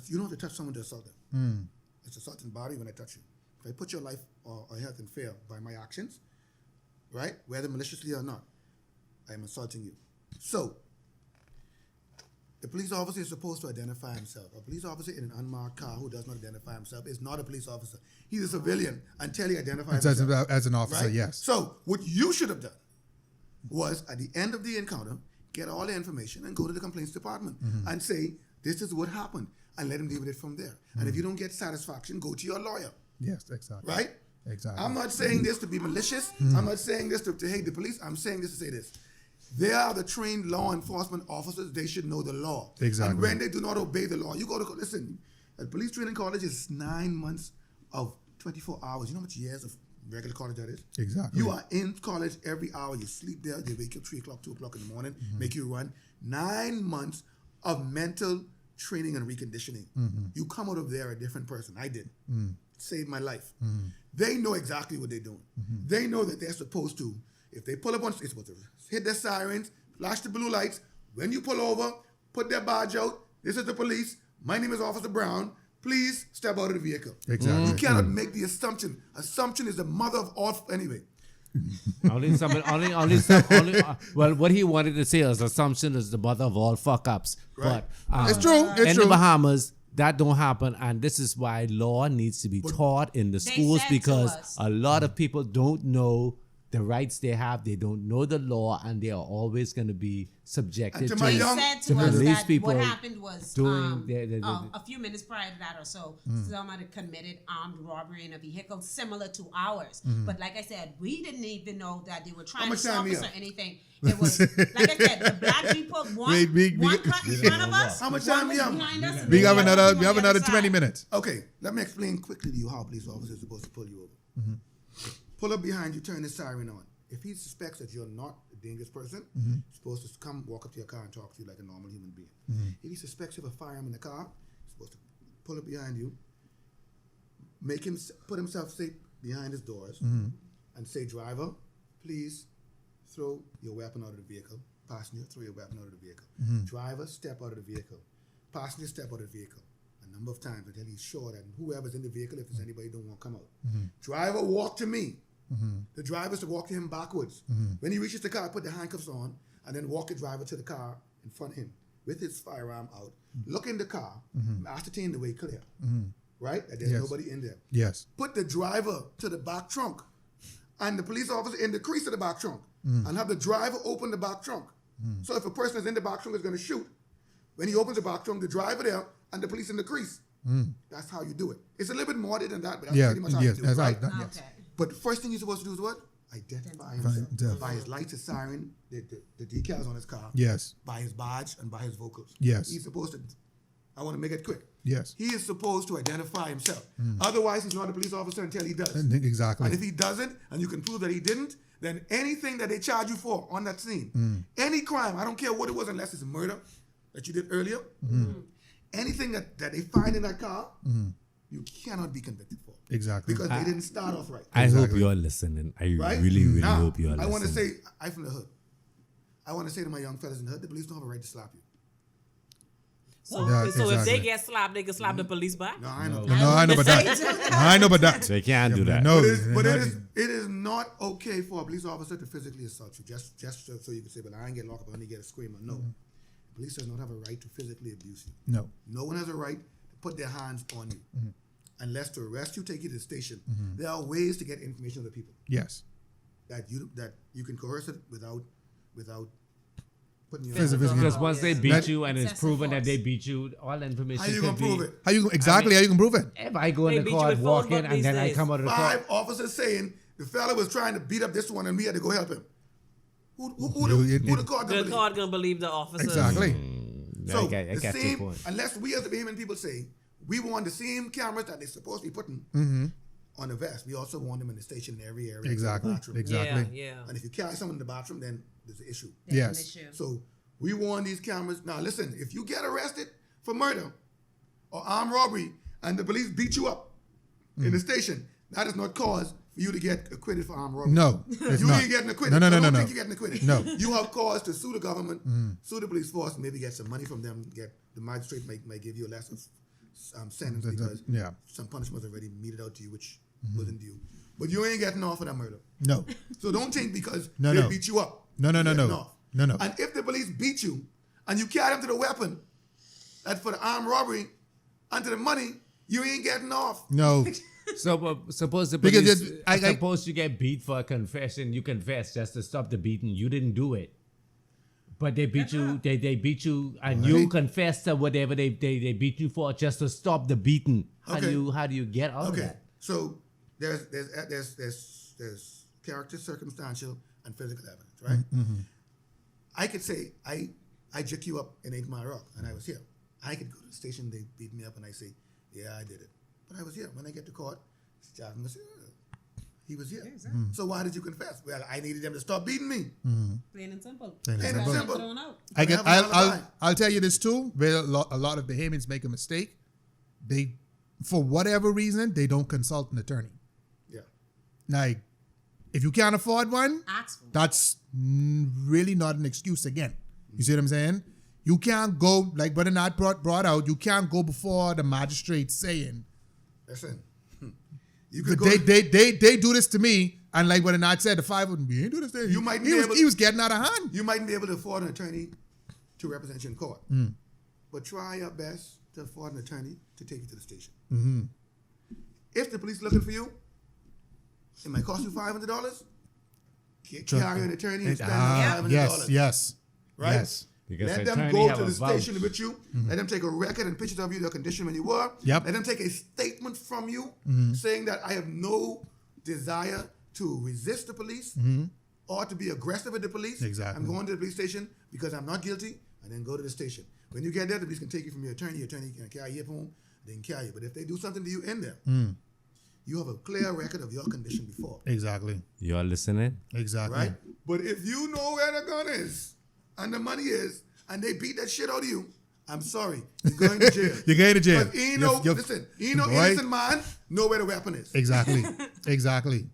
You don't have to touch someone to assault them. It's assaulting body when I touch you. If I put your life or health in fear by my actions, right, whether maliciously or not, I am assaulting you. So, the police officer is supposed to identify himself. A police officer in an unmarked car who does not identify himself is not a police officer. He's a civilian until he identifies himself.
As an officer,
Right?
yes.
So, what you should have done was, at the end of the encounter, get all the information and go to the complaints department and say, this is what happened, and let him deal with it from there. And if you don't get satisfaction, go to your lawyer.
Yes, exactly.
Right?
Exactly.
I'm not saying this to be malicious. I'm not saying this to hate the police. I'm saying this to say this. They are the trained law enforcement officers. They should know the law.
Exactly.
And when they do not obey the law, you go to, listen, at police training college is 9 months of 24 hours. You know how much years of regular college that is?
Exactly.
You are in college every hour. You sleep there. They wake you up 3 o'clock, 2 o'clock in the morning, make you run. 9 months of mental training and reconditioning. You come out of there a different person. I did. Saved my life. They know exactly what they're doing. They know that they're supposed to, if they pull up on, it's supposed to hit their sirens, flash the blue lights. When you pull over, put their badge out. This is the police. My name is Officer Brown. Please step out of the vehicle.
Exactly.
You cannot make the assumption. Assumption is the mother of all, anyway.
Well, what he wanted to say is assumption is the mother of all fuck ups.
Right.
But
It's true. It's
in
true.
the Bahamas, that don't happen, and this is why law needs to be taught in the schools,
said to
because
us-
a lot of people don't know the rights they have. They don't know the law, and they are always going to be subjected
And to
to
my
They
young-
said
to
to us
police
that
people
what happened was
doing
a few minutes prior to that or so, someone had committed armed robbery in a vehicle similar to ours. But like I said, we didn't even know that they were trying to
much time
stop
we
us or
have?
anything. It was, like I said, the black people, one cut in front of us,
How much
one
time we
was
have?
behind us, and
We
the
have
other
another.
was
We have
on the
another
other
20
side.
minutes.
Okay, let me explain quickly to you how a police officer is supposed to pull you over. Pull up behind you, turn the siren on. If he suspects that you're not a dangerous person, he's supposed to come walk up to your car and talk to you like a normal human being. If he suspects you have a firearm in the car, he's supposed to pull up behind you, make him put himself safe behind his doors, and say, driver, please throw your weapon out of the vehicle. Passenger, throw your weapon out of the vehicle. Driver, step out of the vehicle. Passenger, step out of the vehicle. A number of times until he's sure that whoever's in the vehicle, if there's anybody who don't want to come out. Driver, walk to me. The driver's to walk to him backwards. When he reaches the car, put the handcuffs on, and then walk the driver to the car in front of him with his firearm out. Look in the car, ascertain the way clear. Right? That there's nobody in there.
Yes.
Put the driver to the back trunk and the police officer in the crease of the back trunk and have the driver open the back trunk. So if a person is in the back trunk is going to shoot, when he opens the back trunk, the driver there and the police in the crease. That's how you do it. It's a little bit more than that, but that's pretty much how you do it, right?
Yes.
Okay.
But the first thing you're supposed to do is what? Identify himself. By his lights, his siren, the decals on his car.
Yes.
By his badge and by his vocals.
Yes.
He's supposed to, I want to make it quick.
Yes.
He is supposed to identify himself. Otherwise, he's not a police officer until he does.
Exactly.
And if he doesn't, and you can prove that he didn't, then anything that they charge you for on that scene, any crime, I don't care what it was, unless it's a murder that you did earlier, anything that they find in that car, you cannot be convicted for.
Exactly.
Because they didn't start off right.
I hope you're listening. I
Right?
really
Now,
hope you're listening.
I want to say, I'm from the hood. I want to say to my young fellas in the hood, the police don't have a right to slap you.
So,
Yeah,
so if they
exactly.
get slapped, they can slap the police back?
No, I know.
No, I know about that. I know about that.
They can't do that.
No,
But
no,
it is not okay for a police officer to physically assault you. Just so you can say, but I ain't get locked up, I only get a screamer. No. The police does not have a right to physically abuse you.
no.
No one has a right to put their hands on you. Unless to arrest you, take you to the station. There are ways to get information of the people
Yes.
that you can coerce it without putting your
Physical-
hands on
Because
it.
once they
That-
beat you and it's
Excessive
proven that
force.
they beat you, all information
How you
can
gonna prove
be.
it?
How you exactly? How you can prove it?
If I go
They
in the
beat you
car,
with
walk
phone
in,
book
and
these
then I
days.
come out of the car.
5 officers saying the fella was trying to beat up this one and we had to go help him. Who
You-
the court
The
gonna
card gonna believe the officers.
Exactly.
So
I get
the
your
same,
point.
unless we as the Bahamian people say we want the same cameras that they're supposed to be putting on the vest, we also want them in the station in every area.
Exactly.
The bathroom.
Exactly.
Yeah, yeah.
And if you carry someone in the bathroom, then there's an issue.
There's an
Yes.
issue.
So we want these cameras. Now listen, if you get arrested for murder or armed robbery and the police beat you up in the station, that is not cause for you to get acquitted for armed robbery.
No, it's
You
not.
ain't getting acquitted.
No.
I don't think you're getting acquitted.
No.
You have cause to sue the government, sue the police force, and maybe get some money from them. Get the magistrate may give you a lesser sentence because some punishment was already meted out to you, which wasn't due. But you ain't getting off for that murder.
No.
So don't think because
No.
they beat you up.
No.
you're getting off.
No.
And if the police beat you and you carry them to the weapon, that's for the armed robbery, and to the money, you ain't getting off.
No.
So suppose the
Because
police,
it's-
suppose you get beat for a confession, you confess just to stop the beating. You didn't do it, but they beat you. They beat you, and you confess to whatever they beat you for just to stop the beating. How do you get out of that?
So there's character, circumstantial, and physical evidence, right? I could say I jick you up in 8 Mile Rock and I was here. I could go to the station, they beat me up, and I say, yeah, I did it. But I was here. When I get to court, Jasmin will say, he was here. Exactly. So why did you confess? Well, I needed them to stop beating me.
Plain and simple.
Plain and simple.
Thrown out.
I'll tell you this too. Where a lot of Bahamians make a mistake. They, for whatever reason, they don't consult an attorney.
Yeah.
Like, if you can't afford one,
Ask for it.
that's really not an excuse again. You see what I'm saying? You can't go, like Brother Nat brought out, you can't go before the magistrate saying,
Listen, you could
but
go.
they do this to me, and like Brother Nat said, the 5 wouldn't be, he ain't do this to
You might be able-
he was getting out of hand.
You mightn't be able to afford an attorney to represent you in court, but try your best to afford an attorney to take you to the station. If the police looking for you, it might cost you $500. Carry an attorney and spend $500.
Yes.
Right?
Yes.
Because
Let
the
them
attorney
go
have
to
a
the
vouch.
station with you. Let them take a record and pictures of you, the condition when you were.
Yep.
Let them take a statement from you saying that I have no desire to resist the police or to be aggressive with the police.
Exactly.
I'm going to the police station because I'm not guilty, and then go to the station. When you get there, the police can take you from your attorney can carry you home, they can carry you. But if they do something to you in there, you have a clear record of your condition before.
Exactly.
You are listening.
Exactly.
Right? But if you know where the gun is and the money is, and they beat that shit out of you, I'm sorry, you're going to jail.
You're going to jail.
Because listen, innocent man know where the weapon is.
Exactly. Exactly.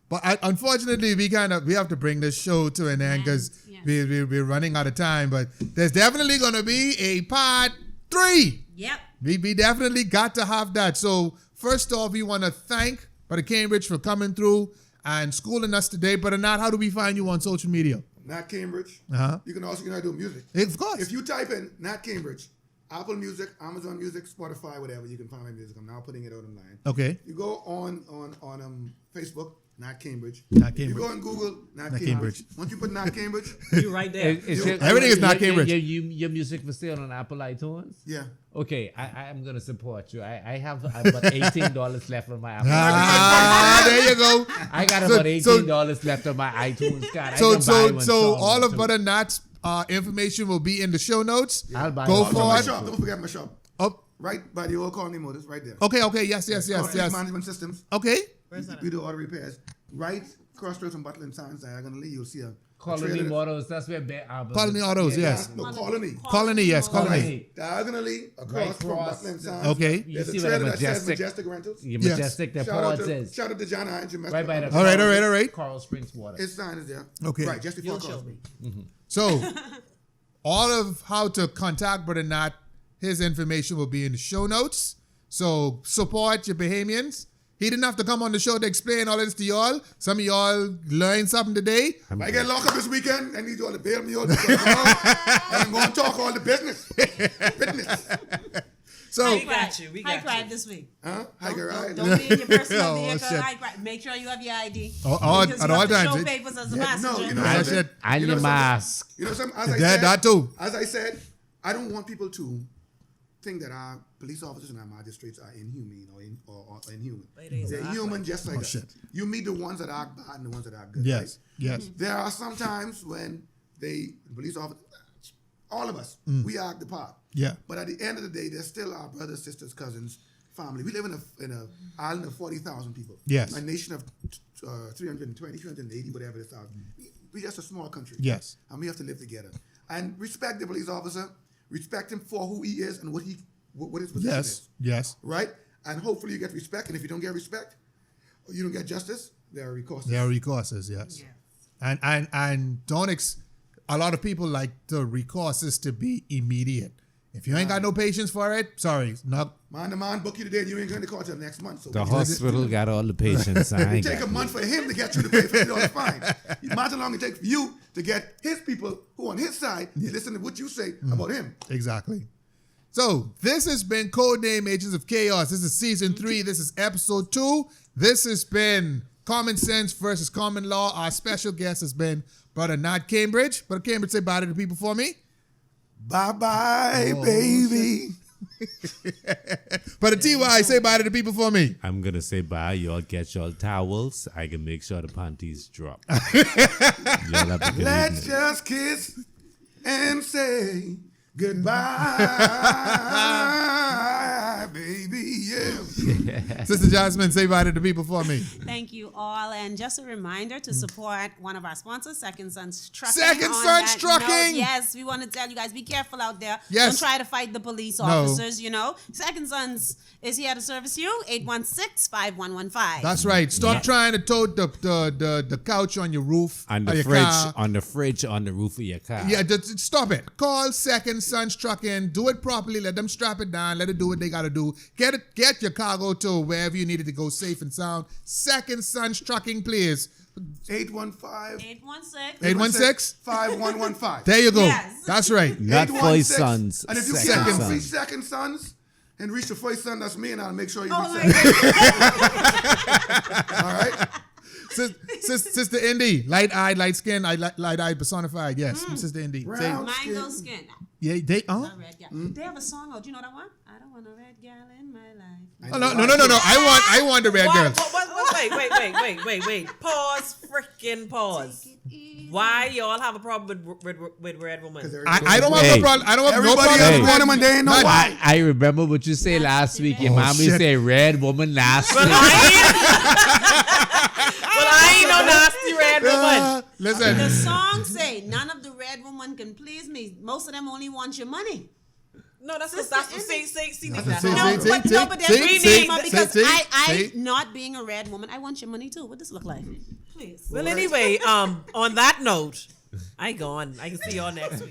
But unfortunately, we have to bring this show to an end because
Yes.
we're running out of time. But there's definitely going to be a part 3.
Yep.
We definitely got to have that. So first off, we want to thank Brother Cambridge for coming through and schooling us today. But Nat, how do we find you on social media?
Nat Cambridge.
Uh-huh.
You can also do music.
Of course.
If you type in Nat Cambridge, Apple Music, Amazon Music, Spotify, whatever, you can find my music. I'm now putting it out online.
Okay.
You go on Facebook, Nat Cambridge.
Nat
You
Cambridge.
go on Google, Nat
Nat
Cambridge.
Cambridge.
Once you put Nat Cambridge,
You right there.
Everything is not Cambridge.
Your music was still on Apple iTunes?
yeah.
Okay, I'm going to support you. I have about $18 left on my Apple.
There you go.
I got
So-
about $18 left on my iTunes card. I can buy one
So
song
all
or
of
two.
Brother Nat's information will be in the show notes.
I'll buy
Go
one.
Also, my
forward.
shop. Don't forget my shop.
Oh,
Right by the old Colony Motors, right there.
okay. Yes.
Colony Management Systems.
Okay.
Where's that?
We do auto repairs. Right crossroads from Butler and Science diagonally, you'll see a
Colony
trailer.
Motors, that's where
Colony Autos, yes.
No, Colony.
Colony, yes, Colony.
Diagonally across from Butler and Science.
Okay.
You
There's a
see where
trailer
the
that says
Majestic,
Majestic Rentals.
your
Yes.
Majestic, the
Shout
port says.
out to John Hines.
Right by the
All right.
Coral Springs Water.
His sign is there.
Okay.
Right, just before
You'll show
Cosby.
me.
So, all of how to contact Brother Nat, his information will be in the show notes. So, support your Bahamians. He didn't have to come on the show to explain all of this to y'all. Some of y'all learned something today.
If I get locked up this weekend, I need you all to bail me out because I'm going to talk all the business.
So,
We got you. We
High
got
ride
you.
this week.
Huh? Hike a ride.
Don't be in your personal
Oh,
vehicle.
shit.
High ride. Make sure you have your ID.
All-
Because
at
you
all
have to
times,
show
it-
papers as a
No,
passenger.
you know
I
something?
said-
And
You
your
know
mask.
something? You know something? As I
That-
said,
that too.
As I said, I don't want people to think that our police officers and our magistrates are inhumane or inhuman.
Ladies,
They're
act
human just like us.
shit.
You meet the ones that act bad and the ones that act good.
yes,
right?
yes.
There are some times when the police officers, all of us, we act the part.
Yeah.
But at the end of the day, they're still our brothers, sisters, cousins, family. We live in a island of 40,000 people.
Yes.
A nation of 320, 380, whatever it is. We're just a small country.
Yes.
And we have to live together. And respect the police officer. Respect him for who he is and what his position is.
Yes, yes.
Right? And hopefully you get respect. And if you don't get respect, or you don't get justice, there are recourses.
There are recourses, yes. And don't a lot of people like the recourses to be immediate. If you ain't got no patience for it, sorry, not.
Man, the man book you today, and you ain't going to court till next month. So
The hospital got all the patients. I
it
ain't
take
got
a month for him to get you to pay $50 fine. Imagine how long it takes for you to get his people who on his side to listen to what you say about him.
Exactly. So this has been Codename Agents of Chaos. This is season 3. This is episode 2. This has been Common Sense versus Common Law. Our special guest has been Brother Not Cambridge. Brother Cambridge, say bye to the people for me.
Bye-bye, baby.
Brother T.Y., say bye to the people for me.
I'm going to say bye. Y'all get y'all towels. I can make sure the panties drop. Y'all have a good
Let's
evening.
just kiss and say goodbye, baby. Yeah.
Sister Jasmin, say bye to the people for me.
Thank you all. And just a reminder to support one of our sponsors, Second Sons Trucking.
Second
On
Sons
that
Trucking!
note, yes, we want to tell you guys, be careful out there.
Yes.
Don't try to fight the police officers, you know. Second Sons is here to service you, 816-5115.
That's right. Stop trying to tote the couch on your roof.
On
or
the
your
fridge,
car.
on the fridge, on the roof of your car.
Yeah, stop it. Call Second Sons Trucking. Do it properly. Let them strap it down. Let it do what they got to do. Get your cargo to wherever you need it to go safe and sound. Second Sons Trucking, please.
815
816.
5115.
There you go.
Yes.
That's right.
Not
816.
First Sons.
And if you
Second
can't
Sons.
reach Second Sons and reach the First Son, that's me, and I'll make sure you
Oh,
reach
my
Second.
God.
All right?
Sister Indy, light-eyed, light-skinned, light-eyed personified. Yes, Sister Indy.
Brown.
Mango skin.
Yeah, they.
Not red gal. They have a song out. Do you know that one? I don't want a red gal in my life.
Oh, no. I want the red girl.
Wait. Pause, freaking pause. Why y'all have a problem with red woman?
I don't have no
Hey.
problem. I don't have no
Everybody
problem.
else
Hey.
want them and they ain't know why.
I remember what you say last week. Your mommy
shit.
say red woman last
Well,
week.
I ain't no nasty red woman.
The
Listen,
song say, none of the red woman can please me. Most of them only want your money.
No, that's
Sister
that's
Indy.
see.
See,
That's
see,
No,
see,
but
see,
no, but
see,
then we
see,
need more
see,
because
see,
I
see.
not being a red woman, I want your money too. What does this look like? Please.
Well, anyway, on that note, I gone. I can see y'all next week.